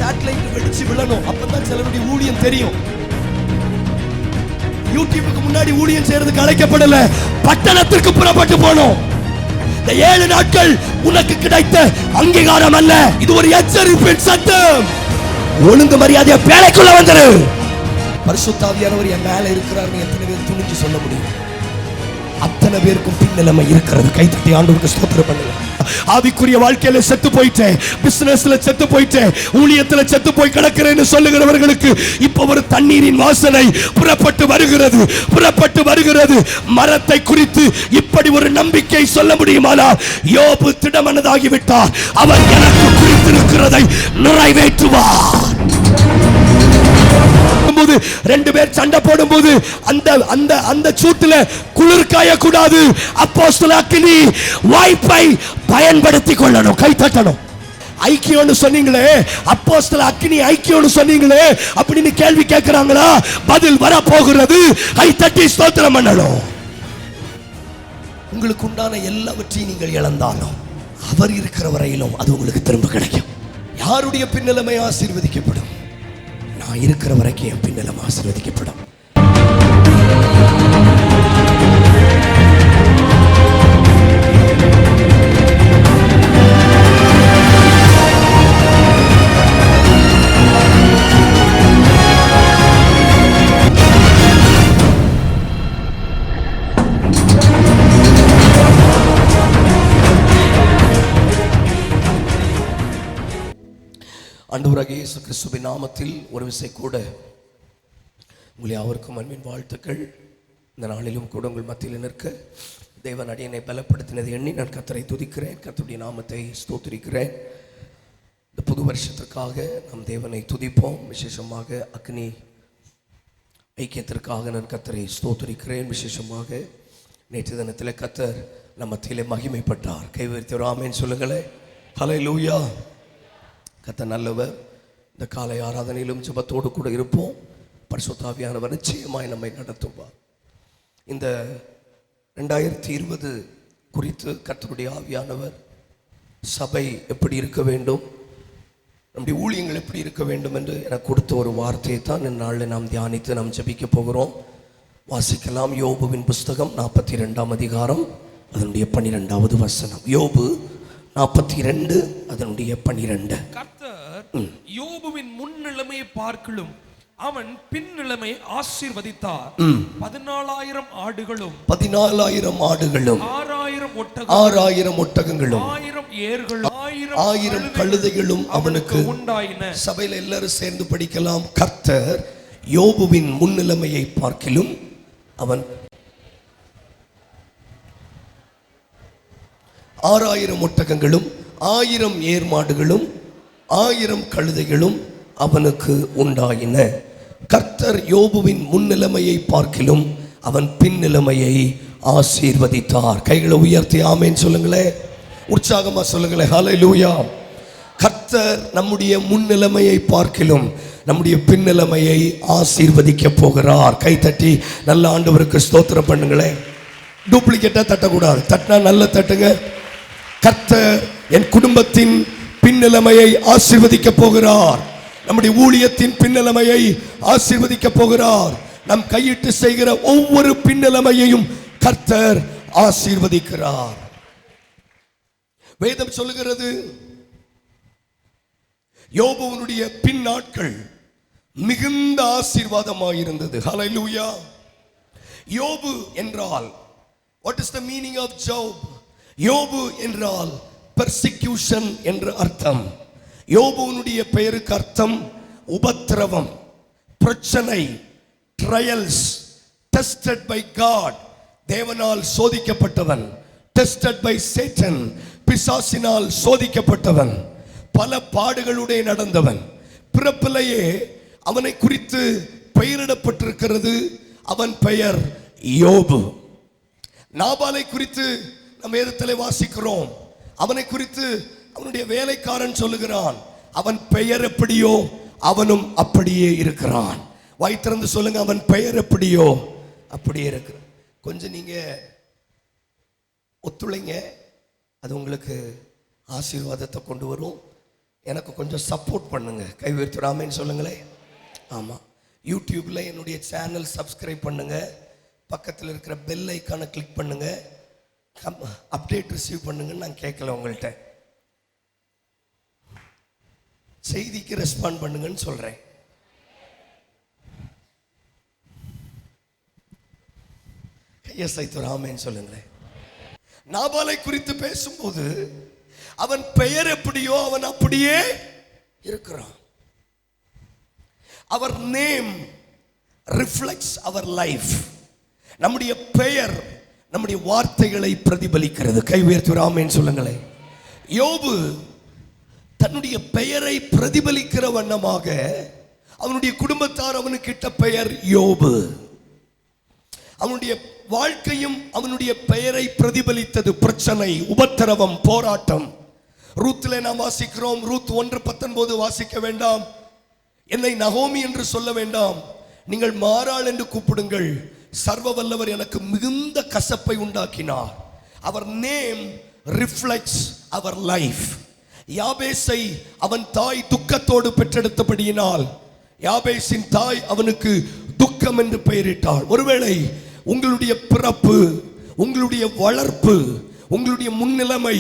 Satellite வெடிச்சு விழணும், அப்பதான் சிலருடைய ஊழியம் தெரியும். யூடியூபுக்கு முன்னாடி ஊழியம் செய்யறதுக்கு அழைக்கப்படல, பட்டணத்திற்கு புறப்பட்டு போனோம். இந்த 7 நாட்கள் உனக்கு கிடைத்த அங்கீகாரம் அல்ல, இது ஒரு எச்சரிப்பின் சத்தம். ஒழுங்கு மரியாதையா வேலைக்குள்ள வந்துரு. பரிசுத்த ஆவியானவர் என் மேல இருக்கிறாருன்னு எத்தனை பேர் துணிஞ்சு சொல்ல முடியும்? அத்தனை பேருக்கும் பின்னிலைமை இருக்கிறது. கைத்தட்டி ஆண்டவருக்கு ஸ்தோத்திரம் பண்ணுங்க. ஆவிக்குரிய வாழ்க்கையில செத்து போயிட்டேன், பிசினஸ்ல செத்து போயிட்டேன், ஊழியத்துல செத்து போய் கிடக்கிறேன்னு சொல்லுகிறவர்களுக்கு இப்ப ஒரு தண்ணீரின் வாசனை புறப்பட்டு வருகிறது, புறப்பட்டு வருகிறது. மரத்தை குறித்து இப்படி ஒரு நம்பிக்கை சொல்ல முடியுமானால், யோபு திடமனதாகிவிட்டார், அவர் எனக்கு குறித்திருக்கிறதை நிறைவேற்றுவார். 2 பேர் சண்டை போடும்போது அந்த சூட்டுல குளிர் காய கூடாது. அப்போஸ்தல அக்கினி வாய்ப்பை பயன்படுத்தி கொள்ளணும். கை தட்டணும். ஐக்கியம்னு சொன்னீங்களே, அப்போஸ்தல அக்கினி ஐக்கியம்னு சொன்னீங்களே அப்படின்னு கேள்வி கேட்கிறாங்களா? பதில் வர போகிறது. கை தட்டி ஸ்தோத்திரம் பண்ணணும். உங்களுக்கு உண்டான எல்லாவற்றையும் நீங்கள் இழந்தாலும் அவர் இருக்கிற வரையிலும் அது உங்களுக்கு திரும்ப கிடைக்கும். யாருடைய பின்னலமை ஆசீர்வதிக்கப்படும்? நான் இருக்கிற வரைக்கும் என் பின்னலம் ஆசீர்வதிக்கப்படும். ஆண்டவராகிய இயேசு கிறிஸ்துவின் நாமத்தில் ஒரு விசை கூட உங்களை அவருக்கும் அன்பின் வாழ்த்துக்கள். இந்த நாளிலும் கூட உங்கள் மத்தியில் நிற்க தேவன் அடியனை பலப்படுத்தினதை எண்ணி நான் கர்த்தரை துதிக்கிறேன், கர்த்தருடைய நாமத்தை ஸ்தோத்திரிக்கிறேன். இந்த புது வருஷத்திற்காக நாம் தேவனை துதிப்போம். விசேஷமாக அக்னி ஐக்கியத்திற்காக நான் கர்த்தரை ஸ்தோத்திரிக்கிறேன். விசேஷமாக நேற்று தினத்தில் கர்த்தர் நம்ம மத்தியிலே மகிமைப்பட்டார். கைவரித்து ஆமென் சொல்லுங்களேன். ஹல்லேலூயா. கர்த்தர் நல்லவர். இந்த காலை ஆராதனையிலும் ஜெபத்தோடு கூட இருப்போம். பரிசுத்த ஆவியானவர் நிச்சயமாய் நம்மை நடத்துவார். இந்த 2020 குறித்து கர்த்தருடைய ஆவியானவர் சபை எப்படி இருக்க வேண்டும், நம்முடைய ஊழியங்கள் எப்படி இருக்க வேண்டும் என்று எனக்கு கொடுத்த ஒரு வார்த்தையை தான் இந்த நாளில் நாம் தியானித்து நாம் ஜெபிக்க போகிறோம். வாசிக்கலாம். யோபுவின் புஸ்தகம் 42ஆம் அதிகாரம் அதனுடைய 12வது வசனம். யோபு 42 அதனுடைய 12. கர்த்தர் யோபுவின் முன்னிலைமையை பார்க்கலும் அவன் பின்னிலைமை ஆசீர்வதித்தார். 14,000 ஆடுகளும் 6,000 ஒட்டகங்களும் 1000 ஏர்களும் 1000 கழுதைகளும் அவனுக்கு உண்டாயின. சபையில எல்லாரும் சேர்ந்து படிக்கலாம். கர்த்தர் யோபுவின் முன்னிலைமையை பார்க்கிலும் அவன் 6,000 ஒட்டகங்களும் 1000 ஏர் மாடுகளும் 1000 கழுதைகளும் அவனுக்கு உண்டாயின. கர்த்தர் யோபுவின் முன்னிலைமையை பார்க்கிலும் அவன் பின்னிலைமையை ஆசீர்வதித்தார். கைகளை உயர்த்தி ஆமென் சொல்லுங்களேன். உற்சாகமா சொல்லுங்களேன். ஹல்லேலூயா. கர்த்தர் நம்முடைய முன்னிலைமையை பார்க்கிலும் நம்முடைய பின்னிலைமையை ஆசீர்வதிக்க போகிறார். கை தட்டி நல்ல ஆண்டவருக்கு ஸ்தோத்திரம் பண்ணுங்களேன். டூப்ளிகேட்டா தட்டக்கூடாது, தட்டினா நல்ல தட்டுங்க. கர்த்தர் என் குடும்பத்தின் பின்னிலைமையை ஆசீர்வதிக்க போகிறார். நம்முடைய ஊழியத்தின் பின்னிலைமையை ஆசீர்வதிக்க போகிறார். நம் கையிட்டு செய்கிற ஒவ்வொரு பின்னிலைமையையும் கர்த்தர் ஆசீர்வதிக்கிறார். வேதம் சொல்லுகிறது, யோபுவினுடைய பின் நாட்கள் மிகுந்த ஆசீர்வாதமாயிருந்தது. ஹல்லேலூயா. யோபு என்றால் what is the meaning of Job? யோபு என்றால் பெர்சிக்யூஷன் என்று அர்த்தம். யோபுவினுடைய பெயருக்கு அர்த்தம் உபத்திரவம், பிரச்சனை, ட்ரையல்ஸ், டெஸ்டட் பை காட், தேவனால் சோதிக்கப்பட்டவன், டெஸ்டட் பை சேட்டன், பிசாசினால் சோதிக்கப்பட்டவன், பல பாடுகளுடைய நடந்தவன். பிறப்பிலேயே அவனை குறித்து பெயரிடப்பட்டிருக்கிறது. அவன் பெயர் யோபு. நாபாலை குறித்து நம்ம வேதத்திலே வாசிக்கிறோம். அவனை குறித்து அவனுடைய வேலைக்காரன் சொல்லுகிறான், அவன் பெயர் எப்படியோ அவனும் அப்படியே இருக்கிறான். வாய் திறந்து சொல்லுங்க, அவன் பெயர் எப்படியோ அப்படியே இருக்கிறான். கொஞ்சம் நீங்க ஒத்துழைங்க, அது உங்களுக்கு ஆசீர்வாதத்தை கொண்டு வரும். எனக்கு கொஞ்சம் சப்போர்ட் பண்ணுங்க. கை உயர்த்தி ஆமென் சொல்லுங்களேன். ஆமாம், யூடியூப்பில் என்னுடைய சேனல் சப்ஸ்கிரைப் பண்ணுங்க, பக்கத்தில் இருக்கிற பெல் ஐக்கானை கிளிக் பண்ணுங்க, அப்டேட் ரிசீவ் பண்ணுங்கன்னு நான் கேட்கல உங்கள்கிட்ட. செய்திக்கு ரெஸ்பாண்ட் பண்ணுங்கன்னு சொல்றேன். ஆமென் சொல்லுங்களேன். நாபாலை குறித்து பேசும்போது அவன் பெயர் எப்படியோ அவன் அப்படியே இருக்கிறான். அவர் நேம் ரிஃப்ளெக்ட்ஸ் அவர் லைஃப். நம்முடைய பெயர் நம்முடைய வார்த்தைகளை பிரதிபலிக்கிறது. கை உயர்த்தி ஆமென் சொல்லுங்களேன். யோபு தன்னுடைய பெயரை பிரதிபலிக்கிற வண்ணமாக அவனுடைய குடும்பத்தார் அவனுக்கிட்ட பெயர் யோபு. அவனுடைய வாழ்க்கையும் அவனுடைய பெயரை பிரதிபலித்தது. பிரச்சனை, உபத்திரவம், போராட்டம். ரூத்திலே நாம் வாசிக்கிறோம். ரூத் 1:19 வாசிக்க வேண்டாம். என்னை நகோமி என்று சொல்ல வேண்டாம், நீங்கள் மாறாள் என்று கூப்பிடுங்கள். சர்வ வல்லவர் எனக்கு மிகுந்த கசப்பை உண்டாக்கினார். அவர் நேம் ரிஃப்ளெக்ட்ஸ் அவர் லைஃப். யாபேசை அவன் தாய் துக்கத்தோடு பெற்றெடுத்தபடியினால் யாபேசின் தாய் அவனுக்கு துக்கம் என்று பெயரிட்டாள். ஒருவேளை உங்களுடைய பிறப்பு, உங்களுடைய வளர்ப்பு, உங்களுடைய முன்னிலைமை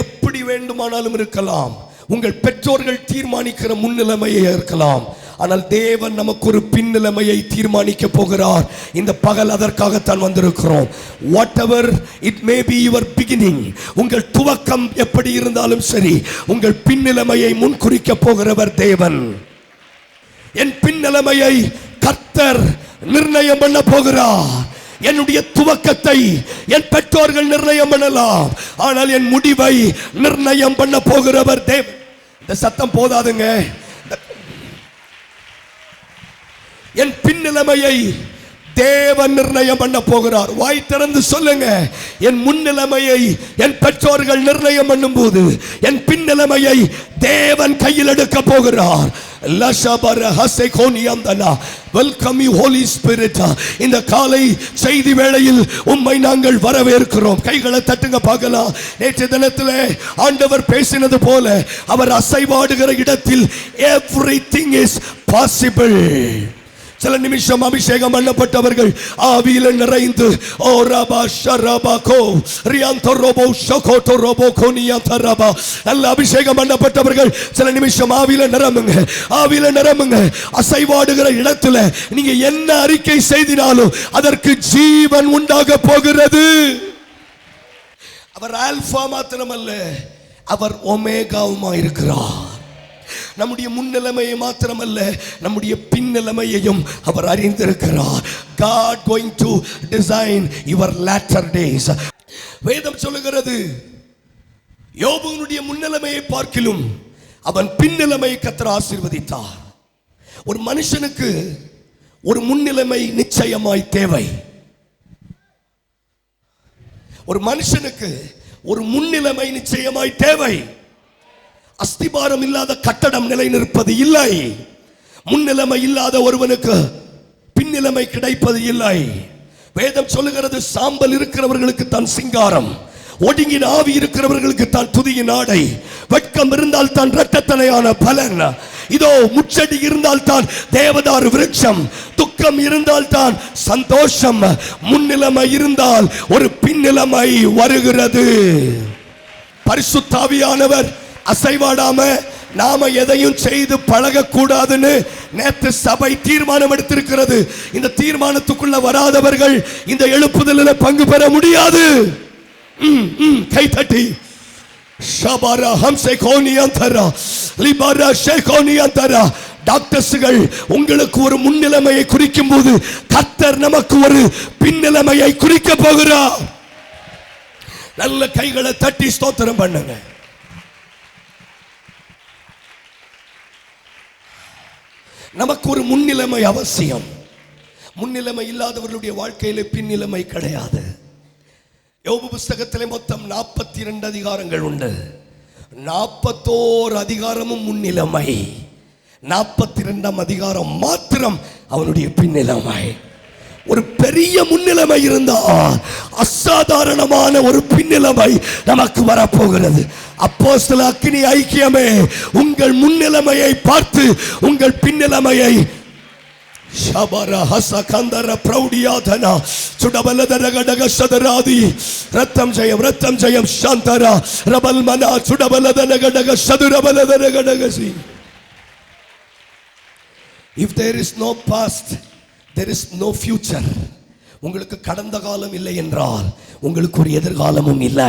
எப்படி வேண்டுமானாலும் இருக்கலாம். உங்கள் பெற்றோர்கள் தீர்மானிக்கிற முன்னிலைமையை இருக்கலாம். ஆனால் தேவன் நமக்கு ஒரு பின்னிலைமையை தீர்மானிக்க போகிறார். இந்த பகல் அதற்காகத்தான் வந்திருக்கிறோம். What ever it may be your beginning, உங்கள் துவக்கம் எப்படி இருந்தாலும் சரி, உங்கள் பின்னிலைமையை முன்குறிக்க போகிறவர் தேவன். என் பின்னிலைமையை கர்த்தர் நிர்ணயம் பண்ண போகிறார். என்னுடைய துவக்கத்தை என் பெற்றோர்கள் நிர்ணயம் பண்ணலாம், ஆனால் என் முடிவை நிர்ணயம் பண்ண போகிறவர் தேவன். இந்த சத்தம் போதாதுங்க. என் பின்னிலைமையை தேவன் நிர்ணயம் பண்ண போகிறார். வாய் திறந்து சொல்லுங்க, என் முன்னிலைமையை என் பெற்றோர்கள் நிர்ணயம் பண்ணும் போது என் பின்னிலைமையை தேவன் கையில் எடுக்க போகிறார். Welcome you holy spirit. இந்த காலை செய்தி வேளையில் உம்மை நாங்கள் வரவேற்கிறோம். கைகளை தட்டுங்க பார்க்கலாம். நேற்று தினத்திலே ஆண்டவர் பேசினது போல அவர் அசைவாடுகிற இடத்தில் everything is possible. சில நிமிஷம் அபிஷேகம் பண்ணப்பட்டவர்கள் ஆவியில நிறைந்து ஓ ரபா ஷரபாகோ ரியாந்தோ ரோபோ ஷகோதோ ரோபோ கோனியாந்தரபா, நல்ல அபிஷேகம் பண்ணப்பட்டவர்கள் சில நிமிஷம் ஆவியில நிரம்புங்க, ஆவியில நிரம்புங்க. அசைவாடுகிற இடத்துல நீங்க என்ன அறிக்கை செய்தினாலும் அதற்கு ஜீவன் உண்டாக போகிறது. அவர் ஆல்பா மாத்திரமல்ல, அவர் ஒமேகாவுமா இருக்கிறார். நம்முடைய முன்னிலைமையை மாத்திரமல்ல, நம்முடைய பின்னிலைமையையும் அவர் அறிந்திருக்கிறார். God going to design your latter days. வேதம் சொல்லுகிறது, யோபுவினுடைய முன்னிலைமையை பார்க்கிலும் அவன் பின்னிலைமையை கர்த்தர் ஆசீர்வதித்தார். ஒரு மனுஷனுக்கு ஒரு முன்னிலைமை நிச்சயமாய் தேவை. ஒரு மனுஷனுக்கு ஒரு முன்னிலைமை நிச்சயமாய் தேவை. அஸ்திபாரம் இல்லாத கட்டடம் நிலை நிற்பது இல்லை. முன்னிலைமை இல்லாத ஒருவனுக்கு பின்னிலைமை கிடைப்பது இல்லை. வேதம் சொல்லுகிறது, சாம்பல் இருக்கிறவர்களுக்கு தான் சிங்காரம், ஒடுங்கின ஆவி இருக்கிறவர்களுக்கு தான் துதியின் ஆடை, வெட்கம் இருந்தால் தான் இரட்டத்தனையான பலன். இதோ முச்செடி இருந்தால் தான் தேவதாரு விருட்சம், துக்கம் இருந்தால் தான் சந்தோஷம். முன்னிலைமை இருந்தால் ஒரு பின்னிலைமை வருகிறது. பரிசுத்த ஆவியானவர் அசைவாடாம நாம எதையும் செய்து பழகக்கூடாதுன்னு நேற்று சபை தீர்மானம் எடுத்திருக்கிறது. இந்த தீர்மானத்துக்குள்ள வராதவர்கள் இந்த எழுப்புதலில் பங்கு பெற முடியாது. கைதட்டி ஷபாரா ஹம்சே கோனியந்தரா லிபாரா ஷேகோனியந்தரா. டாக்டர்ஸ்கள் உங்களுக்கு ஒரு முன்னிலைமையை குறிக்கும் போது கர்த்தர் நமக்கு ஒரு பின்னிலைமையை குறிக்க போகிறார். நல்ல கைகளை தட்டி ஸ்தோத்திரம் பண்ணுங்க. நமக்கு ஒரு முன்னிலைமை அவசியம். முன்னிலைமை இல்லாதவர்களுடைய வாழ்க்கையில பின்னிலைமை கிடையாது. யோபு புஸ்தகத்திலே மொத்தம் 42 அதிகாரங்கள் உண்டு. 41 அதிகாரமும் முன்னிலைமை, 42ஆம் அதிகாரம் மாத்திரம் அவனுடைய பின்னிலைமை. ஒரு பெரிய முன்னிலைமை இருந்தா அசாதாரணமான ஒரு பின்னிலைமை நமக்கு வரப்போகிறது. அப்போஸ்தல அக்கினி ஐக்கியமே, உங்கள் முன்னிலைமையை பார்த்து உங்கள் பின்னிலைமையை ஷபர ஹசகந்தர பிரௌடியாதனா சுடபலதரகடக சதராதி ரத்தம் ஜெயம் சாந்தரா ரபல் மனா சுடபலதரகடக சதுரபலதரகடகசி. If there is no past, there is no future. உங்களுக்கு கடந்த காலம் இல்லை என்றால் உங்களுக்கு ஒரு எதிர்காலமும் இல்லை.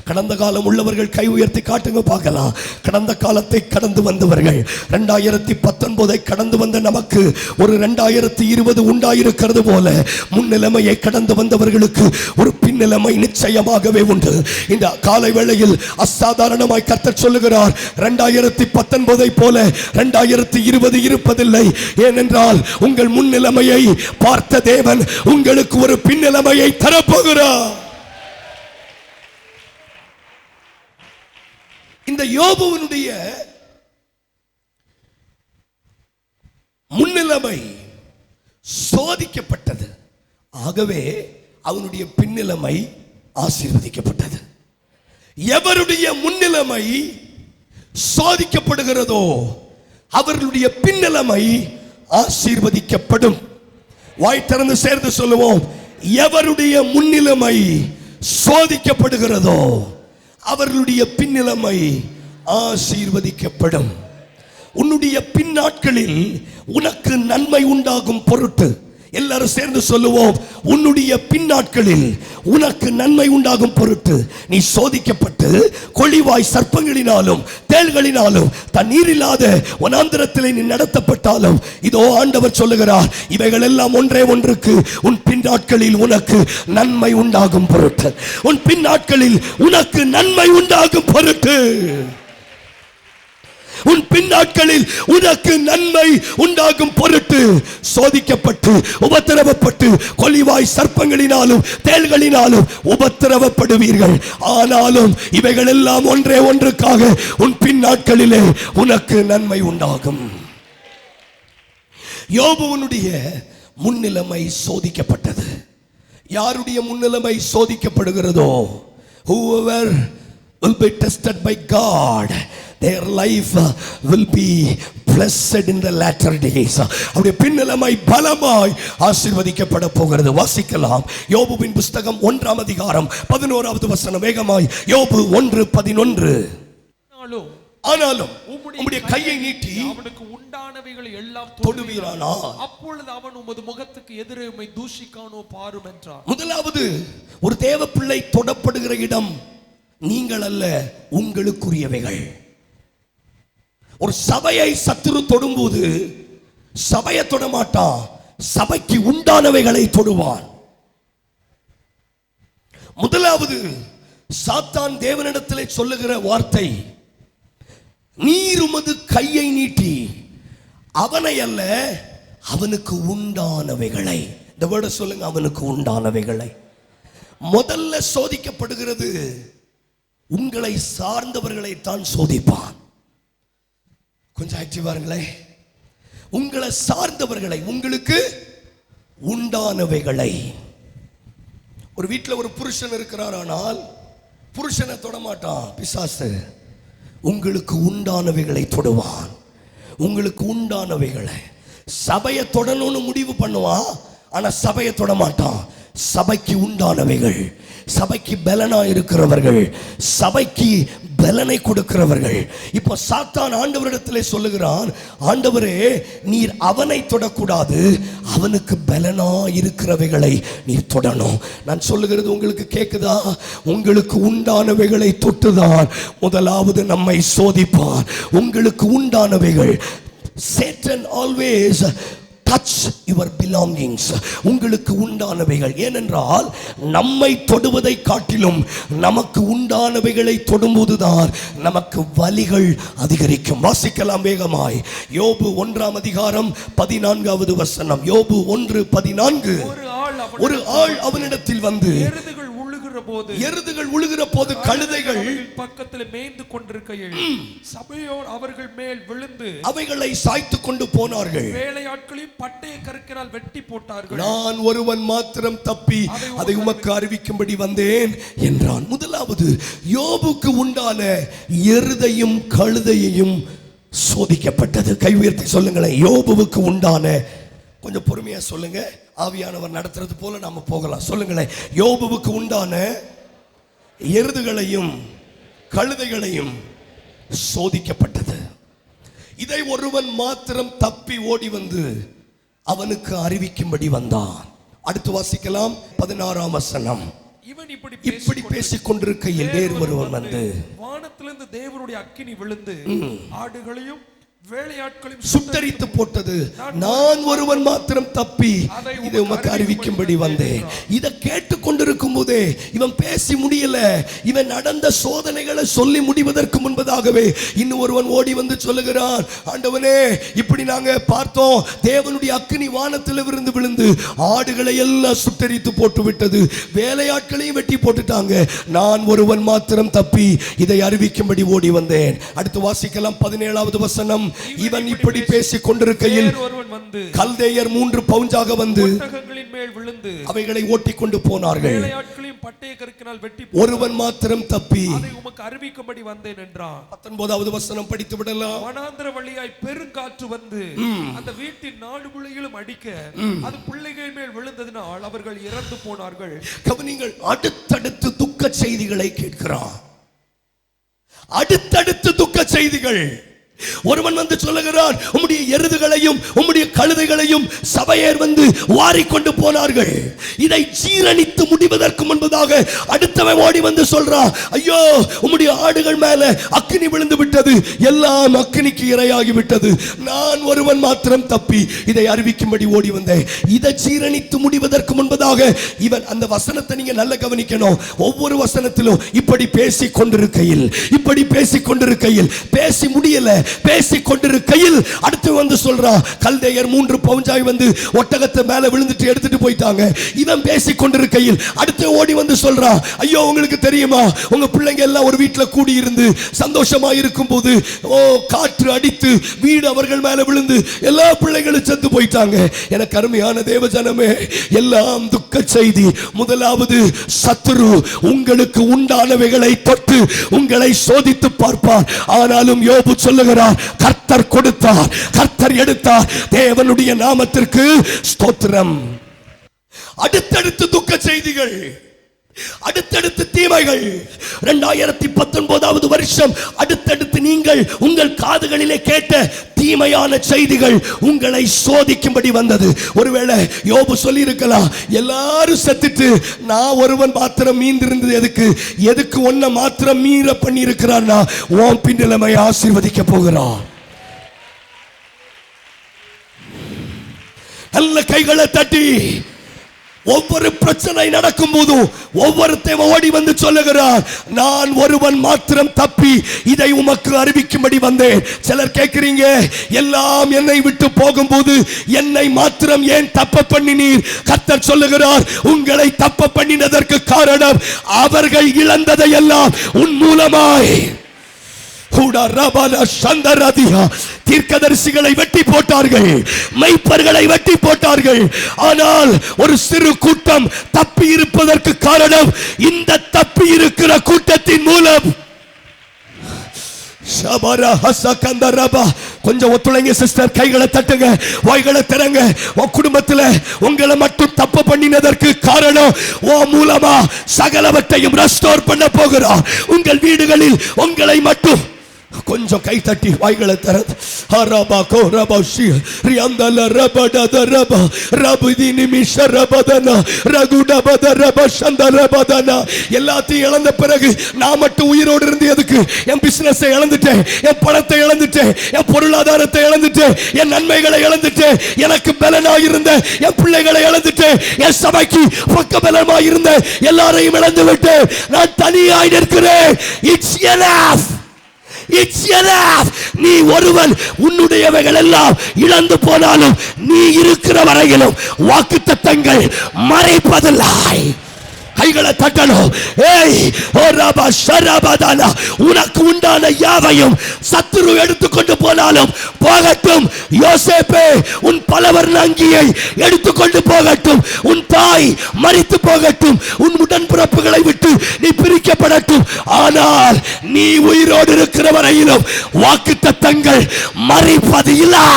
கடந்த காலம் உள்ளவர்கள் கை உயர்த்தி காட்டுங்க பார்க்கலாம். கடந்த காலத்தை கடந்து வந்தவர்கள், 2019 கடந்து வந்த நமக்கு ஒரு 2020 உண்டாயிருக்கிறது போல முன்னிலைமையை கடந்து வந்தவர்களுக்கு ஒரு பின்னிலைமை நிச்சயமாகவே உண்டு. இந்த காலை வேளையில் அசாதாரணமாய் கர்த்தர் சொல்லுகிறார், 2019 போல 2020 இருப்பதில்லை. ஏனென்றால் உங்கள் முன்னிலைமையை பார்த்த தேவன் உங்களுக்கு ஒரு பின்னிலைமையை தரப்போகிறார். இந்த யோபுவினுடைய முன்னிலைமை சோதிக்கப்பட்டது, ஆகவே அவனுடைய பின்னிலைமை ஆசீர்வதிக்கப்பட்டது. எவருடைய முன்னிலைமை சோதிக்கப்படுகிறதோ அவர்களுடைய பின்னிலைமை ஆசீர்வதிக்கப்படும். வாய் திறந்து சேர்ந்து சொல்லுவோம், எவருடைய முன்னிலைமை சோதிக்கப்படுகிறதோ அவர்களுடைய பின்னிலைமை ஆசீர்வதிக்கப்படும். உன்னுடைய பின்னாட்களில் உனக்கு நன்மை உண்டாகும் பொருட்டு, எல்லாரும் சேர்ந்து சொல்லுவோம், உன்னுடைய பின்னாட்களில் உனக்கு நன்மை உண்டாகும் பொருட்டு நீ சோதிக்கப்பட்டு கொள்ளிவாய் சர்ப்பங்களினாலும் தேள்களினாலும் தண்ணீர் இல்லாத வனாந்திரத்திலே நீ நடத்தப்பட்டாலும், இதோ ஆண்டவர் சொல்லுகிறார், இவைகள் எல்லாம் ஒன்றே ஒன்றுக்கு, உன் பின்னாட்களில் உனக்கு நன்மை உண்டாகும் பொருட்டு, உன் பின்னாட்களில் உனக்கு நன்மை உண்டாகும் பொருட்டு, உன் பின்னாட்களில் உனக்கு நன்மை உண்டாகும் பொருட்டு சோதிக்கப்பட்டு உபத்திரவப்பட்டு கொள்ளிவாய் சர்ப்பங்களினாலும் தேள்களினாலும் உபத்திரவப்படுவீர்கள். ஆனாலும் இவைகள் எல்லாம் ஒன்றே ஒன்றுக்காக, உன் பின்னாட்களிலே உனக்கு நன்மை உண்டாகும். யோபுவினுடைய முன்னிலைமை சோதிக்கப்பட்டது. யாருடைய முன்னிலைமை சோதிக்கப்படுகிறதோ, whoever will be tested by God, their life will be blessed in the latter days. அவருடைய பின்னிலைமை பலமாய் ஆசீர்வதிக்கப்பட போகிறது. வாசிக்கலாம், யோபுவின் புத்தகம் 1ஆம் அதிகாரம் 11வது வசனம். வேகமாய் யோபு 1:11. ஆனாலும் உம்முடைய கையை நீட்டி அவனுக்கு உண்டானவைகளை எல்லாம் தொடுவீரானால் அப்பொழுது அவன் உமது முகத்துக்கு எதிரே உம்மை தூஷிக்கானோ பாரும் என்றார். முதலாவது, ஒரு தேவ பிள்ளை தொடப்படுகிற இடம் நீங்கள் அல்ல, உங்களுக்குரியவைகள். ஒரு சபையை சத்துரு தொடும்போது சபையை தொட மாட்டான், சபைக்கு உண்டானவைகளை தொடுவான். முதலாவது, சாத்தான் தேவனிடத்திலே சொல்லுகிற வார்த்தை, நீர் உமது கையை நீட்டி அவனை அல்ல, அவனுக்கு உண்டானவைகளை. இந்த வேர்டை சொல்லுங்க, அவனுக்கு உண்டானவைகளை. முதல்ல சோதிக்கப்படுகிறது உங்களை சார்ந்தவர்களை தான் சோதிப்பான். கொஞ்சம் ஆக்டிவாருங்களே, உங்களை சார்ந்தவர்களை, உங்களுக்கு உண்டானவைகளை. ஒரு வீட்டில் ஒரு புருஷன் இருக்கிறார், ஆனால் புருஷனை தொடமாட்டான் பிசாசு. உங்களுக்கு உண்டானவைகளை தொடுவான். உங்களுக்கு உண்டானவைகளை. சபையை தொடணும்னு முடிவு பண்ணுவான், ஆனா சபையை தொட மாட்டான். சபைக்கு உண்டானவைகள், சபைக்கு பலனா இருக்கிறவர்கள், சபைக்கு பலனை கொடுக்கிறவர்கள். இப்போ சாத்தான் ஆண்டவரிடத்திலே சொல்லுகிறான், ஆண்டவரே, நீர் அவனை தொடக்கூடாது, அவனுக்கு பலனா இருக்கிறவைகளை நீர் தொடணும். நான் சொல்லுகிறது உங்களுக்கு கேட்குதா? உங்களுக்கு உண்டானவைகளை தொட்டுதான் முதலாவது நம்மை சோதிப்பான். உங்களுக்கு உண்டானவைகள். Satan always touch your belongings. உங்களுக்கு உண்டானவைகள். ஏனென்றால் நம்மை தொடுவதை காட்டிலும் நமக்கு உண்டானவைகளை தொடும்போதுதான் நமக்கு வலிகள் அதிகரிக்கும். வாசிக்கலாம் வேகமாய். யோபு 1ஆம் அதிகாரம் 14வது வசனம். யோபு 1:14. ஒரு ஆள் அவனிடத்தில் வந்து எருதுகள் உழுகிற போது, எருதுகள் உழுகிற போது கழுதைகள் பக்கத்தில் மேய்ந்து கொண்டிருக்கையில் சபையோர் அவர்கள் மேல் விழுந்து அவைகளை சாய்த்து கொண்டு போனார்கள். வேலையாட்களையும் பட்டய கருக்கினால் வெட்டி போட்டார்கள். நான் ஒருவன் மாத்திரம் தப்பி அதை உமக்கு அறிவிக்கும்படி வந்தேன் என்றான். முதலாவது, யோபுக்கு உண்டான எருதையும் கழுதையையும் சோதிக்கப்பட்டது. கை உயர்த்தி சொல்லுங்களேன். யோபுவுக்கு உண்டான, கொஞ்சம் பொறுமையா சொல்லுங்க, ஆவியானவர் நடத்துறது போல நாம போகலாம். சொல்லுங்களேன். யோபுவுக்கு உண்டான எருதுகளையும் கழுதைகளையும் சோதிக்கப்பட்டது. இதை ஒருவன் மாத்திரம் தப்பி ஓடி வந்து அவனுக்கு அறிவிக்கும்படி வந்தான். அடுத்து வாசிக்கலாம் 16ஆம் வசனம். இவன் இப்படி பேசிக் கொண்டிருக்கையில் வேறு ஒருவன் வந்து வானத்திலிருந்து தேவனுடைய அக்கினி விழுந்து ஆடுகளையும் வேலையாட்களையும் சுட்டரித்து போட்டது. நான் ஒருவன் மாத்திரம் தப்பி இதை உமக்கு அறிவிக்கும்படி வந்தேன். இதை கேட்டுக் கொண்டிருக்கும் போதே இவன் பேசி முடியல. இவன் நடந்த சோதனைகளை சொல்லி முடிவதற்கு முன்பதாகவே இன்னும் ஒருவன் ஓடி வந்து சொல்லுகிறான், ஆண்டவனே, இப்படி நாங்க பார்த்தோம், தேவனுடைய அக்கினி வானத்தில் இருந்து விழுந்து ஆடுகளை எல்லாம் சுட்டரித்து போட்டு விட்டது, வேலையாட்களையும் வெட்டி போட்டுட்டாங்க. நான் ஒருவன் மாத்திரம் தப்பி இதை அறிவிக்கும்படி ஓடி வந்தேன். அடுத்து வாசிக்கலாம் 17வது வசனம். இவன் இப்படி பேசிக் கொண்டிருக்கையில் கல்தேயர் 3 பவுஞ்சாக வந்து மேல் விழுந்து அவைகளை ஓட்டிக் கொண்டு போனார்கள். வேலையாட்களையும் பட்டய கருக்கினால் வெட்டி ஒருவன் மாத்திரம் தப்பி அதை உமக்கு அறிவிக்கும்படி வந்தேன் என்றான். 19வது வசனம் படித்து விடலாம். வனாந்தர வழியாய் பெருங்காற்று வந்து அந்த வீட்டின் நாடு முழுகிலும் அடிக்க அது பிள்ளைகள் மேல் விழுந்ததினால் அவர்கள் இறந்து போனார்கள். கவனிங்கள், அடுத்தடுத்து துக்க செய்திகளை கேட்கிறான். அடுத்தடுத்து துக்க செய்திகள். ஒருவன் வந்து சொல்லுகிறான், உம்முடைய எருதுகளையும் உம்முடைய கழுதைகளையும் சபையர் வந்து வாரிக்கொண்டு போனார்கள். இதை ஜீரணித்து முடிவதற்கு முன்பதாக அடுத்தவன் ஓடி வந்து சொல்றான், ஐயோ, உம்முடைய ஆடுகள் மேல அக்கினி விழுந்து விட்டது, எல்லாம் அக்கினிக்கு இரையாகி விட்டது, நான் ஒருவன் மாத்திரம் தப்பி இதை அறிவிக்கும்படி ஓடி வந்தேன். இதை ஜீரணித்து முடிவதற்கு முன்பதாக இவன், அந்த வசனத்தை நீங்க நல்ல கவனிக்கணும். ஒவ்வொரு வசனத்திலும் இப்படி பேசிக் கொண்டிருக்கையில், இப்படி பேசிக் கொண்டிருக்கையில், பேசி முடியல, பேசிக் கொண்டிருக்கையில் அடுத்து வந்து சொல்றான், கல்தேயர் 3 பவுஞ்சாய் வந்து ஒட்டகத்தை மேல விழுந்துட்டு எடுத்துட்டு போயிட்டாங்க. இவன் பேசிக் கொண்டிருக்கையில் அடுத்து ஓடி வந்து சொல்றான், ஐயோ, உங்களுக்கு தெரியுமா, உங்க பிள்ளைங்க எல்லாம் ஒரு வீட்டுல கூடி இருந்து சந்தோஷமா இருக்கும் போது காற்று அடித்து வீடு அவர்கள் மேல விழுந்து எல்லா பிள்ளைகளும் செத்து போயிட்டாங்க. எனக்கு அருமையான தேவஜனமே, எல்லாம் துக்க செய்தி. முதலாவது, சத்துரு உங்களுக்கு உண்டானவைகளை தொட்டு உங்களை சோதித்து பார்ப்பார். ஆனாலும் யோபு சொல்லுகிறார், கர்த்தர் கொடுத்தார், கர்த்தர் எடுத்தார், தேவனுடைய நாமத்திற்கு ஸ்தோத்திரம். அடுத்தடுத்து துக்க செய்திகள், அடுத்தடுத்து தீமைகள். 2019வது வருஷம் அடுத்தடுத்து நீங்கள் உங்கள் காதுகளிலே கேட்ட தீமையான செய்திகள் உங்களை சோதிக்கும்படி வந்தது. ஒருவேளை யோபு சொல்லி இருக்கலாம், எல்லாரும் செத்துட்டு நான் ஒருவன் மாத்திரம் மீந்திருந்தது எதுக்கு ஒன்ன மாத்திரம் மீற பண்ணி இருக்கிறான்னா, உன் பின்னிலைமை ஆசீர்வதிக்க போகிறான். நல்ல கைகளை தட்டி ஒவ்வொரு பிரச்சனை நடக்கும் போதும் ஒவ்வொருத்தையும் ஓடி வந்து சொல்லுகிறார், நான் ஒருவன் மாத்திரம் தப்பி இதை உமக்கு அறிவிக்கும்படி வந்தேன். சிலர் கேட்கிறீங்க, எல்லாம் என்னை விட்டு போகும்போது என்னை மாத்திரம் ஏன் தப்ப பண்ணினீர்? கர்த்தர் சொல்லுகிறார், உங்களை தப்ப பண்ணினதற்கு காரணம் அவர்கள் இழந்ததை எல்லாம் உன் மூலமாய் தீர்க்கதரிசிகளை வெட்டி போட்டார்கள், மெய்ப்பர்களை வெட்டி போட்டார்கள். ஆனால் ஒரு சிறு கூட்டம் தப்பி இருப்பதற்கு காரணம் இந்த தப்பி இருக்கிற கூட்டத்தின் மூலம். கொஞ்சம் ஒத்துழைங்க சிஸ்டர், கைகளை தட்டுங்க, வாய்களை திறங்க. உன் குடும்பத்தில் உங்களை மட்டும் தப்பு பண்ணினதற்கு காரணம் உன் மூலமா சகலவற்றையும் ரெஸ்டோர் பண்ண போகிறார். உங்கள் வீடுகளில் உங்களை மட்டும் கொஞ்சம் கை தட்டி வாய்களை திறந்து எல்லாத்தையும் இழந்த பிறகு நான் மட்டும் உயிரோடு இருந்து எதுக்கு? என் பிசினஸ் இழந்துட்டேன், என் பணத்தை இழந்துட்டேன், என் பொருளாதாரத்தை இழந்துட்டேன், என் நன்மைகளை இழந்துட்டேன், எனக்கு பலனாக இருந்த என் பிள்ளைகளை இழந்துட்டேன், என் சபைக்கு பக்க பலமாய் இருந்த எல்லாரையும் இழந்து விட்டேன், நான் தனியாய் நிற்கிறேன். It's enough. It's enough. நீ ஒருவன் உன்னுடையவைகள் எல்லாம் இழந்து போனாலும் நீ இருக்கிற வரையிலும் வாக்குத்தத்தங்கள் மறைப்பதில்லை. கைகளை தட்டணும். ஏய் ஓ ரபா ஷரபதானா, உனக்கு உண்டான யாவையும் சத்துரு எடுத்துக்கொண்டு போனாலும் போகட்டும். யோசேப்பே, உன் பலவர்ண அங்கியை எடுத்துக்கொண்டு போகட்டும். உன் தாய் மரித்து போகட்டும். உன் உடன்பிறப்புகளை விட்டு நீ பிரிக்கப்படட்டும். ஆனால் நீ உயிரோடு இருக்கிற வரையிலும் வாக்குத்தத்தங்கள் மறிப்பது இல்லை.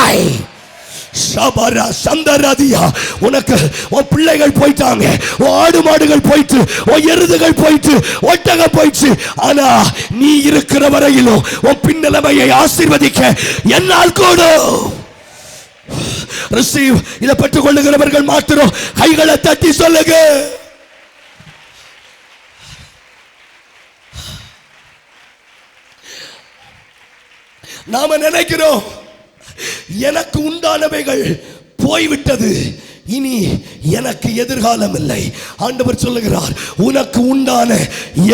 ஷபரா சந்தரதியா, உனக்கு உன் பிள்ளைகள் போயிட்டாங்க, உன் ஆடு மாடுகள் போயிட்டு, உன் எருதுகள் போயிட்டு, ஒட்டகம் போயிட்டு. ஆனா நீ இருக்கிற வரையிலும் உன் பின்னலமையை ஆசீர்வதிக்க என்னால் கூடும். ரிசீவ். இதை பெற்றுக் கொள்ளுகிறவர்கள் மாத்திரம் கைகளை தட்டி சொல்லுங்க. நாம நினைக்கிறோம் எனக்கு உண்டானவைகள் போய்விட்டது, இனி எனக்கு எதிர்காலம் இல்லை. ஆண்டவர் சொல்லுகிறார், உனக்கு உண்டான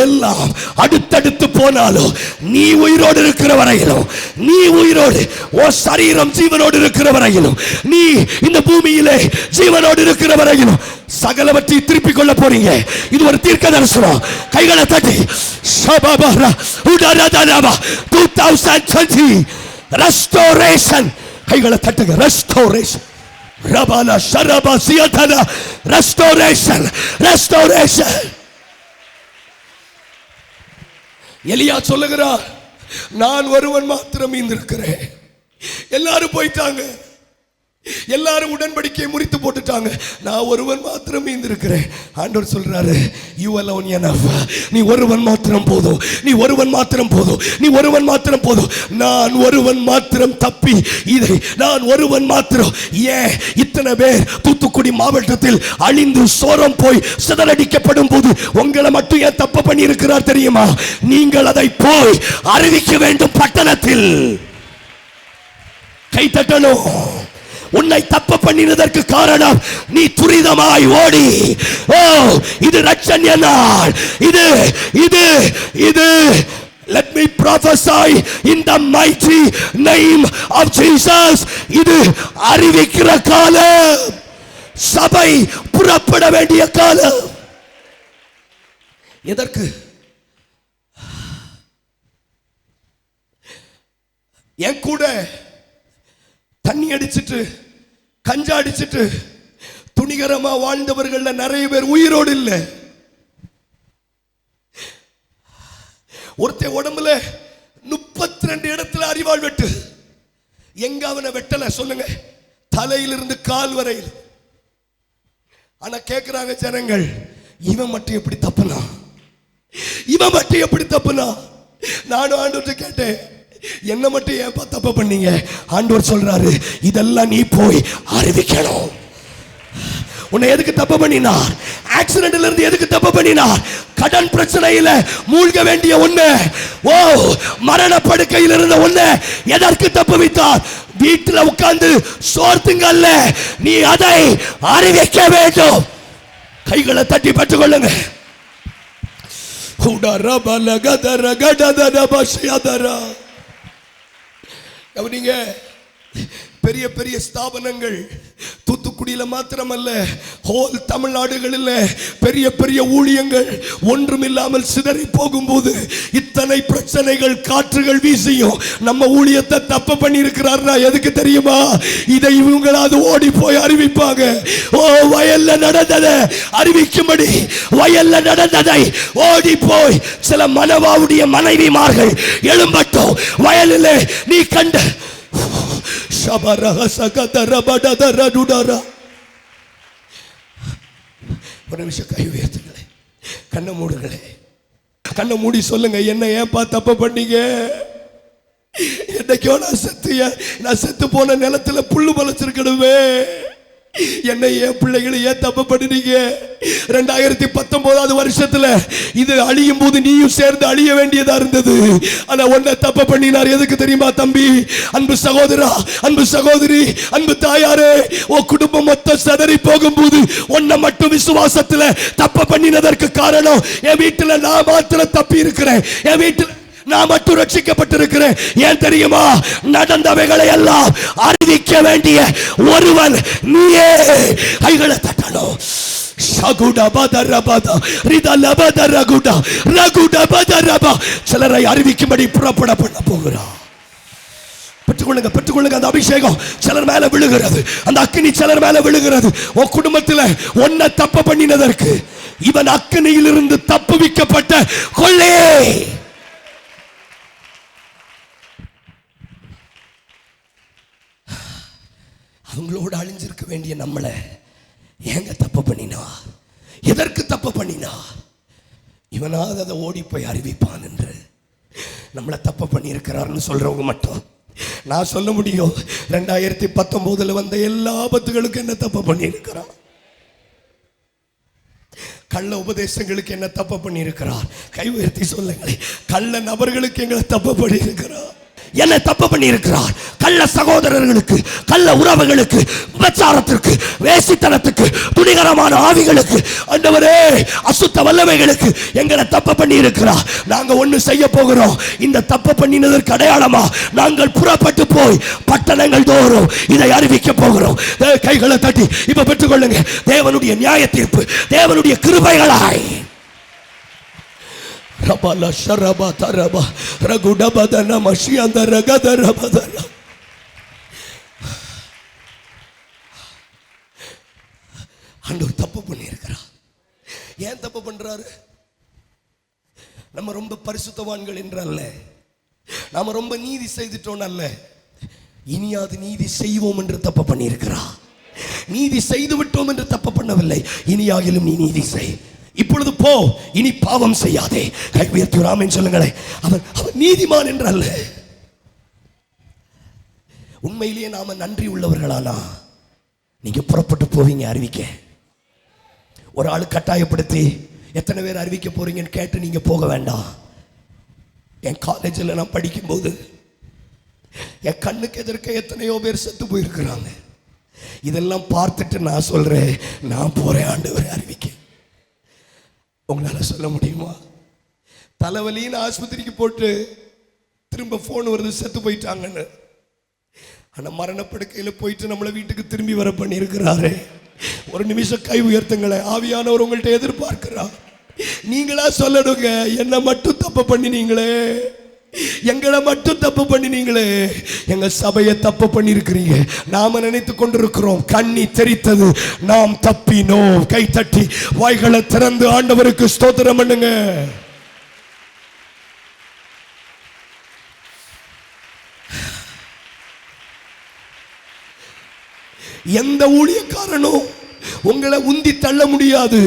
எல்லாம் அடுத்தடுத்து போனாலும் நீ உயிரோடு இருக்கிற வரையிலும், நீ உயிரோடு உன் சரீரம் ஜீவனோடு இருக்கிற வரையிலும், நீ இந்த பூமியிலே ஜீவனோடு இருக்கிற வரையிலும் சகலவற்றை திருப்பிக் கொள்ள போறீங்க. இது ஒரு தீர்க்க தரிசனம். கைகளை தட்டி ஷபபரா உடரதனவா 2020 ரெஸ்டோரேஷன். கைகளை தட்டுங்க. ரெஸ்டோரேஷன். ரபாலா ஷரபா சியதனா. Restoration, restoration. எலியா சொல்லுகிறார், நான் ஒருவன் மாத்திரம் மீந்திருக்கிறேன். எல்லாரும் போயிட்டாங்க, எல்லாரும் உடன்படிக்கையை முறித்து போட்டுட்டாங்க, நான் ஒருவன் மாத்திரம் மீந்திருக்கிறேன். ஆண்டவர் சொல்றாரு, you alone enough. நீ ஒருவன் மாத்திரம் போதும், நீ ஒருவன் மாத்திரம் போதும், நீ ஒருவன் மாத்திரம் போதும். நான் ஒருவன் மாத்திரம் தப்பி இதை நான் ஒருவன் மாத்திரம். ஏன் இத்தனை பேர் தூத்துக்குடி மாவட்டத்தில் அழிந்து சோரம் போய் சிதறடிக்கப்படும் போது உங்களை மட்டும் ஏன் தப்பு பண்ணி இருக்கிறார் தெரியுமா? நீங்கள் அதை போய் அறிவிக்க வேண்டும் பட்டணத்தில். கை தட்டணும். உன்னை தப்பு பண்ணினதற்கு காரணம் நீ துரிதமாய் ஓடி. ஓ, இது ரட்சண்ய நாள். இது இது இது let me prophesy in the mighty name of Jesus. இது அறிவிக்கிற காலம். சபை புறப்பட வேண்டிய காலம். எதற்கு? என் கூட தண்ணி அடிச்சிட்டு கஞ்சா அடிச்சிட்டு துணிகரமா வாழ்ந்தவர்கள் நிறைய பேர் உயிரோடு இல்லை. ஒருத்தன் உடம்புல 32 இடத்துல அரிவாள் வெட்டு. எங்க அவனை வெட்டல சொல்லுங்க? தலையிலிருந்து கால் வரையில். ஆனா கேட்கிறாங்க ஜனங்கள், இவன் மட்டும் எப்படி தப்புனா? இவன் மட்டும் எப்படி தப்புனா? நானும் ஆண்டவர்கிட்ட கேட்டேன், என்ன மட்டும் ஏன் தப்பு பண்ணீங்க? ஆண்டவர் சொல்றாரு, இதெல்லாம் நீ போய் அறிவிக்கணும். உன்னை எதுக்கு தப்பு பண்ணினார்? ஆக்சிடென்ட்ல இருந்து எதுக்கு தப்பு பண்ணினார்? கடன் பிரச்சனையில மூழ்க வேண்டிய ஒண்ணு, ஓ மரண படுக்கையில் இருந்த ஒண்ணு எதற்கு தப்பு வைத்தார்? வீட்டில் உட்கார்ந்து சோர்த்துங்கல்ல, நீ அதை அறிவிக்க வேண்டும். கைகளை தட்டி பெற்றுக் கொள்ளுங்க. கவனிங்க, பெரிய பெரிய ஸ்தாபனங்கள் தூத்துக்குடியில மாத்திரமல்ல, ஹோல் தமிழ்நாடுகளில் பெரிய பெரிய ஊழியங்கள் ஒன்றுமில்லாமல் சிதறி போகும்போது இத்தனை பிரச்சனைகள் காற்றுகள் வீசியும் நம்ம ஊழியத்தை தப்பு பண்ணி இருக்கிறார்னா எதுக்கு தெரியுமா? இதை இவங்களாவது ஓடி போய் அறிவிப்பாங்க. ஓ, வயல்ல நடந்ததை அறிவிக்கும்படி வயல்ல நடந்ததை ஓடி போய் சில மனவாவுடைய மனைவிமார்கள் எழும்பட்டும். வயலிலே நீ கண்ட ஒரு நிமிஷம் கை உயர்த்துங்களே, கண்ணை மூடுங்களே, கண்ணை மூடி சொல்லுங்க, என்ன ஏன்பா தப்பு பண்ணீங்க? என்னைக்கோ நான் செத்து போன நிலத்துல புல்லு முளைச்சிருக்கணுமே, என்னை ஏன் பிள்ளைகளை ஏன் தப்பு பண்ணினீங்க? 2019 வருஷத்துல இது அழியும் போது நீயும் சேர்ந்து அழிய வேண்டியதா இருந்தது. ஆனா உன்னை தப்பு பண்ணினார். எதுக்கு தெரியுமா தம்பி? அன்பு சகோதரா, அன்பு சகோதரி, அன்பு தாயாரே, உன் குடும்பம் மொத்தம் சதறி போகும்போது உன்னை மட்டும் விசுவாசத்துல தப்பு பண்ணினதற்கு காரணம், என் வீட்டுல நான் மாத்திரம் தப்பி இருக்கிறேன், என் வீட்டுல நான் மட்டும் ரட்சிக்கப்பட்டிருக்கிறேன். ஏன் தெரியுமா? நடந்தவைகளை எல்லாம் அறிவிக்க வேண்டிய ஒருவன் நீயே. கைகளை தட்டணும். சிலரை அறிவிக்கும்படி புறப்பட பண்ண போகிறார். பெற்றுக்கொள்ளுங்க, பெற்றுக்கொள்ளுங்க. அந்த அபிஷேகம் சிலர் மேல விழுகிறது, அந்த அக்கினி சிலர் மேல விழுகிறது. உன் குடும்பத்தில் ஒன்ன தப்பு பண்ணினதற்கு இவன் அக்கினியில் இருந்து தப்புவிக்கப்பட்ட கொள்ளே. அவங்களோடு அழிஞ்சிருக்க வேண்டிய நம்மளை ஏங்க தப்பு பண்ணினா, எதற்கு தப்பு பண்ணினா? இவனாவது அதை ஓடி போய் அறிவிப்பான் என்று நம்மளை தப்பு பண்ணி இருக்கிறார்னு சொல்றவங்க மட்டும் நான் சொல்ல முடியும். 2019 வந்த எல்லா ஆபத்துகளுக்கு என்ன தப்பு பண்ணி இருக்கிறான்? கள்ள உபதேசங்களுக்கு என்ன தப்பு பண்ணி இருக்கிறார்? கை உயர்த்தி சொல்லுங்களேன். கள்ள நபர்களுக்கு எங்களை தப்பு பண்ணி இருக்கிறார். என்ன தப்பு பண்ணி இருக்கிறார்? கள்ள சகோதரர்களுக்கு, கள்ள உறவுகளுக்கு, விபச்சாரத்திற்கு, வேசித்தனத்துக்கு, துணிகரமான ஆவிகளுக்கு, ஆண்டவரே அசுத்த வல்லமைகளுக்கு எங்களை தப்பு பண்ணி இருக்கிறார். நாங்க ஒண்ணு செய்ய போகிறோம். இந்த தப்பு பண்ணினதற்கு அடையாளமா நாங்கள் புறப்பட்டு போய் பட்டணங்கள் தோறும் இதை அறிவிக்க போகிறோம். கைகளை தட்டி இப்ப பெற்றுக்கொள்ளுங்க. தேவனுடைய நியாய தீர்ப்பு, தேவனுடைய கிருபைகளாய் ரபல ஷரப தரப ரகுடபதன மஷியந்த ரகதரபதன. ஆண்டவர் தப்பு பண்ணி இருக்கிறார். ஏன் தப்பு பண்றாரு? நம்ம ரொம்ப பரிசுத்தவான்கள் என்றல்ல, நாம ரொம்ப நீதி செய்துட்டோம் அல்ல, இனியாவது நீதி செய்வோம் என்று தப்பு பண்ணி இருக்கிறார். நீதி செய்து விட்டோம் என்று தப்பு பண்ணவில்லை. இனியாகிலும் நீ நீதி செய். இப்பொழுது போ, இனி பாவம் செய்யாதே. கை உயர்த்தி ஆமென் சொல்லுங்களேன். அவன் நீதிமான் என்றல்ல. உண்மையிலேயே நாம நன்றி உள்ளவர்களானா நீங்க புறப்பட்டு போவீங்க அறிவிக்க. ஒரு ஆளு கட்டாயப்படுத்தி எத்தனை பேர் அறிவிக்க போறீங்கன்னு கேட்டு நீங்க போக வேண்டாம். என் காலேஜில் நான் படிக்கும்போது என் கண்ணுக்கு எதிர்க்க எத்தனையோ பேர் செத்து போயிருக்கிறாங்க. இதெல்லாம் பார்த்துட்டு நான் சொல்றேன், நான் போறேன் ஆண்டவரை அறிவிக்க. உங்களால சொல்ல முடியுமா? தலைவலின்னு ஆஸ்பத்திரிக்கு போட்டு திரும்ப போன் வருது செத்து போயிட்டாங்கன்னு. ஆனா மரணப்படுக்கையில் போயிட்டு நம்மளை வீட்டுக்கு திரும்பி வர பண்ணி இருக்கிறாரு. ஒரு நிமிஷம் கை உயர்த்துங்களே. ஆவியானவர் உங்கள்கிட்ட எதிர்பார்க்கிறார். நீங்களா சொல்லணுங்க, என்ன மட்டும் தப்பு பண்ணினீங்களே, எங்களை மட்டும் தப்பு பண்ணினீங்களே, எங்க சபையை தப்பு பண்ணி இருக்கிறீங்க. நாம நினைத்து கொண்டிருக்கிறோம் கண்ணி தெரித்தது, நாம் தப்பினோம். கை தட்டி வாய்களை திறந்து ஆண்டவருக்கு ஸ்தோத்திரம் பண்ணுங்க. எந்த ஊழியக்காரனும் உங்களை உந்தி தள்ள முடியாது.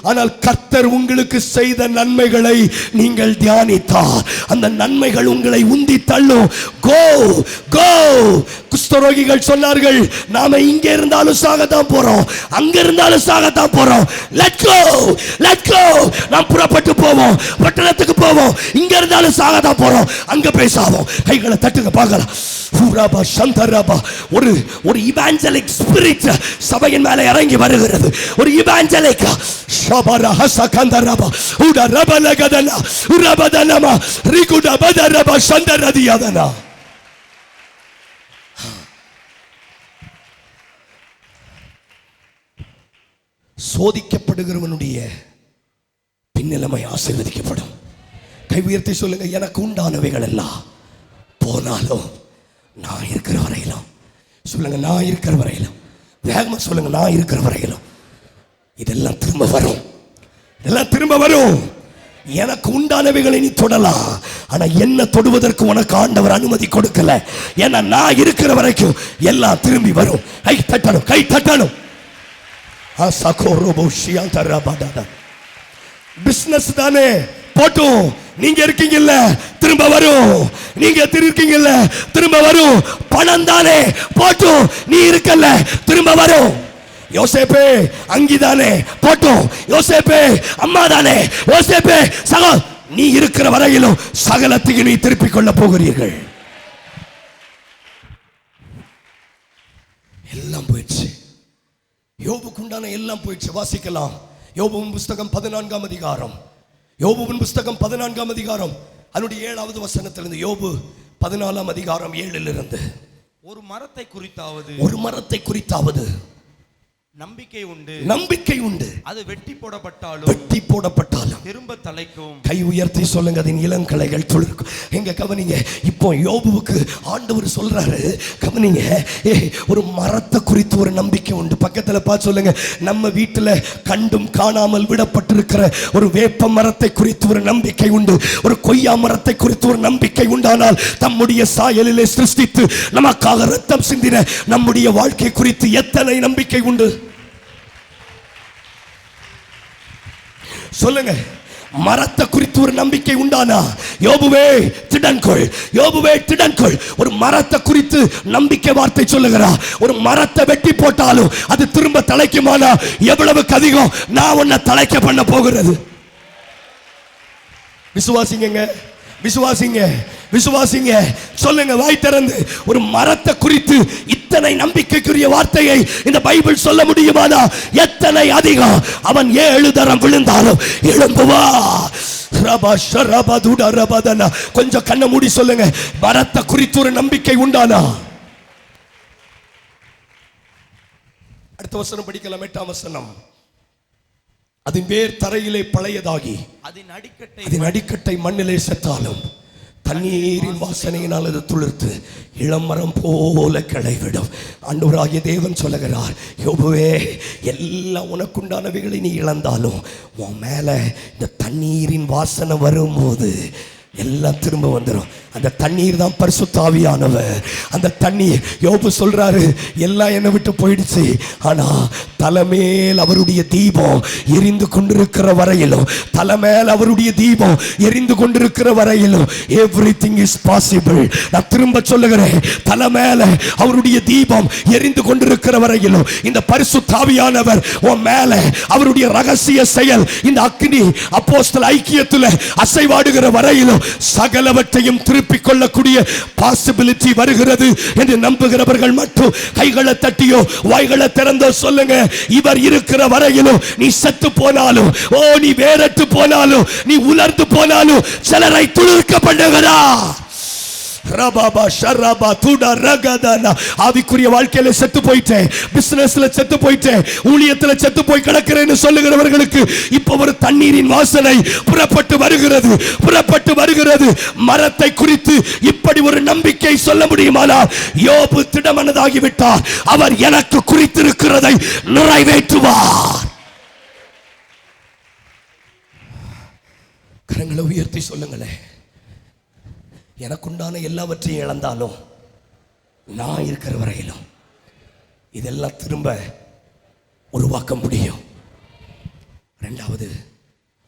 ஆனால் கர்த்தர் உங்களுக்கு செய்த நன்மைகளை நீங்கள் தியானித்தார். அந்த நன்மைகள் உங்களை உந்தி தள்ளும். கோ கோ. குஷ்டரோகிகள் சொன்னார்கள், நாம இங்க இருந்தாலும் சாகத்தான் போறோம், அங்க இருந்தாலும் சாகத்தான் போறோம். Let's go, let's go. நாம் புறப்பட்டு போவோம், பட்டணத்துக்கு போவோம். இங்க இருந்தாலும் சாகத்தான் போறோம், அங்க போய் சாவோம். கைகளை தட்டுங்க பார்க்கலாம். ஒரு இவாஞ்சலிக் ஸ்பிரிட் சபையின் மேல இறங்கி வருகிறது. ஒரு இவாஞ்சலிக் சோதிக்கப்படுகிறவனுடைய பின்னிலைமை ஆசீர்வதிக்கப்படும். கை உயர்த்தி சொல்லுங்க, எனக்கு உண்டானவைகள் எல்லாம் போனாலும் நான் இருக்கிற வரையிலும். சொல்லுங்க, நான் இருக்கிற வரையிலும். வேகமா சொல்லுங்க, நான் இருக்கிற வரையிலும் இதெல்லாம் திரும்ப வரும், இதெல்லாம் திரும்ப வரும். எனக்கு உண்டானவைகளை நீ தொடலாம், ஆனா என்ன தொடுவதற்கு உனக்கு ஆண்டவர் அனுமதி கொடுக்கல. ஏன்னா நான் இருக்கிற வரைக்கும் எல்லாம் திரும்பி வரும். கை தட்டணும், கை தட்டணும். பிசினஸ் தானே போட்டும், நீங்க இருக்கீங்கல்ல திரும்ப வரும். நீங்க இருக்கீங்கல்ல திரும்ப வரும். பணம் தானே போட்டும், நீ இருக்கல்ல திரும்ப வரும். யோசேப்பே அங்கிதானே போட்டும், யோசேப்பே அம்மா தானே, யோசேப்பே சகோ, நீ இருக்கிற வரையிலும் சகலத்தையும் நீ திருப்பிக் கொள்ள போகிறீர்கள். எல்லாம் போயிடுச்சு. யோபுக்கு உண்டான எல்லாம் போயிடுச்சு. வாசிக்கலாம். யோபுவின் புஸ்தகம் 14ஆம் அதிகாரம். யோபுவின் புஸ்தகம் 14ஆம் அதிகாரம் அதனுடைய 7வது வசனத்திலிருந்து. யோபு 14ஆம் அதிகாரம் 7லிருந்து. ஒரு மரத்தை குறித்தாவது, ஒரு மரத்தை குறித்தாவது நம்பிக்கை உண்டு, நம்பிக்கை உண்டு. அது வெட்டி போடப்பட்டாலும் திரும்ப தலைக்கும். கை உயர்த்தி சொல்லுங்க, அதன் இளங்களைகள் துளிர்க்கும். எங்க கவனிங்க, இப்போ யோபுவுக்கு ஆண்டவர் சொல்றாரு, கவனிங்க, ஒரு மரத்தை குறித்து ஒரு நம்பிக்கை உண்டு. பக்கத்துல பார்த்து சொல்லுங்க, நம்ம வீட்டுல கண்டும் காணாமல் விடப்பட்டிருக்கிற ஒரு வேப்ப மரத்தை குறித்து ஒரு நம்பிக்கை உண்டு, ஒரு கொய்யா மரத்தை குறித்து ஒரு நம்பிக்கை உண்டானால் தம்முடைய சாயலிலே சிருஷ்டித்து நமக்காக ரத்தம் சிந்தின நம்முடைய வாழ்க்கை குறித்து எத்தனை நம்பிக்கை உண்டு சொல்லுங்க. மரத்தை குறித்து ஒரு நம்பிக்கை உண்டானா, யோபுவே திடன்கொள், யோபுவே திடன்கொள். ஒரு மரத்தை குறித்து நம்பிக்கை வார்த்தை சொல்லுகிறார். ஒரு மரத்தை வெட்டி போட்டாலும் அது திரும்ப தலைக்குமானா, எவ்வளவுக்கு அதிகம் நான் உன்னை தலைக்க பண்ண போகிறது. விசுவாசிங்க, விசுவாசிங்க, விசுவாசிங்க. சொல்லுங்க வாய் திறந்து. ஒரு மரத்தை குறித்து இத்தனை நம்பிக்கைக்குரிய வார்த்தையை இந்த பைபிள் சொல்ல முடியுமானா, எத்தனை அதிகம். அவன் 7 தரம் விழுந்தாலும் எழும்புவா. கொஞ்சம் கண்ண மூடி சொல்லுங்க, மரத்தை குறித்து ஒரு நம்பிக்கை உண்டானா. அடுத்த வசனம் படிக்கலாம், 8ஆம் வசனம். அதன் வேர் தரையிலே பழையதாகி அதன் அடிக்கட்டை மண்ணிலே செத்தாலும் தண்ணீரின் வாசனையினால் அது துளிர்த்து இளமரம் போல கிளைவிடும். ஆண்டவராகிய தேவன் சொல்லுகிறார், யோபுவே, எல்லாம் உனக்குண்டானவைகளை நீ இழந்தாலும் உன் மேல இந்த தண்ணீரின் வாசனை வரும்போது எல்லாம் திரும்ப வந்துடும். அந்த தண்ணீர் தான் பரிசுத்த ஆவியானவர். அந்த தண்ணீர், யோபு சொல்றாரு, எல்லாம் என்னை விட்டு போயிடுச்சு, ஆனா தலைமேல் அவருடைய தீபம் எரிந்து கொண்டிருக்கிற வரையிலும், தலைமேல் அவருடைய தீபம் எரிந்து கொண்டிருக்கிற வரையிலும் எவ்ரிதிங் இஸ் பாசிபிள். நான் திரும்ப சொல்லுகிறேன், தலைமேல அவருடைய தீபம் எரிந்து கொண்டிருக்கிற வரையிலும் இந்த பரிசுத்த ஆவியானவர் உன் மேல அவருடைய ரகசிய செயல், இந்த அக்னி அப்போஸ்தல ஐக்கியத்தில் அசைவாடுகிற வரையிலும் சகலவற்றையும் திருப்பிக் கொள்ளக்கூடிய பாசிபிலிட்டி வருகிறது என்று நம்புகிறவர்கள் மட்டும் கைகளை தட்டியோ வாய்களை திறந்தோ சொல்லுங்க, இவர் இருக்கிற வரையிலும் நீ செத்து போனாலும், நீ வேறற்று போனாலும், நீ உலர்ந்து போனாலும் சிலரை துளிர்க்க பண்ணுகிறார். ஆவிக்குரிய வாழ்க்கையில செத்து போயிட்டேன், பிசினஸ்ல செத்து போயிட்டேன், ஊழியத்துல செத்து போய் கிடக்கிறேன்னு சொல்லுகிறவர்களுக்கு இப்ப ஒரு தண்ணீரின் வாசனை புறப்பட்டு வருகிறது, புறப்பட்டு வருகிறது. மரத்தை குறித்து இப்படி ஒரு நம்பிக்கை சொல்ல முடியுமானால், யோபு திடமனதாகிவிட்டார், அவர் எனக்கு குறித்திருக்கிறதை நிறைவேற்றுவார். கரங்களை உயர்த்தி சொல்லுங்களேன், எனக்குண்டான எல்லாவற்றையும் இழந்தாலும் நான் இருக்கிற வரையிலும் இதெல்லாம் திரும்ப உருவாக்க முடியும். இரண்டாவது,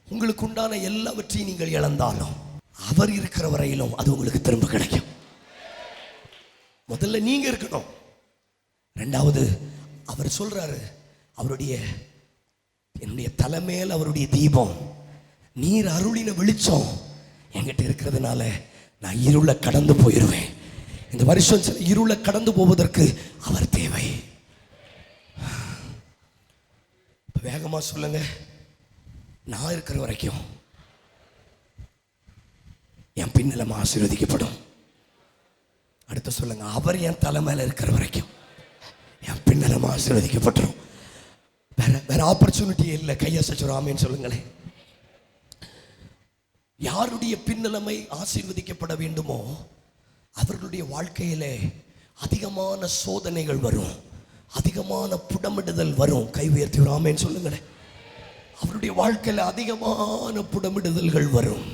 உங்களுக்கு உண்டான எல்லாவற்றையும் நீங்கள் இழந்தாலும் அவர் இருக்கிற வரையிலும் அது உங்களுக்கு திரும்ப கிடைக்கும். முதல்ல நீங்க இருக்கணும். இரண்டாவது, அவர் சொல்றாரு, என்னுடைய தலைமையில் அவருடைய தீபம், நீர் அருளின வெளிச்சம் என்கிட்ட இருக்கிறதுனால நான் இருளை கடந்து போயிடுவேன். இந்த வருஷம் சில இருளை கடந்து போவதற்கு அவர் தேவை. வேகமா சொல்லுங்க, நான் இருக்கிற வரைக்கும் என் பின்னலம் ஆசீர்வதிக்கப்படும். அடுத்து சொல்லுங்க, அவர் என் தலைமையில இருக்கிற வரைக்கும் என் பின்னலம் ஆசீர்வதிக்கப்பட்டுரும். வேற ஆப்பர்ச்சுனிட்டி இல்லை. கையசைச்சு ஆமேன்னு சொல்லுங்களேன். யாருடைய பின்னலமை ஆசீர்வதிக்கப்பட வேண்டுமோ அவர்களுடைய வாழ்க்கையிலே அதிகமான சோதனைகள் வரும், அதிகமான புடமிடுதல் வரும். கை உயர்த்தி ஆமென் சொல்லுங்களேன். அவருடைய வாழ்க்கையில அதிகமான புடமிடுதல்கள் வரும்.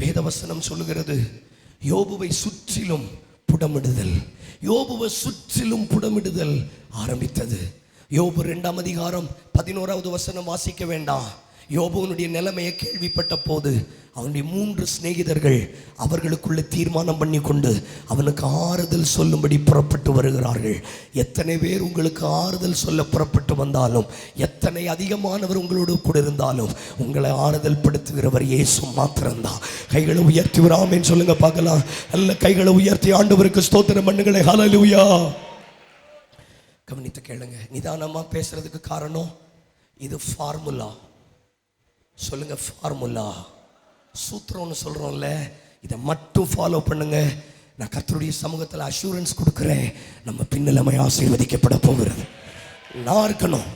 வேதவசனம் சொல்லுகிறது, யோபுவை சுற்றிலும் புடமிடுதல், யோபுவை சுற்றிலும் புடமிடுதல் ஆரம்பித்தது. யோபு 2ஆம் அதிகாரம் 11வது வசனம் வாசிக்க வேண்டாம். யோபுவனுடைய நிலைமையை கேள்விப்பட்ட போது அவனுடைய 3 சிநேகிதர்கள் அவர்களுக்குள்ள தீர்மானம் பண்ணி கொண்டு அவனுக்கு ஆறுதல் சொல்லும்படி புறப்பட்டு வருகிறார்கள். எத்தனை பேர் உங்களுக்கு ஆறுதல் சொல்ல புறப்பட்டு வந்தாலும், எத்தனை அதிகமானவர் உங்களோடு கூட இருந்தாலும், உங்களை ஆறுதல் படுத்துகிறவர் இயேசு மாத்திரம்தான். கைகளை உயர்த்தி ஒரு ஆமென் சொல்லுங்க பார்க்கலாம். நல்ல கைகளை உயர்த்தி ஆண்டவருக்கு ஸ்தோத்திரம் பண்ணுங்களே. ஹல்லேலூயா. கவனித்து கேளுங்க. நிதானமா பேசுறதுக்கு காரணம், இது ஃபார்முலா. சொல்லுங்க, ஃபார்முலா, சூத்திரம்னு சொல்றோம்ல, இதை மட்டும் ஃபாலோ பண்ணுங்க. நான் கர்த்தருடைய சமூகத்தில் அஷூரன்ஸ் கொடுக்கிறேன், நம்ம பின்னலமை ஆசீர்வதிக்கப்பட போகிறது. நான் இருக்கணும்,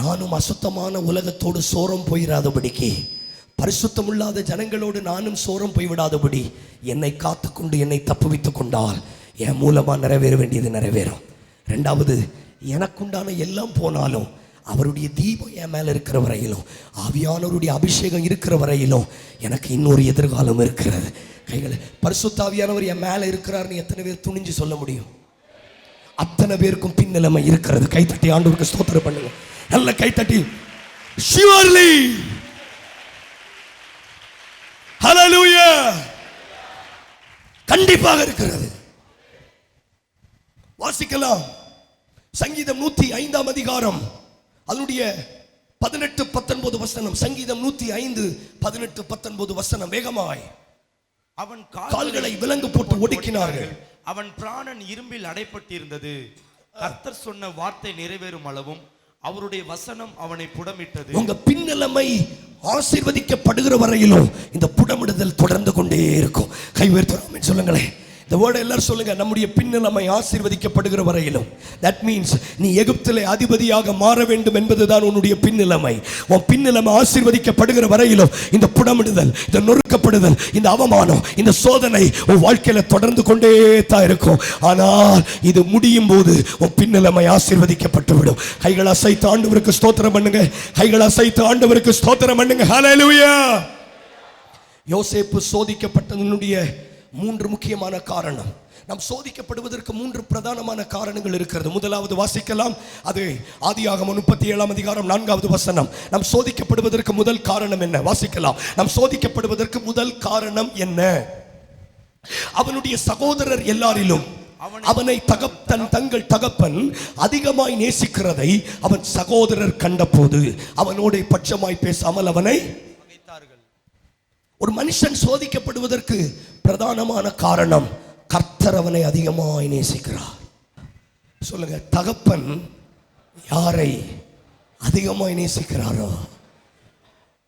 நானும் அசுத்தமான உலகத்தோடு சோரம் போயிடாதபடிக்கு, பரிசுத்தமில்லாத ஜனங்களோடு நானும் சோரம் போய்விடாதபடி என்னை காத்துக்கொண்டு என்னை தப்புவித்துக் கொண்டால் என் மூலமா நிறைவேற வேண்டியது நிறைவேறும். ரெண்டாவது, எனக்குண்டான எல்லாம் போனாலும் அவருடைய தீபம் என் மேல இருக்கிற வரையிலும், ஆவியானவருடைய அபிஷேகம் இருக்கிற வரையிலும் எனக்கு இன்னொரு எதிர்காலம் இருக்கிறது. கைகளை, பரிசுத்த ஆவியானவர் என் மேல இருக்கிறார்னு எத்தனை பேர் துணிஞ்சு சொல்ல முடியும்? அத்தனை பேருக்கும் பின்னிலைமை இருக்கிறது. கைத்தட்டி ஆண்டவருக்கு ஸ்தோத்திரம் பண்ணுங்க. நல்ல கைத்தட்டி. surely ஹalleluya, கண்டிப்பாக இருக்கிறது. வாசிக்கலாம். சங்கீதம் 105 அதிகாரம் அதனுடைய 18-19 வசனம். சங்கீதம் 105 18-19 வசனம். வேகமாய். அவன் கால்களை விலங்கு போட்டு ஒடுக்கினார்கள். அவன் பிராணன் இரும்பில் அடைப்பட்டிருந்தது. கர்த்தர் சொன்ன வார்த்தை நிறைவேறும் அளவும் அவருடைய வசனம் அவனை புடமிட்டது. உங்க பின்னலமை ஆசீர்வதிக்கப்படுகிற வரையிலும் இந்த புடமிடுதல் தொடர்ந்து கொண்டே இருக்கும். கை உயர்த்துறோம் சொல்லுங்களேன். இந்த வேர்டை எல்லாரும் சொல்லுங்க. நம்முடைய பின்னலமை ஆசீர்வதிக்கப்படுகிற வரையிலும். that means நீ எகிப்திலே அதிபதியாக மாற வேண்டும் என்பதுதான் உன்னுடைய பின்னலமை. உன் பின்னலமை ஆசீர்வதிக்கப்படுகிற வரையிலும் இந்த புடமிடுதல், இந்த நொறுக்கப்படுதல், இந்த அவமானம், இந்த சோதனை உன் வாழ்க்கையில தொடர்ந்து கொண்டே தான் இருக்கும். ஆனால் இது முடியும் போது உன் பின்னலமை ஆசீர்வதிக்கப்பட்டு விடும். கைகளை அசைத்து ஆண்டவருக்கு ஸ்தோத்திரம் பண்ணுங்க. கைகளை அசைத்து ஆண்டவருக்கு ஸ்தோத்திரம் பண்ணுங்க. ஹல்லேலூயா. யோசேப்பு சோதிக்கப்பட்டதனுடைய 3 முக்கியமான காரணம். நாம் சோதிக்கப்படுவதற்கு 3 பிரதானமான காரணங்கள் இருக்கிறது. முதலாவது வாசிக்கலாம். அது ஆதியாகமம் 37 அதிகாரம் 4வது வசனம். நாம் சோதிக்கப்படுவதற்கு முதல் காரணம் என்ன? வாசிக்கலாம். நாம் சோதிக்கப்படுவதற்கு முதல் காரணம் என்ன? அவனுடைய சகோதரர் எல்லாரிலும் அவனை தங்கள் தகப்பன் அதிகமாய் நேசிக்கிறதை அவன் சகோதரர் கண்டபோது அவனோட பட்சமாய் பேசாமல் அவனை பகைத்தார்கள். ஒரு மனுஷன் சோதிக்கப்படுவதற்கு பிரதானமான காரணம், கர்த்தர் அவனை அதிகமாய் நேசிக்கிறார். சொல்லுங்க, தகப்பன் யாரை அதிகமாய் நேசிக்கிறாரோ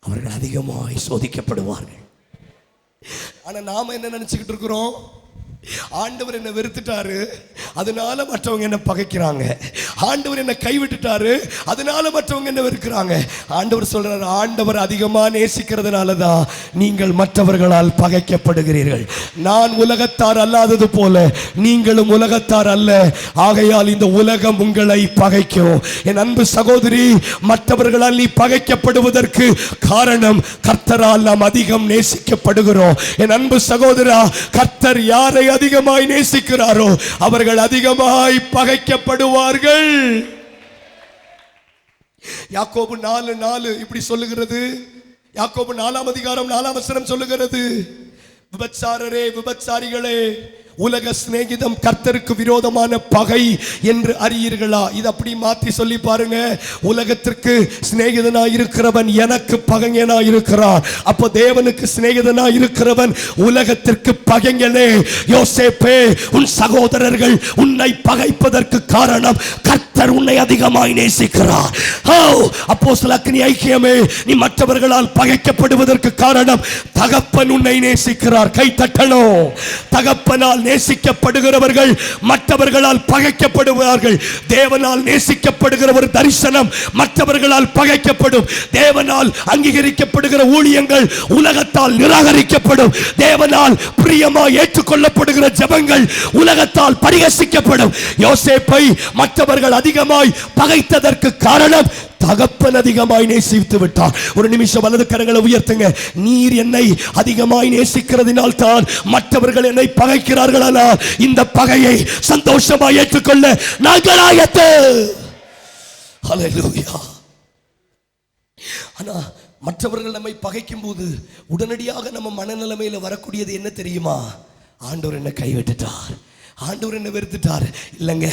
அவர்கள் அதிகமாய் சோதிக்கப்படுவார்கள். ஆனா நாம என்ன நினைச்சுக்கிட்டு இருக்கிறோம்? ஆண்டவர் என்ன வெறுத்துட்டாரு, அதனால மற்றவங்க என்ன பகைக்கிறாங்க. ஆண்டவர் என்ன கைவிட்டுட்டாரு, அதனால மற்றவங்க என்ன வெறுக்கிறாங்க. ஆண்டவர் சொல்றாரு, ஆண்டவர் அதிகமா நேசிக்கிறதுனாலதான் நீங்கள் மற்றவர்களால் பகைக்கப்படுகிறீர்கள். நான் உலகத்தார் அல்லாதது போல நீங்களும் உலகத்தார் அல்ல, ஆகையால் இந்த உலகம் உங்களை பகைக்கும். என் அன்பு சகோதரி, மற்றவர்களால் நீ பகைக்கப்படுவதற்கு காரணம் கர்த்தரால் நாம் அதிகம் நேசிக்கப்படுகிறோம். என் அன்பு சகோதரா, கர்த்தர் யாரை அதிகமாய் நேசிக்கிறாரோ அவர்கள் அதிகமாய் பகைக்கப்படுவார்கள். யாக்கோபு 4:4 இப்படி சொல்லுகிறது. யாக்கோபு 4 அதிகாரம் 4 வசனம் சொல்லுகிறது, விபச்சாரரே, விபச்சாரிகளே, உலக சிநேகிதம் கர்த்தருக்கு விரோதமான பகை என்று அறியீர்களா? இது அப்படி மாத்தி சொல்லி பாருங்க. உலகத்திற்கு சிநேகிதனா இருக்கிறவன் எனக்கு பகைஞனா இருக்கிறான். அப்போ தேவனுக்கு சிநேகிதனா இருக்கிறவன் உலகத்திற்கு பகைஞனே. யோசேப்பே, உன் சகோதரர்கள் உன்னை பகைப்பதற்கு காரணம் கர்த்தர் உன்னை அதிகமாய் நேசிக்கிறார். அப்போஸ்தலர் அக்கினி ஐக்கியமே, நீ மற்றவர்களால் பகைக்கப்படுவதற்கு காரணம் தகப்பன் உன்னை நேசிக்கிறார். கை தட்டணும். தகப்பனால் நேசிக்கப்படுகிறவர்கள் மற்றவர்களால் பகைக்கப்படுவார்கள். தேவனால் நேசிக்கப்படுகிற ஒரு தரிசனம் மற்றவர்களால் பகைக்கப்படும். தேவனால் அங்கீகரிக்கப்படுகிற ஊழியங்கள் உலகத்தால் நிராகரிக்கப்படும். தேவனால் பிரியமாய் ஏற்றுக்கொள்ளப்படுகிற ஜெபங்கள் உலகத்தால் பரிகசிக்கப்படும். யோசேப்பை மற்றவர்கள் அதிகமாய் பகைத்ததற்கு காரணம் தகப்பன் அதிகமாய் நேசித்து விட்டார். ஒரு நிமிஷம் வலது கரங்களை உயர்த்துங்க. நீர் என்னை அதிகமாய் நேசிக்கிறதினால் தான் மற்றவர்கள் என்னை பகைக்கிறார்களானால் இந்த பகையை சந்தோஷமாய் ஏற்றுக்கொள்ள நாங்கள் ஆயத்து. ஹல்லேலூயா. ஆனா மற்றவர்கள் நம்மை பகைக்கும் போது உடனடியாக நம்ம மனநிலைமையில வரக்கூடியது என்ன தெரியுமா? ஆண்டவர் என்னை கைவிட்டுட்டார், ஆண்டவர் என்ன வெறுத்துட்டார். இல்லைங்க,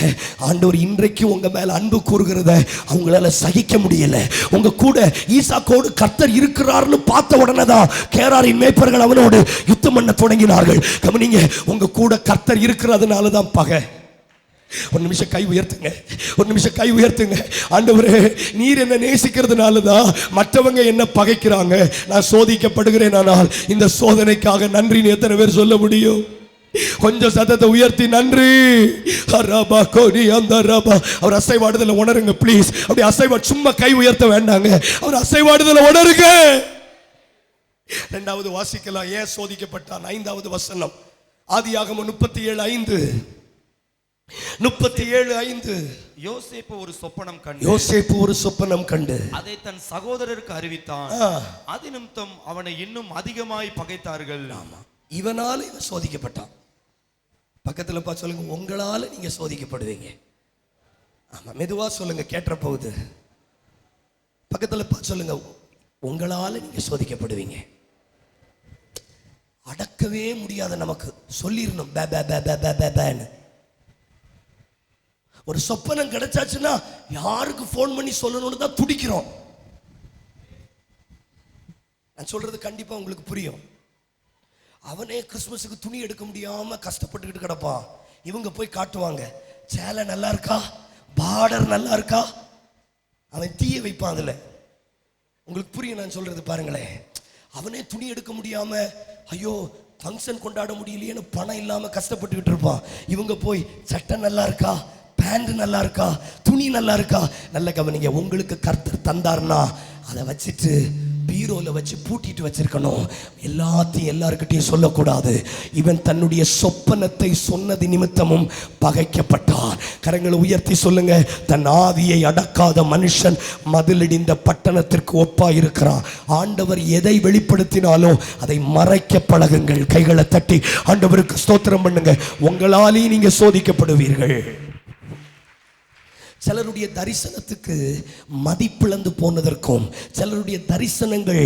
ஆண்டவர் இன்றைக்கு உங்க மேல அன்பு கூறுகிறத அவங்களால சகிக்க முடியல. உங்க கூட ஈசாக்கோடு கர்த்தர் இருக்கிறார்னு பார்த்த உடனே தான் கேராரின் மேய்ப்பர்கள் அவனோடு யுத்தம் பண்ண தொடங்கினார்கள். கவனிங்க, உங்க கூட கர்த்தர் இருக்கிறதுனால தான் பகை. ஒரு நிமிஷம் கை உயர்த்துங்க, ஒரு நிமிஷம் கை உயர்த்துங்க. ஆண்டவரே, நீர் என்ன நேசிக்கிறதுனால தான் மற்றவங்க என்ன பகைக்கிறாங்க. நான் சோதிக்கப்படுகிறேன், ஆனால் இந்த சோதனைக்காக நன்றின்னு எத்தனை பேர் சொல்ல முடியும்? கொஞ்சம் சத்தத்தை உயர்த்தி நன்றி. ரபா கோரி அந்த ரபா. அவர் அசைவாடுதல உணருங்க ப்ளீஸ். அப்படி அசைவாடு சும்மா கை உயர்த்த வேண்டாங்க, அவர் அசைவாடுதல உணருங்க. இரண்டாவது வாசிக்கலாம், ஏன் சோதிக்கப்பட்டான். 5வது வசனம், ஆதியாகமம் 37:5. 37:5. யோசேப்பு ஒரு சொப்பனம் கண்டு, யோசேப்பு ஒரு சொப்பனம் கண்டு அதை தன் சகோதரருக்கு அறிவித்தான். அது நிமித்தம் அவனை இன்னும் அதிகமாய் பகைத்தார்கள். ஆமா, இவனால இவன் சோதிக்கப்பட்டான். பக்கத்துல பா சொல்லுங்க, உங்களால நீங்க சோதிக்கப்படுவீங்க. ஆமா, மெதுவா சொல்லுங்க, கேட்ட போகுது. பக்கத்துல பா சொல்லுங்க, உங்களால நீங்க சோதிக்கப்படுவீங்க. அடக்கவே முடியாத நமக்கு சொல்லிடணும் பே பே பே பே பே பே பேன்னு. ஒரு சொப்பனம் கிடைச்சாச்சுன்னா யாருக்கு போன் பண்ணி சொல்லணும்னு தான் துடிக்கிறோம். நான் சொல்றது கண்டிப்பா உங்களுக்கு புரியும். அவனே கிறிஸ்துமஸுக்கு துணி எடுக்க முடியாம கஷ்டப்பட்டுக்கிட்டு கிடப்பான். இவங்க போய் காட்டுவாங்க, சேலை நல்லா இருக்கா, பார்டர் நல்லா இருக்கா. அவன் தீய வைப்பான் அதுல. உங்களுக்கு புரியும் நான் சொல்றது, பாருங்களேன். அவனே துணி எடுக்க முடியாம, ஐயோ ஃபங்க்ஷன் கொண்டாட முடியலையேன்னு பணம் இல்லாம கஷ்டப்பட்டுக்கிட்டு இருப்பான். இவங்க போய் சட்டை நல்லா இருக்கா, பேண்ட் நல்லா இருக்கா, துணி நல்லா இருக்கா. நல்ல கவனிங்க, உங்களுக்கு கர்த்தர் தந்தார்னா அதை வச்சுட்டு பீரோல வச்சு பூட்டிட்டு வச்சிருக்கணும். எல்லாத்தையும் எல்லாருக்கிட்டையும் சொல்லக்கூடாது. இவன் தன்னுடைய சொப்பனத்தை சொன்னது நிமித்தமும் பகைக்கப்பட்டான். கரங்களை உயர்த்தி சொல்லுங்க, தன் ஆவியை அடக்காத மனுஷன் மதிலிடிந்த பட்டணத்திற்கு ஒப்பா இருக்கிறான். ஆண்டவர் எதை வெளிப்படுத்தினாலும் அதை மறைக்க பழகுங்கள். கைகளை தட்டி ஆண்டவருக்கு ஸ்தோத்திரம் பண்ணுங்க. உங்களாலே நீங்க சோதிக்கப்படுவீர்கள். சிலருடைய தரிசனத்துக்கு மதிப்பிழந்து போனதற்கும் சிலருடைய தரிசனங்கள்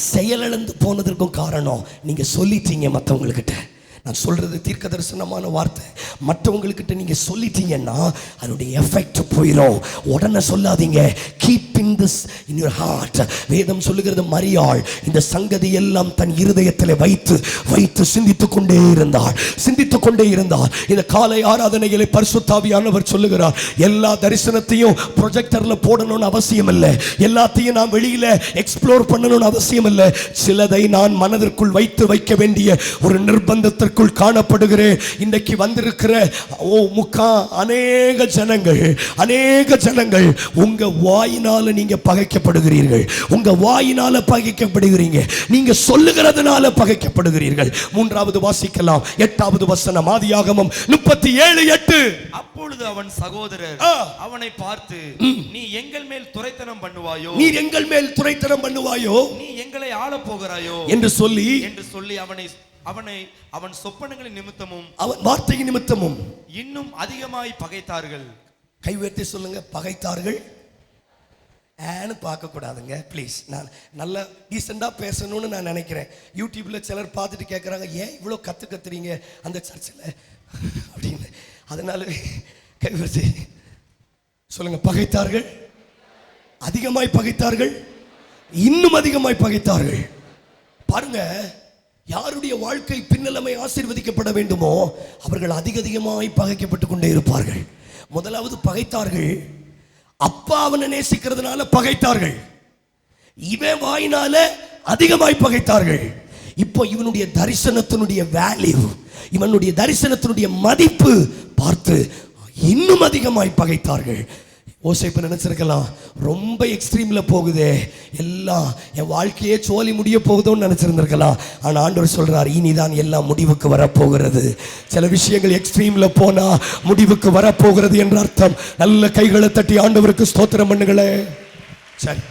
செயலிழந்து போனதற்கும் காரணம் நீங்க சொல்லிட்டீங்க மற்றவங்கக்கிட்ட. நான் சொல்றது தீர்க்க தரிசனமான வார்த்தை. மற்றவங்கக்கிட்ட நீங்க சொல்லிட்டீங்கன்னா அதனுடைய எஃபெக்ட் போயிடும். உடனே சொல்லாதீங்க, keeping this in your heart. வேதம் சொல்லுகிறது, மரியாள் இந்த சங்கதி எல்லாம் தன் இருதயத்தில் வைத்து வைத்து சிந்தித்துக் கொண்டே இருந்தார். இந்த காலை ஆராதனைகளை பரிசுத்த ஆவியானவர் சொல்லுகிறார், எல்லா தரிசனத்தையும் ப்ரொஜெக்டர்ல போடணும்னு அவசியம் இல்லை, எல்லாத்தையும் நான் வெளியில எக்ஸ்ப்ளோர் பண்ணணும்னு அவசியம் இல்லை. சிலதை நான் மனதிற்குள் வைக்க வேண்டிய ஒரு நிர்பந்தத்திற்கு காணப்படுகிறேன். இன்றைக்கு வந்திருக்கிற அநேக ஜனங்கள் உங்க வாயினால நீங்க பகைக்கப்படுகிறீர்கள். உங்க வாயினால பகைக்கப்படுகிறீங்க, நீங்க சொல்லுகிறதுனால பகைக்கப்படுகிறீர்கள். 3வது வாசிக்கலாம், 8வது வசனம், ஆதியாகமம் 37:8. அப்பொழுது அவன் சகோதரர் அவனை பார்த்து, நீ எங்கள் மேல் துரைத்தனம் பண்ணுவாயோ, நீ எங்களை ஆளப் போகிறாயோ என்று சொல்லி அவன் சொப்பனங்களின் நிமித்தமும் அவன் வார்த்தையின் நிமித்தமும் இன்னும் அதிகமாய் பகைத்தார்கள். கை உயர்த்தி சொல்லுங்க, பகைத்தார்கள். ஏன்னு பார்க்க கூடாதுங்க ப்ளீஸ். நான் நல்லா டீசெண்டா பேசணும்னு நான் நினைக்கிறேன். யூடியூப்ல சிலர் பார்த்துட்டு கேட்குறாங்க, ஏன் இவ்வளோ கத்துறீங்க அந்த சர்ச்சில் அப்படின்னு. அதனால கை உயர்த்தி சொல்லுங்க, பகைத்தார்கள், அதிகமாய் பகைத்தார்கள், இன்னும் அதிகமாய் பகைத்தார்கள். பாருங்க, யாருடைய வாழ்க்கை பின்னலமை ஆசீர்வதிக்கப்பட வேண்டுமோ அவர்கள் அதிகமாய் பகைக்கப்பட்டு கொண்டே இருப்பார்கள். முதலாவது பகைத்தார்கள், அப்பா அவனை நேசிக்கிறதுனால பகைத்தார்கள். இவன் வாயினால அதிகமாய் பகைத்தார்கள். இப்போ இவனுடைய தரிசனத்தினுடைய வேல்யூ, இவனுடைய தரிசனத்தினுடைய மதிப்பு பார்த்து இன்னும் அதிகமாய் பகைத்தார்கள். யோசேப்பு நினைச்சிருக்கலாம், ரொம்ப எக்ஸ்ட்ரீம்ல போகுதே, எல்லாம் என் வாழ்க்கையே சோலி முடிய போகுதோன்னு நினைச்சிருந்திருக்கலாம். ஆனா ஆண்டவர் சொல்றார், இனிதான் எல்லாம் முடிவுக்கு வரப்போகிறது. சில விஷயங்கள் எக்ஸ்ட்ரீம்ல போனா முடிவுக்கு வரப்போகிறது என்ற அர்த்தம். நல்ல கைகளை தட்டி ஆண்டவருக்கு ஸ்தோத்திரம் பண்ணுங்களே. சரி,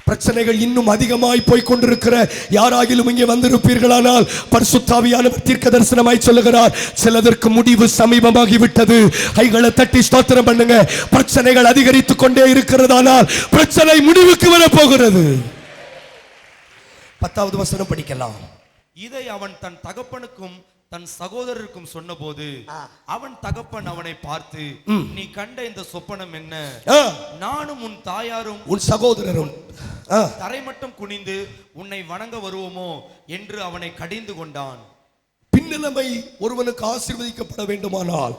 பிரச்சனைகள் இன்னும் அதிகமாய் போய் கொண்டிருக்கிற யாராகிலும் இங்கே வந்திருப்பீர்களானால் பரிசுத்த ஆவியானவர் தீர்க்க தரிசனமாய் சொல்லுகிறார், சிலதற்கு முடிவு சமீபமாகி விட்டது. கைகளை தட்டி ஸ்தோத்திரம் பண்ணுங்க. பிரச்சனைகள் அதிகரித்துக் கொண்டே இருக்கிறதானால் பிரச்சனை முடிவுக்கு வர போகிறது. 10வது வசனம் படிக்கலாம். இதை அவன் தன் தகப்பனுக்கும் தன் சகோதரருக்கும் சொன்னபோது அவன் தகப்பன் அவனை பார்த்து, நீ கண்ட இந்த சொப்பனம் என்ன? நானும் உன் தாயாரும் உன் சகோதரரும் தரை மட்டும் குனிந்து உன்னை வணங்க வருவோமோ என்று அவனை கடிந்து கொண்டான். பின்னிலைமை ஒருவனுக்கு ஆசீர்வதிக்கப்பட வேண்டுமானால்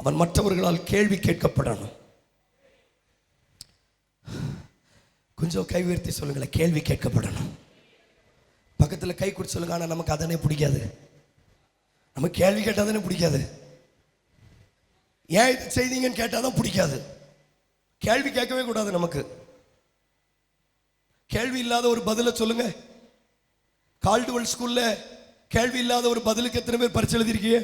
அவன் மற்றவர்களால் கேள்வி கேட்கப்படணும். கொஞ்சம் கை உயர்த்தி சொல்லுங்களேன், கேள்வி கேட்கப்படணும். பக்கத்துல கை கொடுத்து சொல்லுங்க, ஆனா நமக்கு அதனே பிடிக்காது. நம்ம கேள்வி கேட்டால் தானே பிடிக்காது. ஏன் இது செய்தீங்கன்னு கேட்டால் தான் பிடிக்காது. கேள்வி கேட்கவே கூடாது. நமக்கு கேள்வி இல்லாத ஒரு பதிலை சொல்லுங்க. கால்டுவெல் ஸ்கூல்ல கேள்வி இல்லாத ஒரு பதிலுக்கு எத்தனை பேர் பரிட்சை எழுதிருக்கீங்க?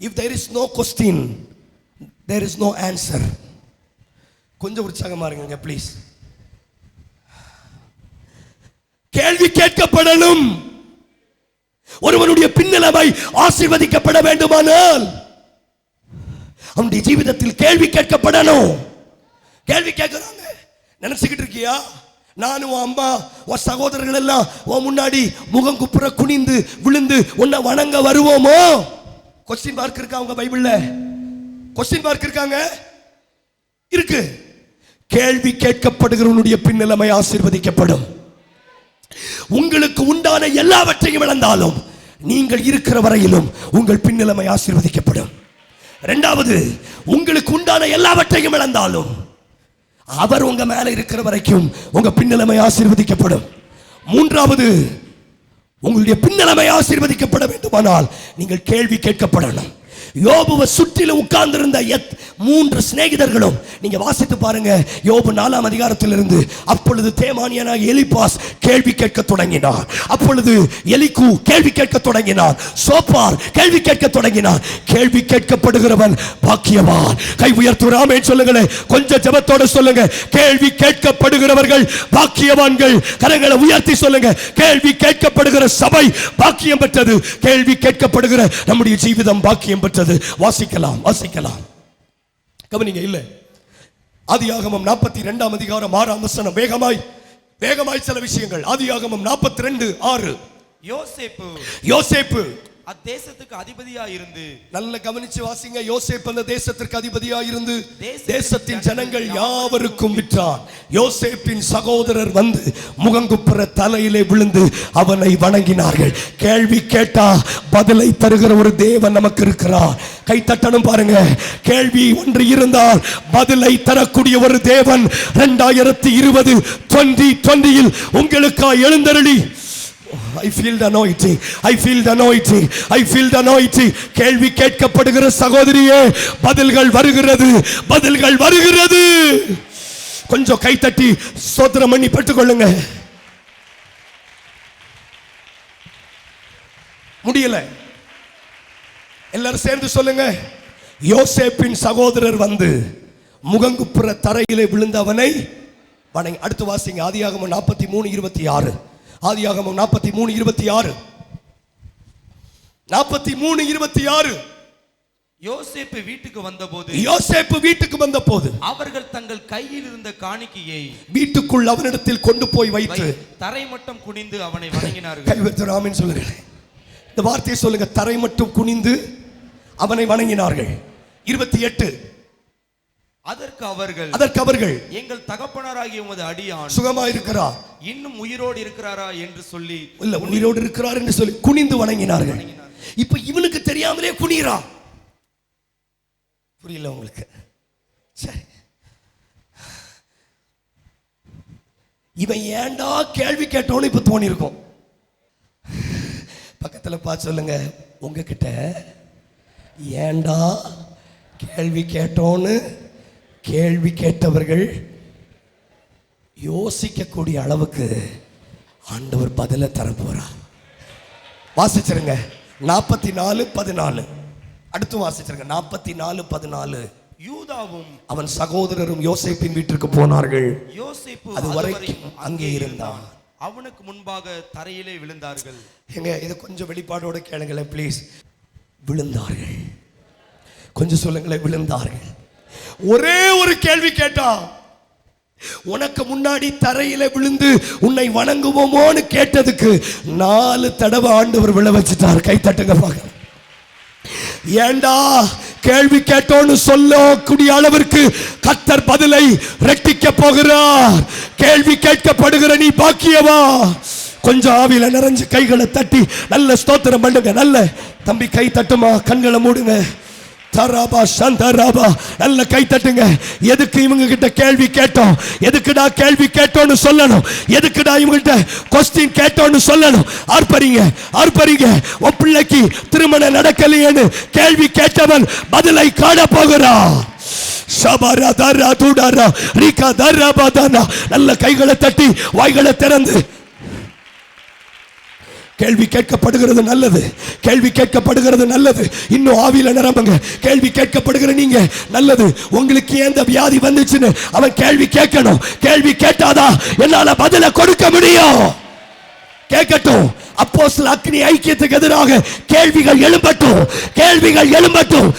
If there is no question, there is no answer. கொஞ்சம் உற்சாகமா இருங்க ப்ளீஸ். கேள்வி கேட்கப்படணும். ஒருவனுடைய பின்னலமை ஆசீர்வதிக்கப்பட வேண்டுமானால் அவனுடைய ஜீவிதத்தில் கேள்வி கேட்கப்படணும். கேள்வி கேட்கிறாங்க. நினைச்சுக்கிட்டு இருக்கியா நானும் அம்மா உன் சகோதரர்கள் எல்லாம் உன் முன்னாடி முகம் குப்புற குனிந்து விழுந்து உன்னை வணங்க வருவோமோ? கொஸ்டின் மார்க் இருக்கா உங்க பைபிள்ல? கொஸ்டின் மார்க் இருக்காங்க? இருக்கு. கேள்வி கேட்கப்படுகிறவனுடைய பின்னலமை ஆசீர்வதிக்கப்படும். உங்களுக்கு உண்டான எல்லாவற்றையும் இழந்தாலும் நீங்கள் இருக்கிற வரையிலும் உங்கள் பின்னலமை ஆசீர்வதிக்கப்படும். இரண்டாவது, உங்களுக்கு உண்டான எல்லாவற்றையும் இழந்தாலும் அவர் உங்க மேல இருக்கிற வரைக்கும் உங்க பின்னலமை ஆசீர்வதிக்கப்படும். மூன்றாவது, உங்களுடைய பின்னலமை ஆசீர்வதிக்கப்பட வேண்டுமானால் நீங்கள் கேள்வி கேட்கப்படணும். யோபுவை சுற்றிலும் உட்கார்ந்திருந்த 3 சிநேகிதர்களும் நீங்க வாசித்து பாருங்க. யோபு 4ஆம் அதிகாரத்திலிருந்து. அப்பொழுது தேமானியனாகிய எலிபாஸ் கேள்வி கேட்க தொடங்கினார். அப்பொழுது எலிகு கேள்வி கேட்க தொடங்கினார். சோப்பார் கேள்வி கேட்க தொடங்கினார். கேள்வி கேட்கப்படுகிறவன் பாக்கியவான். கை உயர்த்து ஆமென் சொல்லுங்களே. கொஞ்சம் ஜெபத்தோட சொல்லுங்க. கேள்வி கேட்கப்படுகிறவர்கள் பாக்கியவான்கள். கரங்களை உயர்த்தி சொல்லுங்க. கேள்வி கேட்கப்படுகிற சபை பாக்கியம் பெற்றது. கேள்வி கேட்கப்படுகிற நம்முடைய ஜீவிதம் பாக்கியம் பெற்றது. வாசிக்கலாம் வாசிக்கலாம். கவனிங்க. இல்ல ஆதியாகமம் 42ஆம் அதிகாரம் 6ஆம் வசனம். வேகமாய் சில விஷயங்கள். ஆதியாகமம் 42:6. யோசேப்பு அத்தேசத்துக்கு அதிபதியா இருந்து, நல்ல கவனிச்சு வாசிங்க. யோசேப்பு அந்த தேசத்திற்கு அதிபதியா இருந்து தேசத்தின் ஜனங்கள் யாவருக்கும் விற்றான். யோசேப்பின் சகோதரர் வந்து முகங்குப்புற தலையிலே விழுந்து அவனை வணங்கினார்கள். கேள்வி கேட்டா பதிலை தருகிற ஒரு தேவன் நமக்கு இருக்கிறார். கை தட்டணும் பாருங்க. கேள்வி ஒன்று இருந்தால் பதிலை தரக்கூடிய ஒரு தேவன் 2020 2020 உங்களுக்காக எழுந்தருளி. I feel the anointing. I feel the anointing. I feel the anointing. கேள்வி கேட்கப்படுகிற சகோதரியே, பதில்கள் வருகிறது. பதில்கள் வருகிறது. கொஞ்சம் கை தட்டி ஸ்தோத்திரம் பண்ணி பெற்றுக்கொள்ளுங்க. முடியல, எல்லாரும் சேர்ந்து சொல்லுங்க. யோசேப்பின் சகோதரர் வந்து முகங்குப்புற தரையிலே விழுந்தவனை வணங்கி. அடுத்து வாசிங்க. ஆதியாகமம் 43:26. ஆதியாகமம் 43:26. 43:26. யோசேப்பு வீட்டுக்கு வந்தபோது அவர்கள் தங்கள் கையில் இருந்த காணிக்கையை வீட்டுக்குள் அவனிடத்தில் கொண்டு போய் வைத்து தரை மட்டும் குனிந்து அவனை வணங்கினார்கள். கைவெத்து ஆமென் சொல்லுங்க. இந்த வார்த்தையை சொல்லுங்க. தரை மட்டும் குனிந்து அவனை வணங்கினார்கள். 28. அதற்கு அவர்கள் எங்கள் தகப்பனாராகிய உமது அடியான் சுகமா இருக்கிறார், இன்னும் உயிரோடு இருக்கிறாரா என்று சொல்லி, இல்ல உயிரோடு இருக்கிறார் என்று சொல்லி குனிந்து வணங்கினார்கள். இப்ப இவனுக்கு தெரியாமலே குனிறான். புரியல உங்களுக்கு? சரி, இவன் ஏண்டா கேள்வி கேட்டோன்னு இப்ப தோணி இருக்கும். பக்கத்துல பார்த்து சொல்லுங்க, உங்ககிட்ட ஏண்டா கேள்வி கேட்டோன்னு கேள்வி கேட்டவர்கள் யோசிக்கக்கூடிய அளவுக்கு ஆண்டவர் பதில தர போறார். வாசிச்சிருங்க 44:14. அடுத்து வாசிச்சிருங்க 44:14. யூதாவும் அவன் சகோதரரும் யோசேப்பின் வீட்டிற்கு போனார்கள். யோசேப்பு அது வரைக்கும் அங்கே இருந்தான். அவனுக்கு முன்பாக தரையிலே விழுந்தார்கள். எங்க இதை கொஞ்சம் வெளிப்பாடோட கேளுங்களேன் ப்ளீஸ். விழுந்தார்கள். கொஞ்சம் சொல்லுங்களேன், விழுந்தார்கள். ஒரே ஒரு கேள்வி கேட்டா, உனக்கு முன்னாடி தரையில விழுந்து உன்னை வணங்குவோமோன்னு கேட்டதுக்கு 4 தடவை ஆண்டவர் விழ வச்சுட்டார். கை தட்டுங்க பாக்க. ஏண்டா கேள்வி கேட்டோன்னு சொல்லக்கூடிய அளவிற்கு கர்த்தர் பதிலை ரெட்டிக்க போகிறார். கேள்வி கேட்கப்படுகிற நீ பாக்கியவா. கொஞ்சம் ஆவியில நிறைஞ்சு கைகளை தட்டி நல்ல ஸ்தோத்திரம் பண்ணுங்க. நல்ல தம்பி கை தட்டுமா, கண்களை மூடுங்க. தரபா சந்தரபா. நல்ல கை தட்டுங்க. எதுக்கு இவங்க கிட்ட கேள்வி கேட்டோம்? எதுக்குடா கேள்வி கேட்டோம்னு சொல்லணும். எதுக்குடா இவங்க கிட்ட கொஸ்டின் கேட்டோம்னு சொல்லணும். ஆர்ப்பரிங்க, ஆர்ப்பரிங்க. உன் பிள்ளைக்கு திருமணம் நடக்கலையேன்னு கேள்வி கேட்டவன் பதிலை காண போகிறான். ஷபரா தரா துடரா ரிகா தரபா தனா. நல்ல கைகளை தட்டி வாய்களை திறந்து கேள்வி கேட்கப்படுகிறது நல்லது. கேள்வி கேட்கப்படுகிறது நல்லது. இன்னும் ஆவியில நிரம்புங்க. கேள்வி கேட்கப்படுகிற நீங்க நல்லது. உங்களுக்கு ஏன் இந்த வியாதி வந்துச்சுன்னு அவன் கேள்வி கேட்கணும். கேள்வி கேட்டாதான் என்னால பதில கொடுக்க முடியும். கேட்கட்டும். அப்போஸ்தலர் அக்னி ஐக்கியத்துக்கு எதிராக கேள்விகள் எழும்பட்டும். கேள்விகள் எழும்பட்டும்.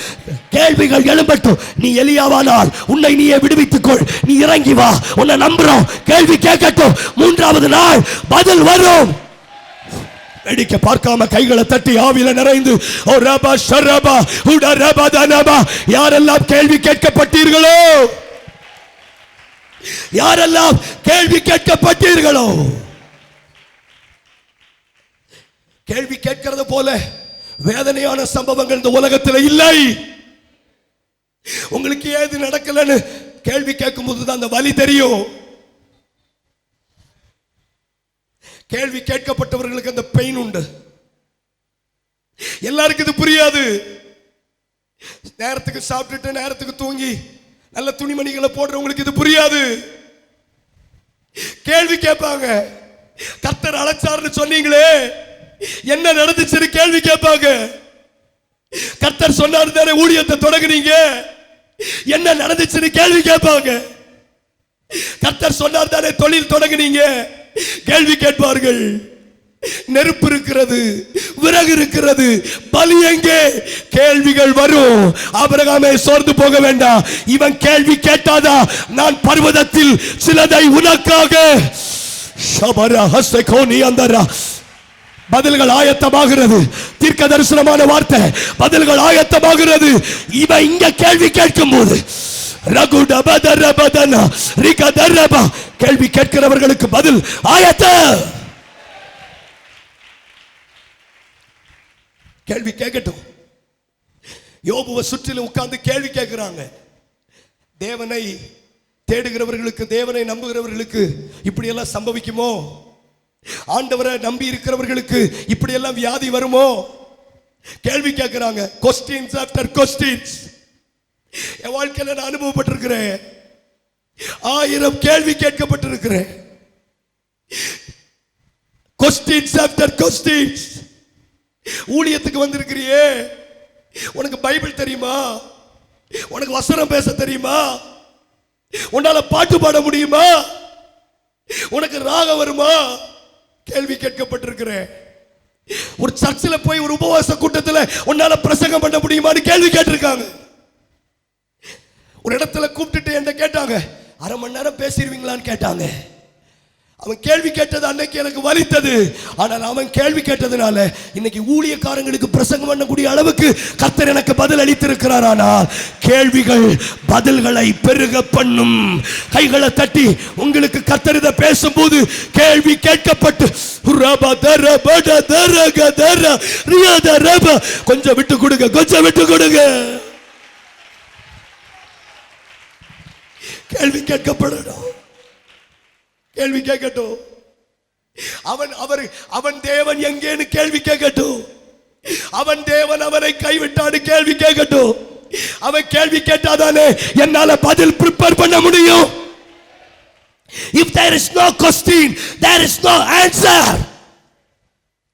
கேள்விகள் எழும்பட்டும். நீ எலியாவானால் உன்னை நீயே விடுவித்துக் கொள். நீ இறங்கி வா. உன்னை நம்புறோம். கேள்வி கேட்கட்டும். மூன்றாவது நாள் பதில் வரும். வேடிக்கை பார்க்காம கைகளை தட்டி ஆவியில நிறைந்து ஓ ரபா ஷரபா உட ரபா தனபா. யாரெல்லாம் கேள்வி கேட்கப்பட்டீர்களோ, யாரெல்லாம் கேள்வி கேட்கப்பட்டீர்களோ, கேள்வி கேட்கிறது போல வேதனையான சம்பவங்கள் இந்த உலகத்தில் இல்லை. உங்களுக்கு ஏது நடக்கலன்னு கேள்வி கேட்கும் போதுதான் அந்த வலி தெரியும். கேள்வி கேட்கப்பட்டவர்களுக்கு அந்த பெயின் உண்டு. எல்லாருக்கும் இது புரியாது. நேரத்துக்கு சாப்பிட்டுட்டு நேரத்துக்கு தூங்கி நல்ல துணிமணிகளை போடுறவங்களுக்கு இது புரியாது. கேள்வி கேட்பாங்க. கர்த்தர் அழைச்சாருன்னு சொன்னீங்களே, என்ன நடந்துச்சுன்னு கேள்வி கேட்பாங்க. கர்த்தர் சொன்னாரு தானே ஊழியத்தை தொடங்குனீங்க, என்ன நடந்துச்சுன்னு கேள்வி கேட்பாங்க. கர்த்தர் சொன்னார் தானே தொழில் தொடங்குனீங்க, கேள்வி கேட்பார்கள். நெருப்பு இருக்கிறது, விறகு இருக்கிறது, பலி எங்கே? கேள்விகள் வரும். ஆபிரகாமே சோர்ந்து போக வேண்டாம். இவன் கேள்வி கேட்டாதா நான் பர்வதத்தில் சிலதை உனக்காக ஷபரா ஹஸ்ஸகோனி அந்தரா. பதில்கள் ஆயத்தமாகிறது. தீர்க்க தரிசனமான வார்த்தை. பதில்கள் ஆயத்தமாகிறது. இவன் இங்க கேள்வி கேட்கும் போது கேள்வி கேட்கிறவர்களுக்கு பதில் ஆயத்த. கேள்வி கேட்கட்டும். யோபுவை சுற்றிலும் உட்கார்ந்து கேள்வி கேட்கிறாங்க. தேவனை தேடுகிறவர்களுக்கு, தேவனை நம்புகிறவர்களுக்கு இப்படி எல்லாம் சம்பவிக்குமோ? ஆண்டவரை நம்பி இருக்கிறவர்களுக்கு இப்படி எல்லாம் வியாதி வருமோ? கேள்வி கேட்கிறாங்க. Questions after questions. என் வாழ்க்கையில நான் அனுபவப்பட்டிருக்கிறேன். 1000 கேள்வி கேட்கப்பட்டிருக்கிறேன். Questions after questions. ஊழியத்துக்கு வந்திருக்கிறியே, உனக்கு பைபிள் தெரியுமா? உனக்கு வசனம் பேச தெரியுமா? உன்னால பாட்டு பாட முடியுமா? உனக்கு ராகம் வருமா? கேள்வி கேட்கப்பட்டிருக்கிறேன். ஒரு சர்ச்சில் போய் ஒரு உபவாச கூட்டத்தில் உன்னால பிரசங்கம் பண்ண முடியுமான்னு கேள்வி கேட்டிருக்காங்க. ஒரு இடத்துல கூப்பிட்டுட்டு என்ன கேட்டாங்க, 1/2 மணி நேரம் பேசிடுவீங்களான்னு கேட்டாங்க. அவன் கேள்வி கேட்டது அன்னைக்கு எனக்கு வலித்தது. ஆனால் அவன் கேள்வி கேட்டதுனால இன்னைக்கு ஊழியக்காரங்களுக்கு பிரசங்கம் பண்ணக்கூடிய அளவுக்கு கர்த்தர் எனக்கு பதில் அளித்திருக்கிறார். ஆனால் கேள்விகள் பதில்களை பெருக பண்ணும். கைகளை தட்டி உங்களுக்கு கர்த்தர் இதை பேசும்போது கேள்வி கேட்கப்பட்டு கொஞ்சம் விட்டு கொடுங்க, கொஞ்சம் விட்டு கொடுங்க. கேள்வி கேட்கப்படணும். கேள்வி கேட்கட்டும். அவன் தேவன் எங்கேன்னு கேள்வி கேட்கட்டும். அவன் தேவன் அவனை கைவிட்டான்னு கேள்வி கேட்கட்டும். அவன் கேள்வி கேட்டாதானே என்னால பதில் ப்ரிப்பேர் பண்ண முடியும். If there is no question, there is no answer.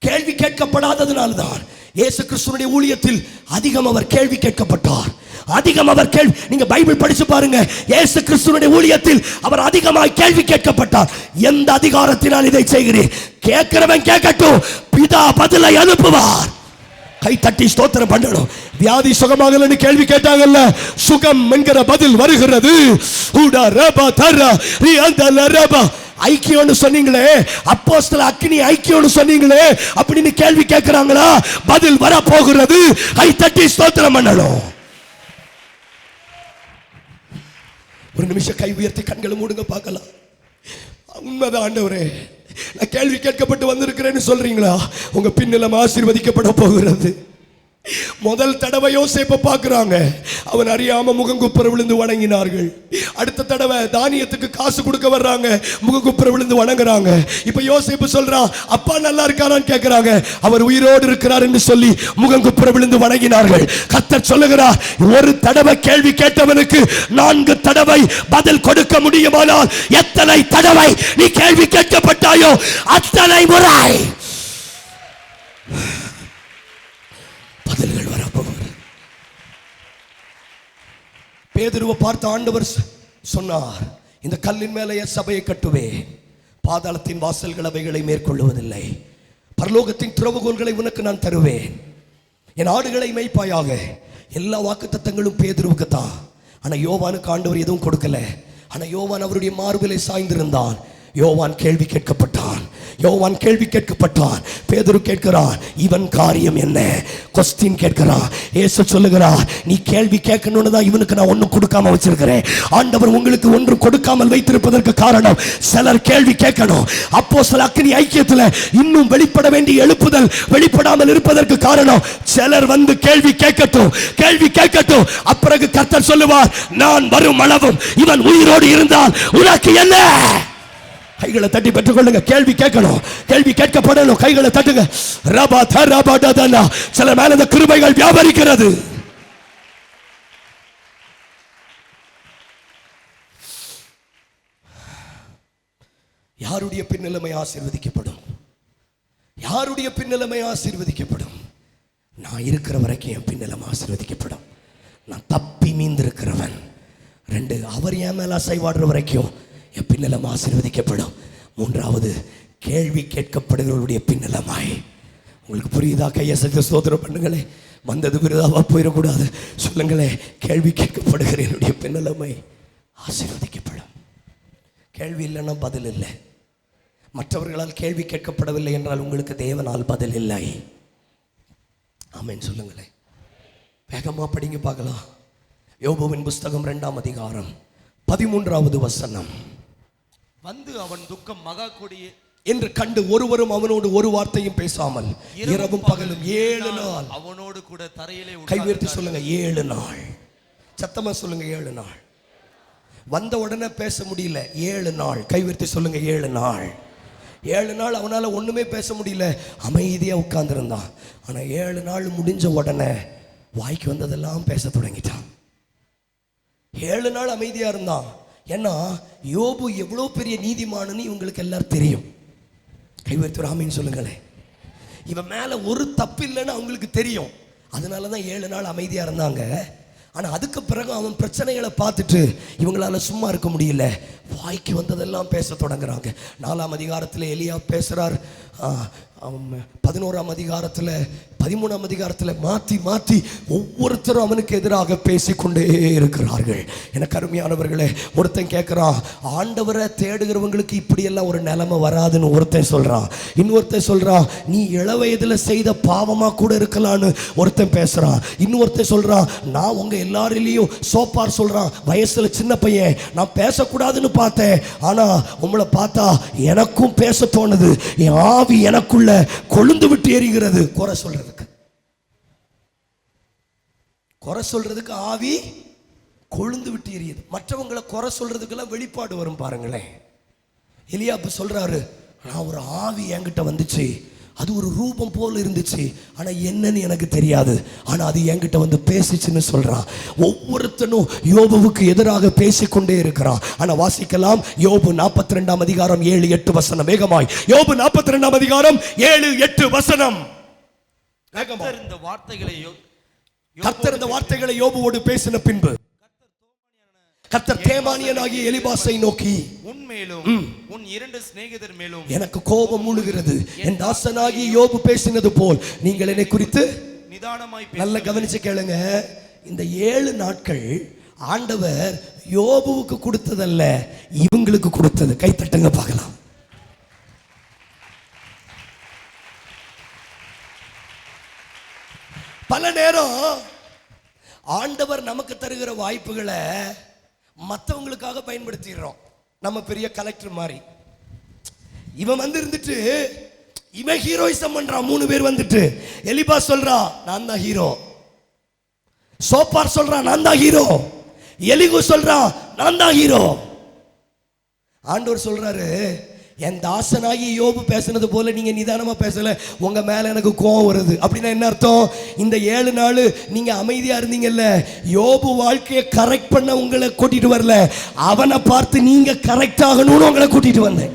கேள்வி கேட்கப்படாததனால்தான் இயேசு கிறிஸ்துவின் ஊழியத்தில் அதிகம் அவர் கேள்வி கேட்கப்பட்டார். அதிகம் அவர் கேள்வி, நீங்க பைபிள் படிச்சு பாருங்க, இயேசு கிறிஸ்துவின் ஊழியத்தில் அவர் அதிகமாய் கேள்வி கேட்கப்பட்டார். எந்த அதிகாரத்தினால் இதை செய்கிறீர்? கேட்கிறவன் கேட்கட்டும், பிதா பதிலை அனுப்புவார். கை தட்டி ஸ்தோத்திரம் பண்ணணும். வியாதி சுகமாகலன்னு கேள்வி கேட்டாங்கல்ல, சுகம் என்கிற பதில் வருகிறது. ஐக்கியம்னு சொன்னீங்களே, அப்போஸ்தலர் அக்னி ஐக்கியம்னு சொன்னீங்களே, அப்படின்னு கேள்வி கேட்கிறாங்களா? பதில் வர போகிறது. கை தட்டி ஸ்தோத்திரம் பண்ணணும். ஒரு நிமிஷம் கை உயர்த்தி கண்களை மூடுங்க பார்க்கலாம். உண்மைதான் ஆண்டவரே, நான் கேள்வி கேட்கப்பட்டு வந்திருக்கிறேன்னு சொல்றீங்களா? உங்க பின்னலம் ஆசீர்வதிக்கப்பட போகிறது. முதல் தடவை யோசேப்பை பார்க்கறாங்க, அவன் அறியாம முகங்குப்புற விழுந்து வணங்கினார்கள். அடுத்த தடவை தானியத்துக்கு காசு கொடுக்க வர்றாங்க, முகங்குப்புற விழுந்து வணங்குறாங்க. இப்ப யோசேப்பு சொல்றான், அப்பா நல்லா இருக்காரான்னு கேட்கிறாங்க, அவர் உயிரோடு இருக்கிறார் என்று சொல்லி முகங்குப்புற விழுந்து வணங்கினார்கள். கர்த்தர் சொல்லுகிறார், ஒரு தடவை கேள்வி கேட்டவனுக்கு 4 தடவை பதில் கொடுக்க முடியுமானால் எத்தனை தடவை நீ கேள்வி கேட்கப்பட்டாயோ அத்தனை முறை பதில்கள் வரப்போகிறது. பேதுருவை பார்த்த ஆண்டவர் சொன்னார், இந்த கல்லின் மேலே சபையை கட்டுவேன், பாதாளத்தின் வாசல்கள் அவைகளை மேற்கொள்ளுவதில்லை, பரலோகத்தின் திறவுகோல்களை உனக்கு நான் தருவேன், என் ஆடுகளை மேய்ப்பாயாக. எல்லா வாக்குத்தத்தங்களும் பேதுருவுக்கு தான். ஆனா யோவானுக்கு ஆண்டவர் எதுவும் கொடுக்கல. ஆனா யோவான் அவருடைய மார்பிலை சாய்ந்திருந்தான். யோவான் கேள்வி கேட்கப்பட்டான். யோவான் கேள்வி கேட்கப்பட்டான். பேதுரு கேட்கிறான், இவன் காரியம் என்ன? கொஸ்டின் கேட்கிறான். இயேசு சொல்லுகிறார், நீ கேள்வி கேட்கணும்னு தான் இவனுக்கு நான் ஒன்றும் கொடுக்காம வச்சிருக்கிறேன். ஆண்டவர் உங்களுக்கு ஒன்று கொடுக்காமல் வைத்திருப்பதற்கு காரணம், சிலர் கேள்வி கேட்கணும். அப்போஸ்தலர் அக்கினி ஐக்கியத்தில் இன்னும் வெளிப்பட வேண்டிய எழுப்புதல் வெளிப்படாமல் இருப்பதற்கு காரணம், சிலர் வந்து கேள்வி கேட்கட்டும், கேள்வி கேட்கட்டும். அப்பிறகு கர்த்தர் சொல்லுவார், நான் வரும் அளவும் இவன் உயிரோடு இருந்தால் உனக்கு என்ன? கைகளை தட்டி பெற்றுக் கொள்ளுங்க. கேள்வி கேட்கணும், கேள்வி கேட்கப்படணும். கைகளை தட்டுங்க. ரபா தரபா டதனா. சில மேல இந்த கிருபைகள் வியாபரிக்கிறது. யாருடைய பின்னிலைமை ஆசீர்வதிக்கப்படும்? யாருடைய பின்னிலைமை ஆசீர்வதிக்கப்படும்? நான் இருக்கிற வரைக்கும் என் பின்னிலைமை ஆசீர்வதிக்கப்படும். நான் தப்பி மீந்திருக்கிறவன். 2, அவர் என் மேல அசைவாடுற வரைக்கும் என் பின்னலம் ஆசீர்வதிக்கப்படும். 3வது, கேள்வி கேட்கப்படுகிறவருடைய பின்னலமாய். உங்களுக்கு புரியுதா? கையை சற்று ஸ்தோத்திரம் பண்ணுங்களே. வந்தது விருதாவா போயிடக்கூடாது. சொல்லுங்களே, கேள்வி கேட்கப்படுகிற என்னுடைய பின்னலமாய் ஆசீர்வதிக்கப்படும். கேள்வி இல்லைன்னா பதில் இல்லை. மற்றவர்களால் கேள்வி கேட்கப்படவில்லை என்றால் உங்களுக்கு தேவனால் பதில் இல்லை. ஆமென் சொல்லுங்களேன். வேகமா படிங்க பார்க்கலாம். யோபுவின் புஸ்தகம் 2ஆம் அதிகாரம் 13வது வசனம். வந்து அவன் துக்கம் மகா கொடிய என்று கண்டு ஒருவரும் அவனோடு ஒரு வார்த்தையும் பேசாமல் இரவும் பகலும் 7 நாள் அவனோடு கூட தரையிலே கை உயர்த்தி சொல்லுங்க, 7 நாள். சத்தமா சொல்லுங்க, 7 நாள். வந்த உடனே பேச முடியல, 7 நாள். கை உயர்த்தி சொல்லுங்க, 7 நாள். 7 நாள் அவனால ஒண்ணுமே பேச முடியல, அமைதியா உட்கார்ந்திருந்தான். ஆனா 7 நாள் முடிஞ்ச உடனே வாய்க்கு வந்ததெல்லாம் பேச தொடங்கிட்டான். 7 நாள் அமைதியா இருந்தான். ஏன்னா யோபு எவ்வளவு பெரிய நீதிமான்னு இவங்களுக்கு எல்லாரும் தெரியும். கைவர்த்து ராமின்னு சொல்லுங்களேன். இவன் மேல ஒரு தப்பு இல்லைன்னு அவங்களுக்கு தெரியும். அதனாலதான் 7 நாள் அமைதியா இருந்தாங்க. ஆனா அதுக்கு பிறகு அவன் பிரச்சனைகளை பார்த்துட்டு இவங்களால சும்மா இருக்க முடியல, வாய்க்கு வந்ததெல்லாம் பேச தொடங்குறாங்க. 4ஆம் அதிகாரத்தில் எலியா பேசுறார். 11ஆம் அதிகாரத்தில் 13ஆம் அதிகாரத்தில் மாற்றி மாற்றி ஒவ்வொருத்தரும் அவனுக்கு எதிராக பேசிக்கொண்டே இருக்கிறார்கள். எனக்கு அருமையானவர்களே, ஒருத்தன் கேட்குறான், ஆண்டவரை தேடுகிறவங்களுக்கு இப்படியெல்லாம் ஒரு நிலைமை வராதுன்னு ஒருத்தன் சொல்கிறான். இன்னொருத்தன் சொல்கிறான், நீ இளவயதில் செய்த பாவமாக கூட இருக்கலான்னு ஒருத்தன் பேசுகிறான். இன்னொருத்தன் சொல்கிறான், நான் உங்கள் எல்லாரிலையும் சோப்பார் சொல்கிறான், வயசில் சின்ன பையன், நான் பேசக்கூடாதுன்னு பார்த்தேன், ஆனால் உங்களை பார்த்தா எனக்கும் பேச தோணுது, என் ஆவி எனக்குள்ள கொழுந்து விட்டு எரிகிறது. குறை சொல்றதுக்கு ஆவி கொழுந்து விட்டு எரியுது. மற்றவங்களை குறை சொல்றதுக்கெல்லாம் வெளிப்பாடு வரும் பாருங்களேன். எலியா சொல்றாரு, நான் ஒரு ஆவி என்கிட்ட வந்துச்சு, அது ஒரு ரூபம் போல இருந்துச்சு, ஆனா என்னன்னு எனக்கு தெரியாது, ஆனா அது என்கிட்ட வந்து பேசிச்சுன்னு சொல்றான். ஒவ்வொருத்தனும் யோபுவுக்கு எதிராக பேசிக்கொண்டே இருக்கிறான். ஆனா வாசிக்கலாம், யோபு 42ஆம் அதிகாரம் 7-8 வசனம். வேகமாய் யோபு 42ஆம் அதிகாரம் 7-8 வசனம். கர்த்தர் இந்த வார்த்தைகளை யோபுவோடு பேசின பின்பு கர்த்தர் தேமானியனாகிய எலிபாசை நோக்கி, உன்மேலும் உன் 2 சிநேகிதர் மேலும் எனக்கு கோபம் மூழுகிறது, என் தாசனாகிய யோபு பேசினது போல் நீங்கள் என்னை குறித்து நிதானமாய் நல்ல கவனிச்சு கேளுங்க. இந்த 7 நாட்கள் ஆண்டவர் யோபுவுக்கு கொடுத்ததல்ல, இவங்களுக்கு கொடுத்தது. கை தட்டுங்க பார்க்கலாம். பல நேரம் ஆண்டவர் நமக்கு தருகிற வாய்ப்புகளை மற்றவங்களுக்காக பயன்படுத்திடுறோம். நம்ம பெரிய கலெக்டர் மாதிரி. இவன் வந்து இருந்துட்டு இவன் ஹீரோயிசம் பண்றான். 3 பேர் வந்துட்டு எலிபா சொல்றான், நான் தான் ஹீரோ. சோப்பார் சொல்றான் நான் தான் ஹீரோ, எலிகு சொல்றான் நான் தான் ஹீரோ. ஆண்டவர் சொல்றாரு, என் தாசனாகி யோபு பேசுனது போல நீங்க நிதானமா பேசல, உங்க மேல எனக்கு கோவம் வருது. அப்படின்னா என்ன அர்த்தம்? இந்த 7 நாள் நீங்க அமைதியா இருந்தீங்கல்ல, யோபு வாழ்க்கையை கரெக்ட் பண்ண உங்களை கூட்டிட்டு வரல, அவனை பார்த்து நீங்க கரெக்ட் ஆகணும்னு உங்களை கூட்டிட்டு வந்தேன்.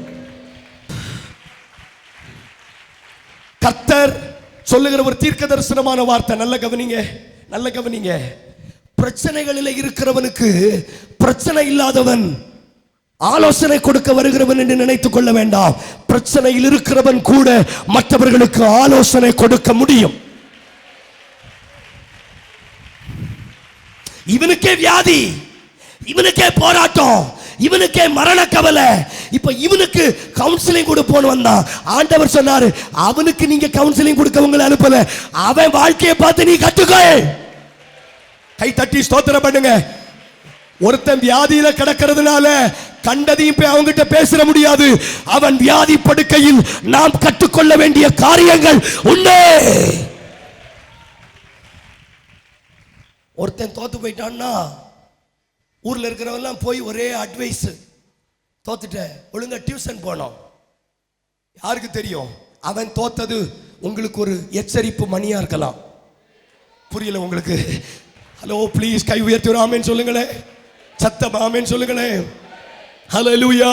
கர்த்தர் சொல்லுகிற ஒரு தீர்க்க தரிசனமான வார்த்தை, நல்ல கவனிங்க, நல்ல கவனிங்க. பிரச்சனைகளில் இருக்கிறவனுக்கு பிரச்சனை இல்லாதவன் ஆலோசனை கொடுக்க வருகிறவன் என்று நினைத்துக் கொள்ள வேண்டாம். பிரச்சனையில் இருக்கிறவன் கூட மற்றவர்களுக்கு ஆலோசனை கொடுக்க முடியும். இவனுக்கே வியாதி, இவனுக்கே போராட்டம், இவனுக்கே மரண கவலை, இப்ப இவனுக்கு கவுன்சிலிங் கொடுப்போன்னு வந்தான். ஆண்டவர் சொன்னாரு, அவனுக்கு நீங்க கவுன்சிலிங் கொடுக்க உங்களை அனுப்பல, அவன் வாழ்க்கையை பார்த்து நீ கத்துக்க. கை தட்டி ஸ்தோத்திரம் பண்ணுங்க. ஒருத்தன் வியாதியில கிடக்கிறதுனால கண்டதையும் போய் அவங்கிட்ட பேச முடியாது. அவன் வியாதி படுக்கையில் நாம் கற்றுக்கொள்ள வேண்டிய காரியங்கள் உண்டு. ஒருத்தன் தோத்து போயிட்டான்னா ஊர்ல இருக்கிறவெல்லாம் போய் ஒரே அட்வைஸ், தோத்துட்ட ஒழுங்கா டியூஷன் போனோம். யாருக்கு தெரியும் அவன் தோத்தது உங்களுக்கு ஒரு எச்சரிப்பு மணியா இருக்கலாம். புரியல உங்களுக்கு? ஹலோ, ப்ளீஸ் கை உயர்த்தி ஒரு ஆமென் சொல்லுங்களேன், சத்தம் ஆமென் சொல்லுங்களேன். ஹல்லேலூயா.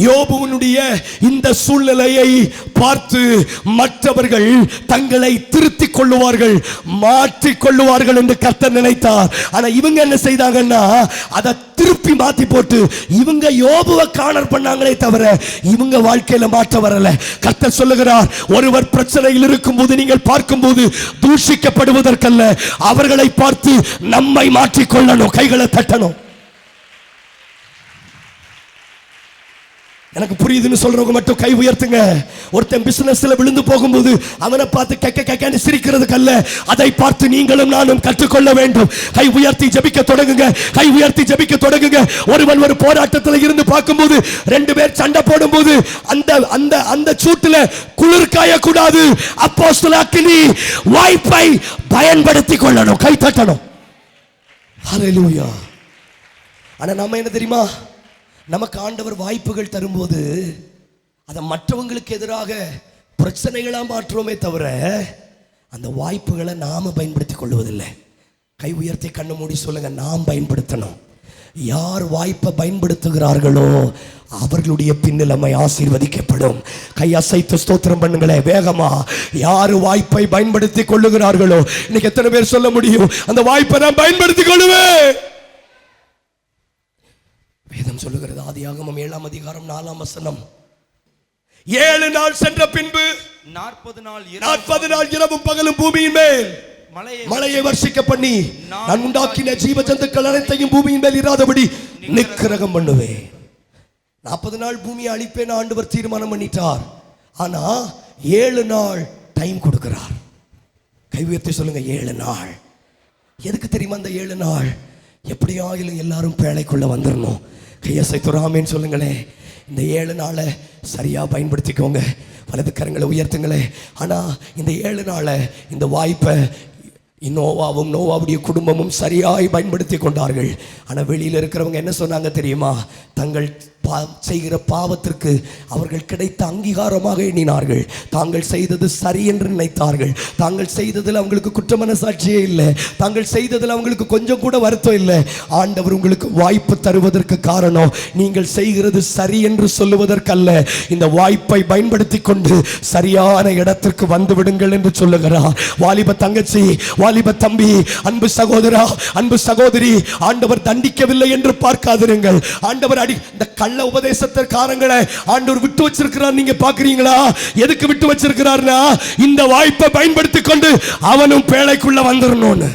யோபுவினுடைய இந்த சூழ்நிலையை பார்த்து மற்றவர்கள் தங்களை திருத்திக் கொள்ளுவார்கள், மாற்றிக் கொள்ளுவார்கள் என்று கர்த்தர் நினைத்தார். ஆனா இவங்க என்ன செய்தாங்கன்னா அதை திருப்பி மாத்தி போட்டு இவங்க யோபுவை காணர் பண்ணாங்களே தவிர இவங்க வாழ்க்கையில மாற்ற வரல. கர்த்தர் சொல்லுகிறார், ஒருவர் பிரச்சனையில் இருக்கும் போது நீங்கள் பார்க்கும்போது தூஷிக்கப்படுவதற்கல்ல, அவர்களை பார்த்து நம்மை மாற்றிக் கொள்ளணும். கைகளை தட்டணும். எனக்கு புரியுதுன்னு சொல்றவங்க மட்டும் கை உயர்த்துங்க. ஒருத்தன் பிசினஸ்ல விழுந்து போகும்போது அவனை பார்த்து கெக்க கெக்கன்னு சிரிக்கிறதுக்கல்ல, அதை பார்த்து நீங்களும் நானும் கற்றுக்கொள்ள வேண்டும். கை உயர்த்தி ஜெபிக்க தொடங்குங்க, கை உயர்த்தி ஜெபிக்க தொடங்குங்க. ஒருவன் ஒரு போராட்டத்தில் இருந்து பார்க்கும்போது 2 பேர் சண்டை போடும்போது அந்த அந்த அந்த சூட்டுல குளிர் காய கூடாது. அப்போஸ்தலனாகிய வாய்ப்பை பயன்படுத்திக் கொள்ளணும். கை தட்டணும். ஹல்லேலூயா. ஆனா நம்ம என்ன தெரியுமா, நமக்கு ஆண்டவர் வாய்ப்புகள் தரும்போது அதை மற்றவங்களுக்கு எதிராக பிரச்சனைகளா மாற்றுவோமே தவிர அந்த வாய்ப்புகளை நாம பயன்படுத்திக் கொள்வதில்லை. கை உயர்த்தி கண்ணு மூடி சொல்லுங்க, நாம் பயன்படுத்தணும். யார் வாய்ப்பை பயன்படுத்துகிறார்களோ அவர்களுடைய பின்னிலைமை ஆசீர்வதிக்கப்படும். கை அசைத்து ஸ்தோத்திரம் பண்ணுங்களே வேகமா. யார் வாய்ப்பை பயன்படுத்திக் கொள்ளுகிறார்களோ, இன்னைக்கு எத்தனை பேர் சொல்ல முடியும், அந்த வாய்ப்பை நான் பயன்படுத்திக் கொள்ளுவேன்? வேதம் சொல்லுகிறது, ஆதியாகமம் 7ஆம் அதிகாரம் 4ஆம் வசனம், 7 நாள் சென்ற பின்பு 40 நாள் இரவும் பகலும் பூமியின் மேல் மழையை வர்ஷிக்க பண்ணி நான் உண்டாக்கின ஜீவ ஜந்துக்கள் அனைத்தையும் பூமியின் மேல் இராதபடி நிக்கிரகம் பண்ணுவேன். 40 நாள் பூமியை அழிப்பேன் ஆண்டவர் தீர்மானம் பண்ணிட்டார். ஆனா 7 நாள் டைம் கொடுக்கிறார். கை உயர்த்தி சொல்லுங்க, 7 நாள். எதுக்கு தெரியுமா அந்த 7 நாள்? எப்படியாயிலும் எல்லாரும் பேழைக்குள்ள வந்துடணும். கையசைத்து ஆமென் சொல்லுங்களேன். இந்த 7 நாளை சரியா பயன்படுத்திக்கோங்க. வலது கரங்களை உயர்த்துங்களே. ஆனா இந்த 7 நாளை, இந்த வாய்ப்பை நோவாவும் நோவாவுடைய குடும்பமும் சரியாய் பயன்படுத்தி கொண்டார்கள். ஆனா வெளியில இருக்கிறவங்க என்ன சொன்னாங்க தெரியுமா? தங்கள் செய்கிற பாவத்திற்கு அவர்கள் கிடைத்த அங்கீகாரமாக எண்ணினார்கள். தாங்கள் செய்தது சரி என்று நினைத்தார்கள். தாங்கள் செய்ததில் அவங்களுக்கு குற்ற மனசாட்சியே இல்லை. தாங்கள் செய்ததில் அவங்களுக்கு கொஞ்சம் கூட வருத்தம் இல்லை. ஆண்டவர் உங்களுக்கு வாய்ப்பு தருவதற்கு காரணம் நீங்கள் செய்கிறது சரி என்று சொல்லுவதற்கல்ல, இந்த வாய்ப்பை பயன்படுத்தி கொண்டு சரியான இடத்திற்கு வந்து விடுங்கள் என்று சொல்லுகிறார். வாலிப தங்கச்சி, வாலிப தம்பி, அன்பு சகோதரா, அன்பு சகோதரி, ஆண்டவர் தண்டிக்கவில்லை என்று பார்க்காதிருங்கள். ஆண்டவர் இந்த கள்ள உபதேசத்திற்காரங்களை ஆண்டவர் விட்டு வச்சிருக்கிறார். நீங்க பாக்குறீங்களா? எதுக்கு விட்டு வச்சிருக்கிறார்னா, இந்த வாய்ப்பை பயன்படுத்தி கொண்டு அவனும் பேழைக்குள்ள வந்துடணும்னு.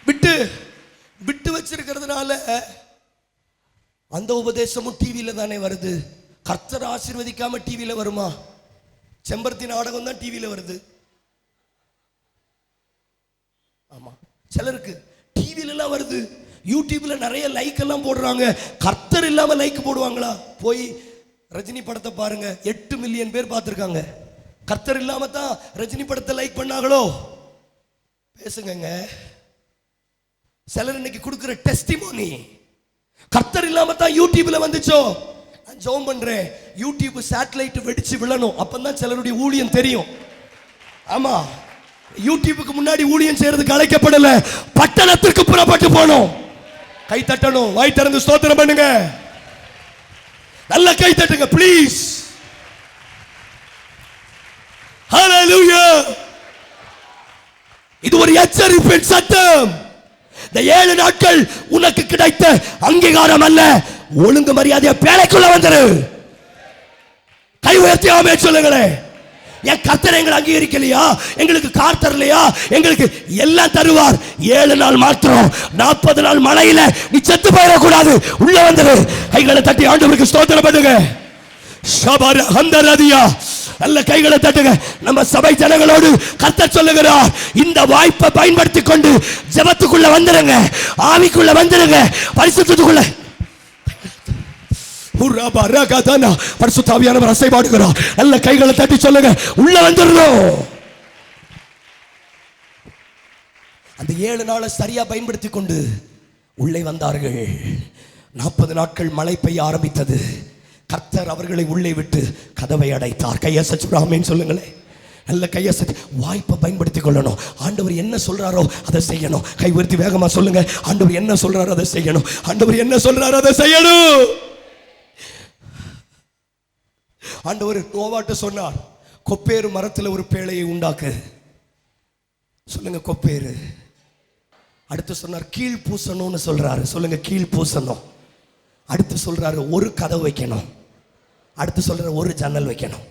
விட்டு விட்டு வச்சிருக்கிறதுனால அந்த உபதேசமும் டிவியில தானே வருது. கர்த்தர் ஆசீர்வதிக்காம டிவியில வருமா? செம்பருத்தி நாடகம் தான் டிவியில வருது. ஆமா, சிலருக்கு டிவில எல்லாம் வருது, யூடியூப்ல நிறைய லைக் எல்லாம் போடுறாங்க. கர்த்தர் இல்லாம லைக் போடுவாங்களா? போய் ரஜினி படத்தை பாருங்க, 8 மில்லியன் பேர் பார்த்திருக்காங்க. கர்த்தர் இல்லாம தான் ரஜினி படத்தை லைக் பண்ணாங்களோ? பேசுங்க. சிலர் இன்னைக்கு கொடுக்கிற டெஸ்டிமோனி கர்த்தர் இல்லாம தான் யூடியூப்ல வந்துச்சோ? நான் ஜெபம் பண்றேன், யூடியூப் சேட்டலைட் வெடிச்சு விழணும், அப்பதான் சிலருடைய ஊழியம் தெரியும். ஆமா, யூடியூபுக்கு முன்னாடி ஊழியம் செய்யறதுக்கு அழைக்கப்படல, பட்டணத்திற்கு புறப்பட்டு போனோம். கை தட்டணும், வாய் திறந்து ஸ்தோத்திரம் பண்ணுங்க, நல்ல கை தட்டுங்க ப்ளீஸ். ஹalleluya. இது ஒரு எச்சரிப்பின் சத்தம். இந்த 7 நாட்கள் உனக்கு கிடைத்த அங்கீகாரம் அல்ல, ஒழுங்கு மரியாதையா பேழைக்குள்ள வந்துரு. கை உயர்த்தி ஆமென் சொல்லுங்களேன். என் கர்த்தர் எங்களை அங்கீகரிக்கலையா? எங்களுக்கு கார் தரலையா? எங்களுக்கு எல்லாம் தருவார். 7 நாள் மாத்திரம், 40 நாள் மழையில நீ செத்து போயிடக்கூடாது. உள்ள வந்துரு. கைகளை தட்டி ஆண்டவருக்கு ஸ்தோத்திரம் பண்ணுங்க. ஷபர ஹந்தரதியா, நல்ல கைகளை தட்டுங்க. நம்ம சபை ஜனங்களோடு கர்த்தர் சொல்லுகிறார், இந்த வாய்ப்பை பயன்படுத்தி கொண்டு ஜெபத்துக்குள்ள வந்துருங்க, ஆவிக்குள்ள வந்துருங்க, பரிசுத்தத்துக்குள்ள. பரிசுத்த ஆவியானவர் அசைபாடுகிறார். நல்ல கைகளை தட்டி சொல்லுங்க, உள்ள வந்துடணும். அந்த 7 நாளை சரியா பயன்படுத்தி கொண்டு உள்ளே வந்தார்கள். 40 நாட்கள் மழை பெய்ய ஆரம்பித்தது. கர்த்தர் அவர்களை உள்ளே விட்டு கதவை அடைத்தார். கையசைச்சு ஆமென் சொல்லுங்களேன். நல்ல கையசை. வாய்ப்பை பயன்படுத்திக் கொள்ளணும். ஆண்டவர் என்ன சொல்றாரோ அதை செய்யணும். கை உயர்த்தி வேகமா சொல்லுங்க, ஆண்டவர் என்ன சொல்றாரோ அதை செய்யணும். ஆண்டவர் என்ன சொல்றாரோ அதை செய்யணும். ஆண்டவர் நோவாட்ட சொன்னார், கொப்பேறு மரத்தில் ஒரு பேழையை உண்டாக்கு. சொல்லுங்க கொப்பேறு. அடுத்து சொன்னார் கீழ் பூசணும்னு சொல்றாரு. சொல்லுங்க கீழ் பூசணும். அடுத்து சொல்றாரு ஒரு கதவு வைக்கணும். அடுத்து சொல்றாரு ஒரு ஜன்னல் வைக்கணும்.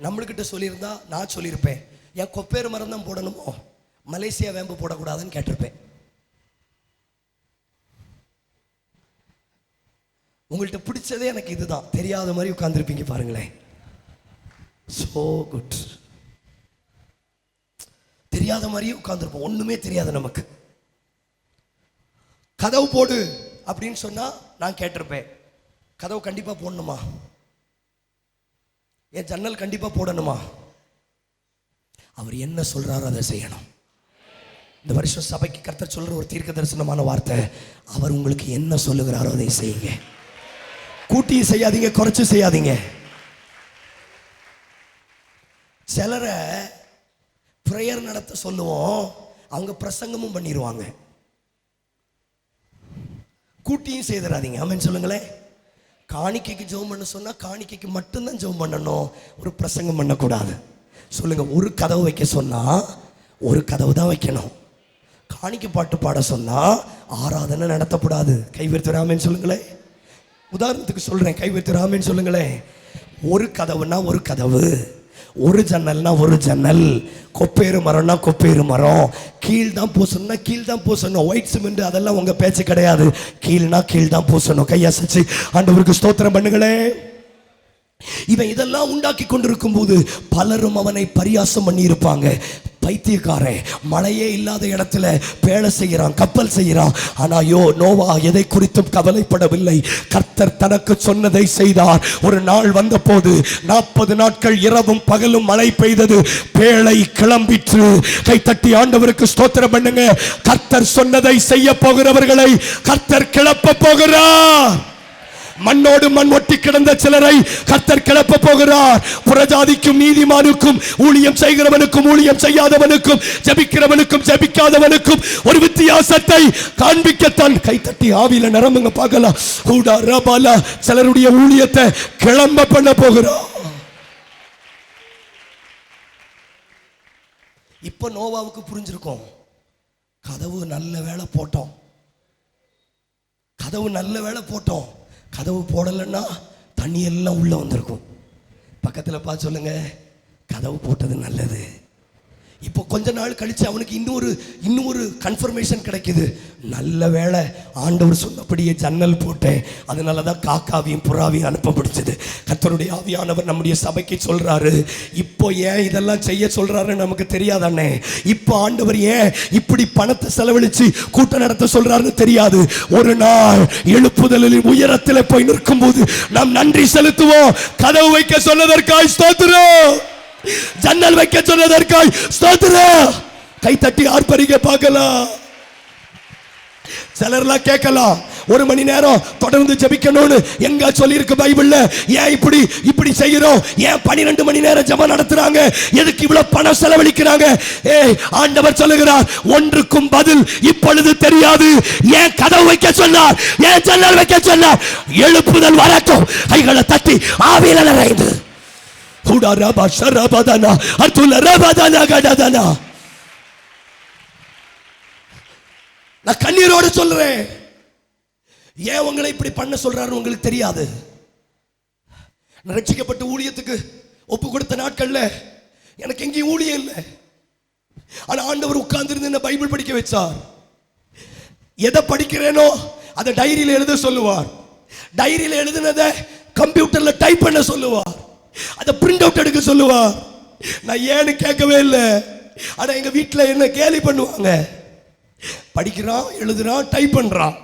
நம்மளுக்கிட்ட சொல்லியிருந்தா நான் சொல்லியிருப்பேன், என் கொப்பேறு மரம் தான் போடணுமோ, மலேசியா வேம்பு போடக்கூடாதுன்னு கேட்டிருப்பேன். உங்கள்கிட்ட பிடிச்சதே எனக்கு இதுதான், தெரியாத மாதிரி உட்கார்ந்துருப்பீங்க பாருங்களேன். So good. தெரியாத மாதிரியே உட்கார்ந்துருப்போம், ஒண்ணுமே தெரியாது நமக்கு. கதவு போடு அப்படின்னு சொன்னா நான் கேட்டிருப்பேன், கதவு கண்டிப்பா போடணுமா? என் ஜன்னல் கண்டிப்பா போடணுமா? அவர் என்ன சொல்றாரோ அதை செய்யணும். இந்த வருஷம் சபைக்கு கர்த்தர் சொல்ற ஒரு தீர்க்க தரிசனமான வார்த்தை, அவர் உங்களுக்கு என்ன சொல்லுகிறாரோ அதை செய்யுங்க. கூட்டி செய்யாதீங்க, குறைச்சு செய்யாதீங்க. சிலரை பிரேயர் நடத்த சொல்லுவோம், அவங்க பிரசங்கமும் பண்ணிடுவாங்க. கூட்டியும் செய்திடாதீங்க. ஆமென் சொல்லுங்களேன். காணிக்கைக்கு ஜெபம் பண்ண சொன்னா காணிக்கைக்கு மட்டும்தான் ஜெபம் பண்ணணும், ஒரு பிரசங்கம் பண்ணக்கூடாது. சொல்லுங்க, ஒரு கதவு வைக்க சொன்னா ஒரு கதவு தான் வைக்கணும். காணிக்கை பாட்டு பாட சொன்னா ஆராதனை நடத்தக்கூடாது. கைவிர்த்து ஆமென் சொல்லுங்களேன். உதாரணத்துக்கு சொல்றேன், கைவிர்த்து ஆமென் சொல்லுங்களேன். ஒரு கதவுனா ஒரு கதவு, ஒரு ஜன்னல்னா ஒரு ஜன்னல், கொப்பேறு மரம்னா கொப்பேறு மரம், கீழ் தான் பூசணும்னா கீழ் தான் பூசணும். ஒயிட் சிமெண்ட் அதெல்லாம் உங்க பேச்சு கிடையாது. கீழ்னா கீழ் தான் பூசணும். கையசைச்சு ஆண்டவருக்கு ஸ்தோத்திரம் பண்ணுங்களே. இவன் இதெல்லாம் உண்டாக்கி கொண்டிருக்கும் போது பலரும் அவனை பரியாசம் பண்ணி இருப்பாங்க. பைத்தியக்காரன், மழையே இல்லாத இடத்துல பேழை செய்கிறான், கப்பல் செய்கிறான். ஆனா நோவா எதை குறித்தும் கவலைப்படவில்லை. கர்த்தர் தனக்கு சொன்னதை செய்தார். ஒரு நாள் வந்த போது 40 நாட்கள் இரவும் பகலும் மழை பெய்தது, பேழை கிளம்பிற்று. கை தட்டி ஆண்டவருக்கு ஸ்தோத்திரம் பண்ணுங்க. கர்த்தர் சொன்னதை செய்ய போகிறவர்களை கர்த்தர் கிளப்ப போகிறார். மண்ணோடு மண் ஒட்டி கிடந்த சிலரை கர்த்தர் கிளப்ப போகிறார். புறஜாதிக்கும் நீதிமானுக்கும் ஊழியம் செய்கிறவனுக்கும் ஊழியம் செய்யாதவனுக்கும் ஜெபிக்கிறவனுக்கும் ஜெபிக்காதவனுக்கும் ஒரு வித்தியாசத்தை காண்பிக்கத்தான். கைத்தட்டி ஆவியில நிரம்புங்க பார்க்கலாம். கூடா ரபாலா சிலருடைய ஊழியத்தை கிளம்ப பண்ண போகிறார். இப்ப நோவாவுக்கு புரிஞ்சிருக்கும், கதவு நல்ல வேளை போட்டோம், கதவு நல்ல வேளை போட்டோம். கதவு போடலைன்னா தண்ணி எல்லாம் உள்ள வந்திருக்கும். பக்கத்தில் பார்த்து சொல்லுங்க, கதவு போட்டது நல்லது. இப்போ கொஞ்ச நாள் கழிச்சு அவனுக்கு இன்னும் ஒரு கன்ஃபர்மேஷன் கிடைக்குது. நல்ல வேளை ஆண்டவர் சொன்னபடியே ஜன்னல் போட்டேன், அதனால தான் காக்காவையும் புறாவையும் அனுப்ப முடிச்சது. கர்த்தருடைய ஆவியானவர் நம்முடைய சபைக்கு சொல்றாரு, இப்போ ஏன் இதெல்லாம் செய்ய சொல்றாருன்னு நமக்கு தெரியாதானே. இப்போ ஆண்டவர் ஏன் இப்படி பணத்தை செலவழிச்சு கூட்டம் நடத்த சொல்றாருன்னு தெரியாது. ஒரு நாள் எழுப்புதலில் உயரத்தில் போய் நிற்கும் போது நாம் நன்றி செலுத்துவோம். கதவு வைக்க சொன்னதற்காய் ஸ்தோத்திரம். ஜன்னல் வைக்க சொன்னதற்காய் ஸ்தோத்திரம். கை தட்டி ஆர்ப்பரிக்க பார்க்கலாம். சிலர்லாம் கேட்கலாம், 1 மணி நேரம் தொடர்ந்து ஜெபிக்கணும்னு எங்க சொல்லி இருக்கு பைபிள்ல? ஏன் இப்படி செய்யறோம்? ஏன் 12 மணி நேரம் ஜெபம் நடத்துறாங்க? எதுக்கு இவ்வளவு பணம் செலவழிக்கிறாங்க? ஆண்டவர் சொல்லுகிறார், ஒன்றுக்கும் பதில் இப்பொழுது தெரியாது. ஏன் கதவு வைக்க சொன்னார்? ஏன் ஜன்னல் வைக்க சொன்னார்? எழுப்புதல் வரட்டும். கைகளை தட்டி ஆவியில நிறைந்து ஹுடா ரபா ஷரபதனா அர்துல ரபதனா கடதனா. நான் கண்ணீரோடு சொல்றேன், ஏன் உங்களை இப்படி பண்ண சொல்றாரு உங்களுக்கு தெரியாது. நான் ரட்சிக்கப்பட்ட ஊழியத்துக்கு ஒப்பு கொடுத்த நாட்கள்ல எனக்கு எங்கேயும் ஊழியம் இல்லை. ஆனா ஆண்டவர் உட்கார்ந்து என்ன பைபிள் படிக்க வச்சார். எதை படிக்கிறேனோ அதை டைரியில எழுத சொல்லுவார். டைரியில எழுதினதை கம்ப்யூட்டர்ல டைப் பண்ண சொல்லுவார். அதை பிரிண்ட் அவுட் எடுக்க சொல்லுவார். நான் ஏன்னு கேட்கவே இல்லை. ஆனா எங்க வீட்டுல என்ன கேலி பண்ணுவாங்க. படிக்கிறான், எழுதுறான், டைப் பண்றான்,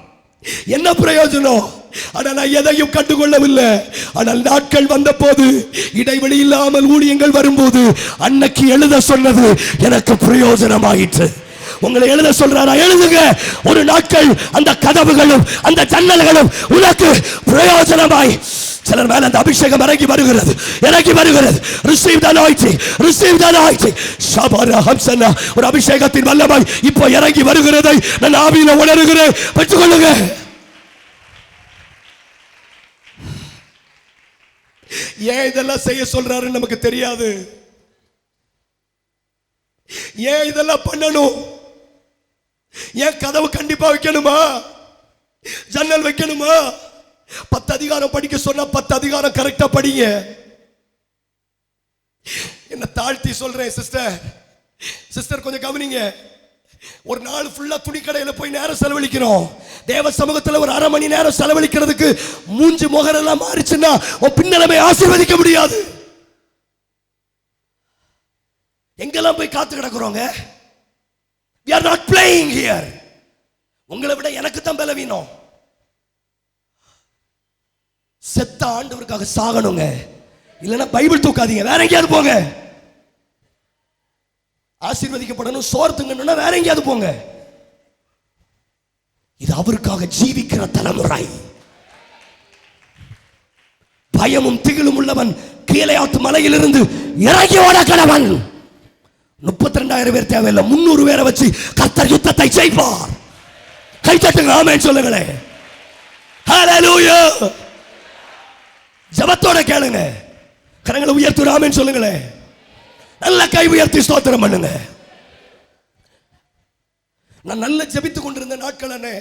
என்ன பிரயோஜனம்? ஆனால் நான் எதையும் கண்டுகொள்ளவில்லை. ஆனால் நாட்கள் வந்த போது, இடைவெளி இல்லாமல் ஊழியங்கள் வரும்போது, அன்னைக்கு எழுத சொன்னது எனக்கு பிரயோஜனமாயிற்று. உங்களை எழுத சொல்றாரா? எழுதுங்க. ஒரு நாட்கள் அந்த கதவுகளும் அந்த ஜன்னல்களும் உனக்கு பிரயோஜனமாய். சிலர் மேல அந்த அபிஷேகம் இறங்கி வருகிறது. Receive the anointing. ஷபரஹம்சனா, ஒரு அபிஷேகத்தின் வல்லமை இப்போ இறங்கி வருகிறதை நான் ஆவியில உணர்கிறேன். பெற்றுக்கொள்ளுங்க. ஏன் இதெல்லாம் செய்ய சொல்றாருன்னு நமக்கு தெரியாது. ஏன் இதெல்லாம் பண்ணணும்? ஏன் கதவு கண்டிப்பா வைக்கணுமா? ஜன்னல் வைக்கணுமா? 10 அதிகாரம் படிக்க சொன்னா 10 அதிகாரம் கரெக்டா படிங்க. என்ன தாழ்த்தி சொல்றேன் சிஸ்டர் கொஞ்சம் கவனிங்க. ஒரு நாள் ஃபுல்லா துணி கடையில போய் நேரம் செலவழிக்கிறோம். தேவ சமூகத்துல ஒரு 1/2 மணி நேரம் செலவழிக்கிறதுக்கு மூஞ்சி முகரெல்லாம் மாறிச்சுன்னா உன் பின்னலமை ஆசீர்வதிக்க முடியாது. எங்கெல்லாம் போய் காத்து கிடக்குறோங்க? We are not playing here. உங்களை விட எனக்கு தான் பலவீனம். செத்த ஆண்டவருக்காக சாகணுங்க. இல்லைன்னா பைபிள் தூக்காதீங்க, வேற எங்கேயாவது போங்க. ஆசீர்வதிக்கப்படணும், சோறு திங்கணும்னா வேற எங்கேயாவது போங்க. இது அவருக்காக ஜீவிக்கிற தலைமுறை. பயமும் திகிலும் உள்ளவன் கீழையாத்து மலையிலிருந்து இறங்கி ஓட கடவன். 32,000 பேர் தேவையில்லை, 300 பேரை வச்சு கர்த்தர் யுத்தத்தை ஜெயிப்பார். கை தட்டுங்க, ஆமென் சொல்லுங்களேன். ஹல்லேலூயா. ஜெபத்தோட கேளுங்க, கரங்களை உயர்த்தி ஆமென் சொல்லுங்களேன். நல்ல கை உயர்த்தி ஸ்தோத்திரம் பண்ணுங்க. நான் நல்ல ஜெபித்துக் கொண்டிருந்த நாட்கள் அண்ணே,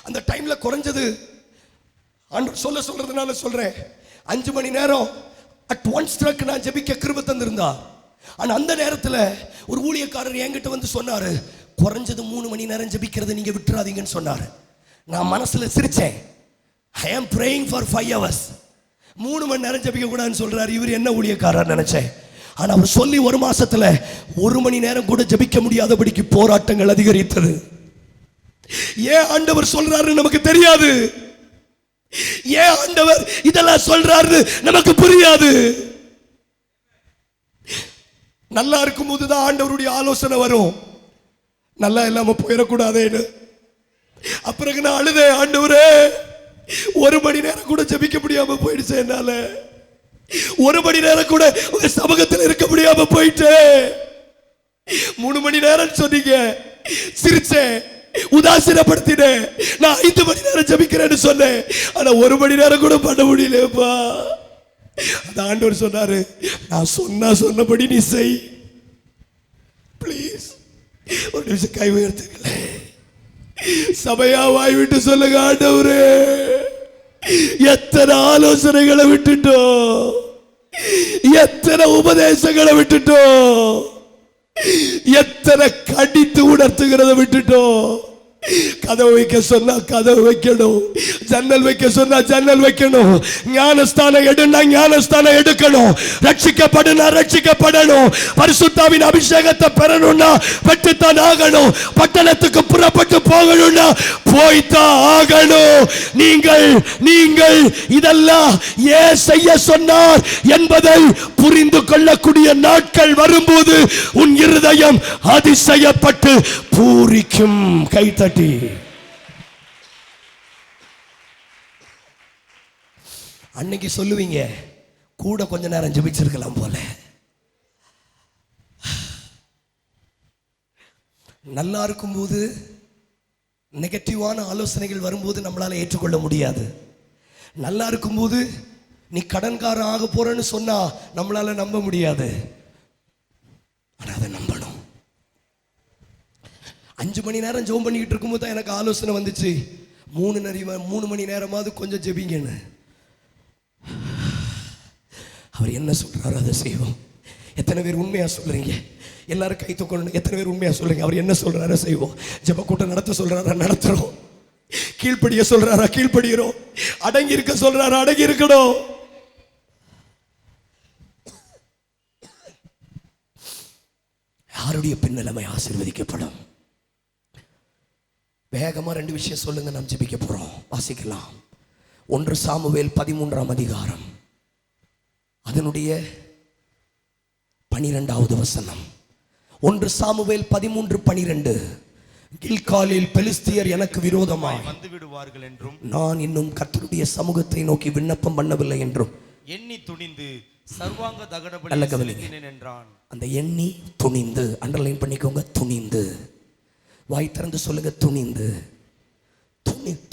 அந்த டைம்ல குறைஞ்சது ஆண்டவர் சொல்றதுனால சொல்றேன், 5 மணி நேரம் அட் ஒன் ஸ்ட்ரக் நான் ஜெபிக்க கிருபை தந்திருந்தா. ஆனா அந்த நேரத்தில் ஒரு ஊழியக்காரர் என்கிட்ட வந்து சொன்னாரு, குறைஞ்சது 3 மணி நேரம் ஜெபிக்கிறத நீங்க விட்டுறாதீங்கன்னு சொன்னாரு. நான் மனசுல சிரிச்சேன். I am praying for 5 hours. 3 மணி நேரம் ஜெபிக்க கூடாதுன்னு சொல்றாரு. இவர் என்ன ஊழியக்காரர் நினைச்சேன். ஆனா அவர் சொல்லி 1 மாசத்துல 1 மணி நேரம் கூட ஜெபிக்க முடியாதபடிக்கு போராட்டங்கள் அதிகரித்தது. ஏன் ஆண்டவர் சொல்றாரு நமக்கு தெரியாது. ஏன் ஆண்டவர் இதெல்லாம் சொல்றாரு நமக்கு புரியாது. நல்லா இருக்கும் போதுதான் ஆண்டவருடைய ஆலோசனை வரும், நல்லா இல்லாம போயிடக்கூடாதேன்னு. அப்புறம் நான் அழுதேன், ஆண்டவரே 1 மணி நேரம் கூட ஜெபிக்க முடியாம போயிடுச்சு என்னால. 1 மணி நேரம் கூட உங்க சமூகத்தில் இருக்க முடியாம போயிட்டு. 3 மணி நேரம் சொன்னீங்க, சிரிச்சேன், உதாசீனப்படுத்தினேன். நான் 5 மணி நேரம் ஜெபிக்கிறேன்னு சொன்னேன். ஆனா 1 மணி நேரம் கூட பண்ண முடியலப்பா. அந்த ஆண்டவர் சொன்னாரு, நான் சொன்னபடி நீ செய். பிளீஸ் ஒரு நிமிஷம் கை உயர்த்துங்களே. சபையா வாய் விட்டு சொல்லுங்க, ஆண்டவரே எத்தனை ஆலோசனைகளை விட்டுட்டோம், எத்தனை உபதேசங்களை விட்டுட்டோம், எத்தனை கடித்து உணர்த்துகிறத விட்டுட்டோம். கதவு வைக்க சொன்னா கதவு வைக்கணும், ஜன்னல் வைக்க சொன்னா ஜன்னல் வைக்கணும், ஞானஸ்தானம் எடுனா ஞானஸ்தானம் எடுக்கணும், ரட்சிக்கப்படுனா ரட்சிக்கப்படணும், பரிசுத்தாவின் அபிஷேகத்தை பெறணும்னா பெற்றுத்தான் ஆகணும், பட்டணத்துக்கு புறப்பட்டு போகணும்னா போய்தான் ஆகணும். நீங்கள் இதெல்லாம் ஏன் செய்ய சொன்னார் என்பதை புரிந்து கொள்ளக்கூடிய நாட்கள் வரும்போது உன் இருதயம் அதிசயப்பட்டு பூரிக்கும். கைத்தட்டி அன்னைக்கு சொல்லுவீங்க, கூட கொஞ்ச நேரம் ஜெபிச்சிருக்கலாம் போல. நல்லா இருக்கும்போது நெகட்டிவான ஆலோசனைகள் வரும்போது நம்மளால ஏற்றுக்கொள்ள முடியாது. நல்லா இருக்கும்போது நீ கடன்காரன் ஆக போறன்னு சொன்னா நம்மளால நம்ப முடியாது. ஆனா அதை நம்பணும். 5 மணி நேரம் ஜெபம் பண்ணிக்கிட்டு இருக்கும்போது தான் எனக்கு ஆலோசனை வந்துச்சு, 3 மணி நேரமாவது கொஞ்சம் ஜெபிங்கன்னு. அவர் என்ன சொல்றாரு அதை செய்வோம். எத்தனை பேர் உண்மையா சொல்றீங்க? எல்லாரும் கை தூக்கணும். எத்தனை பேர் உண்மையா சொல்றீங்க? அவர் என்ன சொல்றாரு செய்வோம். ஜெப கூட்டம் நடத்த சொல்றாரா நடத்துறோம், கீழ்ப்படிய சொல்றாரா கீழ்ப்படுகிறோம், அடங்கி இருக்க சொல்றாரா அடங்கி இருக்கணும். யாருடைய பின்னலமை ஆசீர்வதிக்கப்படும்? வேகமா 2 விஷயம் சொல்லுங்க, நாம் ஜெபிக்க போறோம். வாசிக்கலாம். 1 சாமுவேல் 13ஆம் அதிகாரம் அதனுடைய 12வது வசனம். 1 சாமுவேல் 13:12. கில்காலில் பெலிஸ்தியர் எனக்கு விரோதமாய் வந்து விடுவார்கள் என்றும் நான் இன்னும் கர்த்தருடைய சமூகத்தை நோக்கி விண்ணப்பம் பண்ணவில்லை என்றும் எண்ணி துணிந்து சர்வாங்க தகனபலி செலுத்தினேன் என்றான். அந்த எண்ணி துணிந்து அண்டர்லைன் பண்ணிக்கோங்க. துணிந்து, வாய் திறந்து சொல்லுங்க. துணிந்து.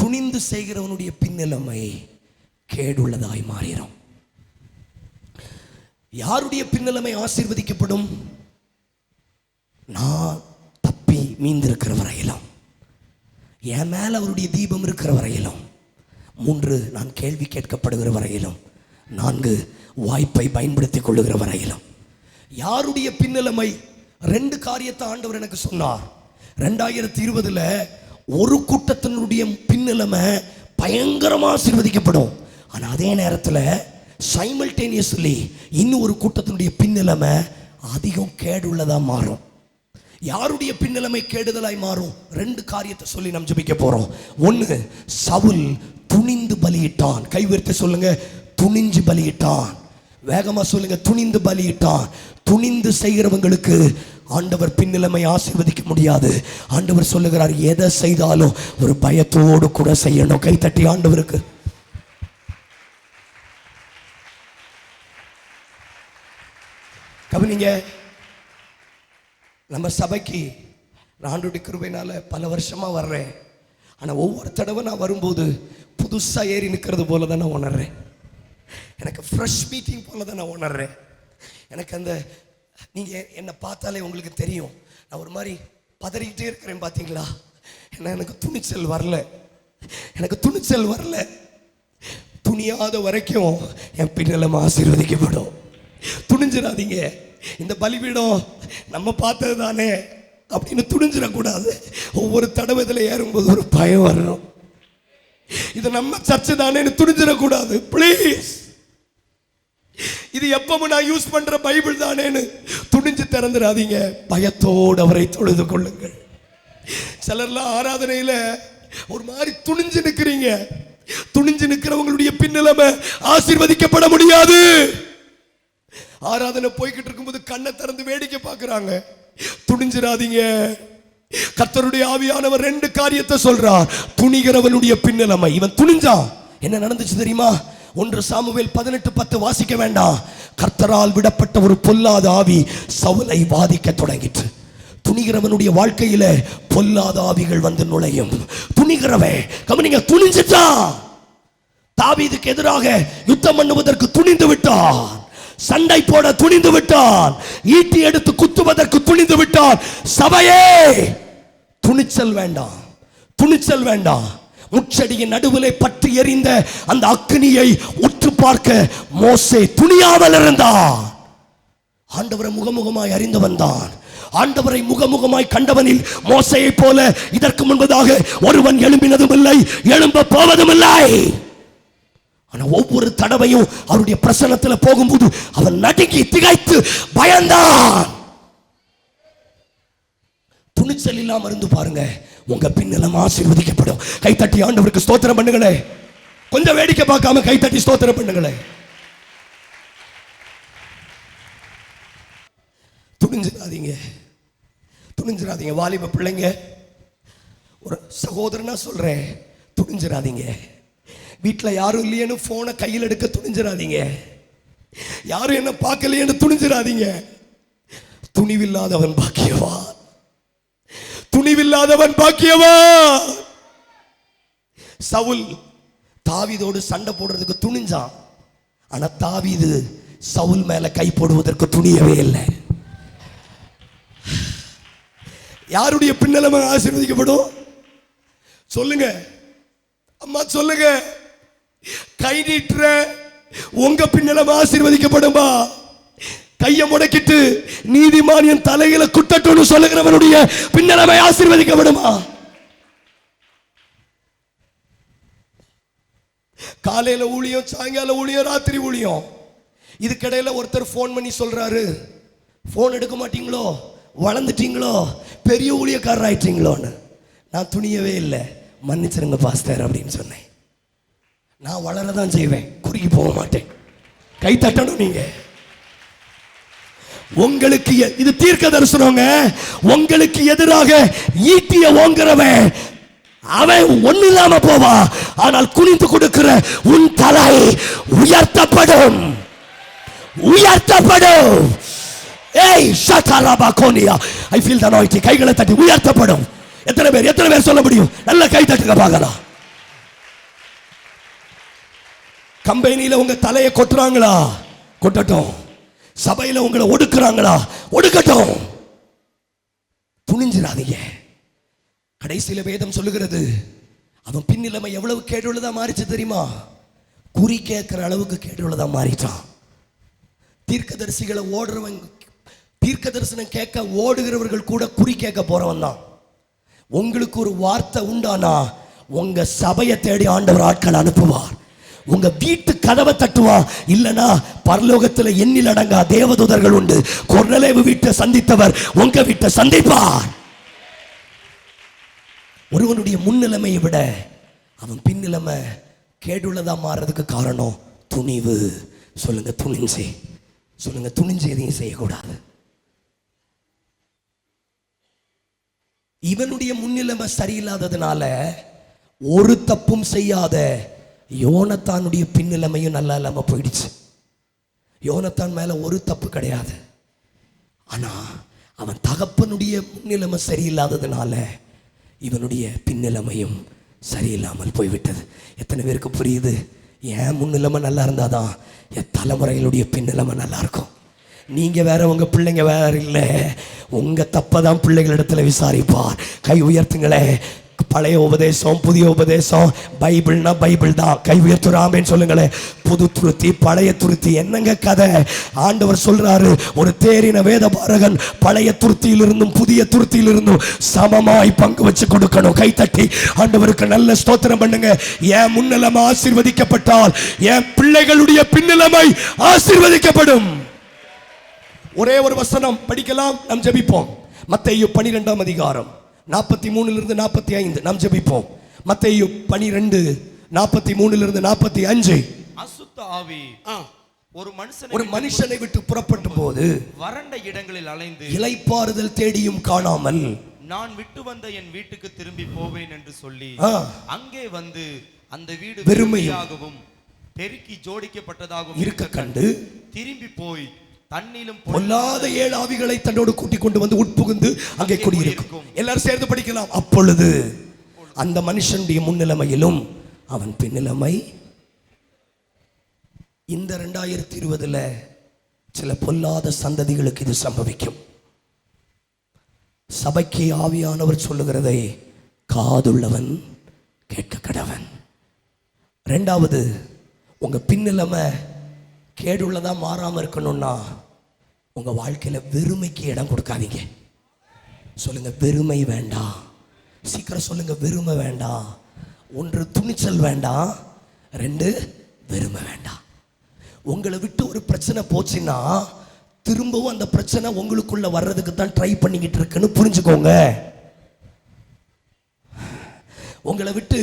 துணிந்து செய்கிறவனுடைய பின்னிலைமை கேடுள்ளதாய் மாறிடும். யாருடைய பின்னலமை ஆசீர்வதிக்கப்படும்? நான் தப்பி மீந்திருக்கிற வரையிலும், என் மேல அவருடைய தீபம் இருக்கிற வரையிலும், 3 நான் கேள்வி கேட்கப்படுகிற வரையிலும், 4 வாய்ப்பை பயன்படுத்திக் கொள்ளுகிற வரையிலும். யாருடைய பின்னலமை? 2 காரியத்தை ஆண்டவர் எனக்கு சொன்னார். 2020 ஒரு கூட்டத்தினுடைய பின்னலமை பயங்கரமா ஆசீர்வதிக்கப்படும். ஆனா அதே நேரத்தில் சைமல்டேனியஸ்லி இன்னும் ஒரு கூட்டத்தினுடைய பின்னலமை அதிகம் கேடுள்ளதா மாறும். யாருடைய பின்னலமை கேடுதலாய் மாறும்? 2 காரியத்தை சொல்லி நாம் ஜெபிக்க போறோம். 1, சவுல் துணிந்து பலியிட்டான். கை உயர்த்தி சொல்லுங்க, துணிஞ்சு பலியிட்டான். வேகமா சொல்லுங்க, துணிந்து பலியிட்டான். துணிந்து செய்கிறவங்களுக்கு ஆண்டவர் பின்னிலைமை ஆசீர்வதிக்க முடியாது. ஆண்டவர் சொல்லுகிறார், எதை செய்தாலும் ஒரு பயத்தோடு கூட செய்யணும். கை தட்டி ஆண்டவருக்கு. கவனிங்க, நம்ம சபைக்கு ஆண்டவருடைய கிருபையினால பல வருஷமா வர்றேன். ஆனா ஒவ்வொரு தடவை நான் வரும்போது புதுசா ஏறி நிற்கிறது போல தான் நான் உணர்றேன். எனக்கு ஃப்ரெஷ் மீட்டிங் போல தான் நான் உணர்றேன். எனக்கு அந்த நீங்கள் என்னை பார்த்தாலே உங்களுக்கு தெரியும், நான் ஒரு மாதிரி பதறிக்கிட்டே இருக்கிறேன். பார்த்தீங்களா? ஏன்னா எனக்கு துணிச்சல் வரல. துணியாத வரைக்கும் என் பின்னலம் ஆசீர்வதிக்கப்படும். துணிஞ்சிடாதீங்க. இந்த பலிபீடம் நம்ம பார்த்தது தானே அப்படின்னு துணிஞ்சிடக்கூடாது. ஒவ்வொரு தடவை இதில் ஏறும்போது ஒரு பயம் வரணும். இது நம்ம சர்ச்சு தானே துணிஞ்சிடக்கூடாது. ப்ளீஸ், இது எப்பவும் நான் யூஸ் பண்ற பைபிள் தானேன்னு துணிஞ்சு திறந்துடாதீங்க. பயத்தோடு அவரை தொழுது கொள்ளுங்கள். சிலர்லாம் ஆராதனையில ஒரு மாதிரி துணிஞ்சு நிற்கிறீங்க. துணிஞ்சு நிற்கிறவங்களுடைய பின்னலமை ஆசீர்வதிக்கப்பட முடியாது. ஆராதனை போய்கிட்டு இருக்கும்போது கண்ணை திறந்து வேடிக்கை பார்க்கறாங்க. துணிஞ்சிடாதீங்க. கர்த்தருடைய ஆவியானவர் 2 காரியத்தை சொல்றார். துணிகிறவனுடைய பின்னலமை. இவன் துணிஞ்சான். என்ன நடந்துச்சு தெரியுமா? 1 சாமுவேல் 18:10 வாசிக்க வேண்டாம். கர்த்தரால் விடப்பட்ட ஒரு பொல்லாத ஆவி சவுலை பாதிக்க தொடங்கிற்று. துணிகிறவனுடைய வாழ்க்கையில பொல்லாத ஆவிகள் வந்து நுழையும். துணிகிறவன் கவனிங்க, துணிஞ்சிட்டான். தாவீதுக்கு எதிராக யுத்தம் பண்ணுவதற்கு துணிந்து விட்டான். சண்டை போட துணிந்து விட்டான். ஈட்டி எடுத்து குத்துவதற்கு துணிந்து விட்டான். சபையே, துணிச்சல் வேண்டாம், துணிச்சல் வேண்டாம். முச்செடியின் நடுவிலே பற்றி எரிந்த அந்த அக்னியை உற்று பார்க்க மோசே துணியாமல் இருந்தான். ஆண்டவரை முகமுகமாய் அறிந்து வந்தான். ஆண்டவரை முகமுகமாய் கண்டவனில் மோசையை போல இதற்கு முன்பதாக ஒருவன் எழும்பினதும் இல்லை, எழும்ப போவதும் இல்லை. ஆனா ஒவ்வொரு தடவையும் அவருடைய பிரசன்னத்தில் போகும்போது அவன் நடுங்கி திகைத்து பயந்தான். துணிச்சல் இல்லாம இருந்து பாருங்க, உங்க பின்னலம் ஆசீர்வதிக்கப்படும். கைத்தட்டி ஆண்டவருக்கு ஸ்தோத்திரம் பண்ணுங்களே. கொஞ்சம் வேடிக்கை பார்க்காம கைத்தட்டி ஸ்தோத்திரம் பண்ணுங்களே. துணிஞ்சிடாதீங்க, துணிஞ்சிடாதீங்க. வாலிப பிள்ளைங்க, ஒரு சகோதரனா சொல்றேன், துணிஞ்சிடாதீங்க. வீட்டில் யாரும் இல்லையேன்னு போனை கையில் எடுக்க துணிஞ்சிடாதீங்க. யாரும் என்ன பார்க்கலையேன்னு துணிஞ்சிடாதீங்க. துணிவில்லாதவன் பாக்கியவான், துணிவில்லாதவன் பாக்கியவான். சவுல் தாவீதோடு சண்டை போடுறதுக்கு துணிஞ்சான். ஆனா தாவீது சவுல் மேல கை போடுவதற்கு துணியவே இல்லை. யாருடைய பின்னலமா ஆசீர்வதிக்கப்படும்? சொல்லுங்க அம்மா, சொல்லுங்க. கை நீட்டுற உங்க பின்னலமா ஆசீர்வதிக்கப்படுமா? கையை முடக்கிட்டு நீதிமான் என் தலையில குட்டட்டுன்னு சொல்லுகிறவனுடைய பின்னலமை ஆசீர்வதிக்கப்படுமா? காலையில ஊழியம், சாயங்கால ஊழியம், ராத்திரி ஊழியம். இதுக்கிடையில ஒருத்தர் போன் பண்ணி சொல்றாரு, போன் எடுக்க மாட்டீங்களோ, வளர்ந்துட்டீங்களோ, பெரிய ஊழியக்காரர் ஆயிட்டீங்களோன்னு. நான் துணியவே இல்லை, மன்னிச்சிருங்க பாஸ்டர் அப்படின்னு சொன்னேன். நான் வளரதான் செய்வேன், குறுகி போக மாட்டேன். கை தட்டணும் நீங்க. உங்களுக்கு இது தீர்க்க தரிசனங்க. உங்களுக்கு எதிராக ஈட்டிய ஓங்குறவன் அவன் ஒண்ணு இல்லாம போவா, ஆனால் குனிந்து கொடுக்கிற உன் தலை உயர்த்தப்படும், உயர்த்தப்படும். ஏய் ஷாதாலாபா கோனியா, ஐ ஃபீல் தி அனாயிண்டிங். கைகளை தட்டி உயர்த்தப்படும். எத்தனை பேர் சொல்ல முடியும்? நல்ல கை தட்டுங்க பார்க்கலாம். கம்பெனியில உங்க தலையை கொட்டுறாங்களா? கொட்டட்டும். சபையில உங்களை ஒடுக்குறாங்களா? ஒடுக்கட்டும். துணிஞ்சிடாதீங்க. கடைசியில வேதம் சொல்லுகிறது, அவன் பின்னிலைமை எவ்வளவு கேடுள்ளதா மாறிச்சு தெரியுமா? குறி கேட்கிற அளவுக்கு கேடுள்ளதா மாறிட்டான். தீர்க்கதரிசிகளை ஓடுறவங்க, தீர்க்க தரிசனம் கேட்க ஓடுகிறவர்கள் கூட குறி கேட்க போறவன் தான். உங்களுக்கு ஒரு வார்த்தை உண்டானா உங்க சபையை தேடி ஆண்டவர் ஆட்கள் அனுப்புவார். உங்க வீட்டு கதவை தட்டுவா. இல்லனா பரலோகத்துல எண்ணில் அடங்கா தேவதூதர்கள் உண்டு. கொர்நேலியு வீட்டை சந்தித்தவர் உங்க வீட்டை சந்திப்பார். ஒருவனுடைய முன்னிலைமையை விட அவன் பின்னிலைமை கேடுள்ளதா மாறதுக்கு காரணம் துணிவு. சொல்லுங்க துணிஞ்சு, சொல்லுங்க துணிஞ்சு எதையும் செய்யக்கூடாது. இவனுடைய முன்னிலைமை சரியில்லாததுனால ஒரு தப்பும் செய்யாத யோனத்தானுடைய பின்னிலைமையும் நல்லா இல்லாம போயிடுச்சு. யோனத்தான் மேல ஒரு தப்பு கிடையாது. ஆனா அவன் தகப்பனுடைய முன்னிலைமை சரியில்லாததுனால இவனுடைய பின்னிலைமையும் சரியில்லாமல் போய்விட்டது. எத்தனை பேருக்கு புரியுது? என் முன்னிலைமை நல்லா இருந்தாதான் என் தலைமுறைகளுடைய பின்னிலைமை நல்லா இருக்கும். நீங்க வேற, உங்க பிள்ளைங்க வேற இல்லை. உங்க தப்பதான் பிள்ளைகளிடத்துல விசாரிப்பார். கை உயர்த்துங்களே. பழைய உபதேசம், புதிய உபதேசம், பைபிள்னா பைபிள் தான். கை உயர்த்துறாமேன்னு சொல்லுங்களேன். புது துருத்தி, பழைய துருத்தி, என்னங்க கதை? ஆண்டவர் சொல்றாரு, ஒரு தேறின வேத பாரகன் பழைய துருத்தியிலிருந்தும் புதிய துருத்தியிலிருந்தும் சமமாய் பங்கு வச்சு கொடுக்கணும். கை தட்டி ஆண்டவருக்கு நல்ல ஸ்தோத்திரம் பண்ணுங்க. என் முன்னிலைமை ஆசீர்வதிக்கப்பட்டால் என் பிள்ளைகளுடைய பின்னிலைமை ஆசீர்வதிக்கப்படும். ஒரே ஒரு வசனம் படிக்கலாம், நாம் ஜெபிப்போம். மத்தேயு 12 அதிகாரம் 43 45 நாம் ஜெபிப்போம். மத்தேயு 12 43 45. அசுத்த ஆவி ஒரு மனுஷனை விட்டு புறப்பட்ட போது வறண்ட இடங்களில் அலைந்து இளைப்பாறுதல் தேடியும் காணாமல் நான் விட்டு வந்த என் வீட்டுக்கு திரும்பி போவேன் என்று சொல்லி அங்கே வந்து அந்த வீடு வெறுமையாகவும் பெருக்கி ஜோடிக்கப்பட்டதாகவும் இருக்க கண்டு திரும்பி போய் தண்ணிலும் பொல்லாத 7 ஆவிகளை தன்னோடு கூட்டிக் கொண்டு வந்து உட்புகுந்து அங்கே குடியிருக்கும். எல்லாரும் சேர்ந்து படிக்கலாம். அப்பொழுது அந்த மனுஷனுடைய முன்னிலைமையிலும் அவன் பின்னிலைமை. இந்த 2020 சில பொல்லாத சந்ததிகளுக்கு இது சம்பவிக்கும். சபைக்கு ஆவியானவர் சொல்லுகிறதை காதுள்ளவன் கேட்க கடவன். 2வது, உங்க பின்னிலைமை கேடுள்ளதா மாறாம இருக்கணும்னா உங்க வாழ்க்கையில வெறுமைக்கு இடம் கொடுக்காதீங்க. சொல்லுங்க, வெறுமை வேண்டாம். சீக்கிரம் சொல்லுங்க, வெறுமை வேண்டாம். 1 துணிச்சல் வேண்டாம், 2 வெறுமை வேண்டாம். உங்களை விட்டு ஒரு பிரச்சனை போச்சுன்னா திரும்பவும் அந்த பிரச்சனை உங்களுக்குள்ள வர்றதுக்கு தான் ட்ரை பண்ணிக்கிட்டு இருக்குன்னு புரிஞ்சுக்கோங்க. உங்களை விட்டு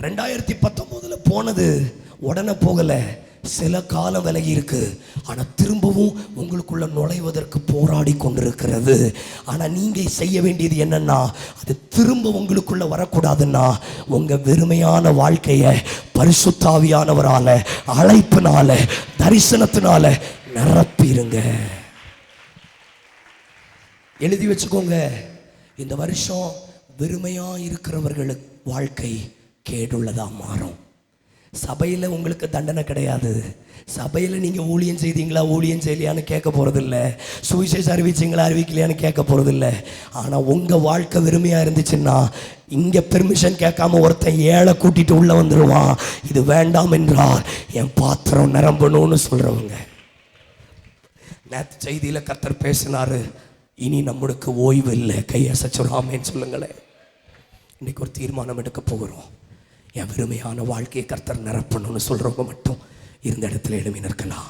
2019 போனது உடனே போகல, சில காலம் விலகி இருக்கு. ஆனா திரும்பவும் உங்களுக்குள்ள நுழைவதற்கு போராடி கொண்டிருக்கிறது. ஆனா நீங்க செய்ய வேண்டியது என்னன்னா, அது திரும்ப உங்களுக்குள்ள வரக்கூடாதுன்னா உங்க வெறுமையான வாழ்க்கைய பரிசுத்த ஆவியானவரால, அழைப்பினால, தரிசனத்தினால நிரப்பிருங்க. எழுதி வச்சுக்கோங்க, இந்த வருஷம் வெறுமையா இருக்கிறவர்களுக்கு வாழ்க்கை கேடுள்ளதா மாறும். சபையில் உங்களுக்கு தண்டனை கிடையாது. சபையில் நீங்கள் ஊழியம் செய்தீங்களா ஊழியம் செய்யலையான்னு கேட்க போகிறதில்ல. சுவிசேஷம் அறிவிச்சிங்களா அறிவிக்கலையான்னு கேட்க போகிறதில்ல. ஆனால் உங்கள் வாழ்க்கை வெறுமையாக இருந்துச்சுன்னா இங்கே பெர்மிஷன் கேட்காம ஒருத்தன் ஏழை கூட்டிகிட்டு உள்ளே வந்துடுவான். இது வேண்டாம் என்றால் என் பாத்திரம் நிரம்பணும்னு சொல்கிறவங்க. நேற்று செய்தியில் கர்த்தர் பேசினாரு, இனி நம்மளுக்கு ஓய்வு இல்லை. கையசைச்சுடாமேன்னு சொல்லுங்களேன். இன்னைக்கு ஒரு தீர்மானம் எடுக்க போகிறோம். என் வெறுமையான வாழ்க்கையை கர்த்தர் நிரப்பணும்னு சொல்றவங்க மட்டும் இருந்த இடத்துல எழுப்பி நிற்கலாம்.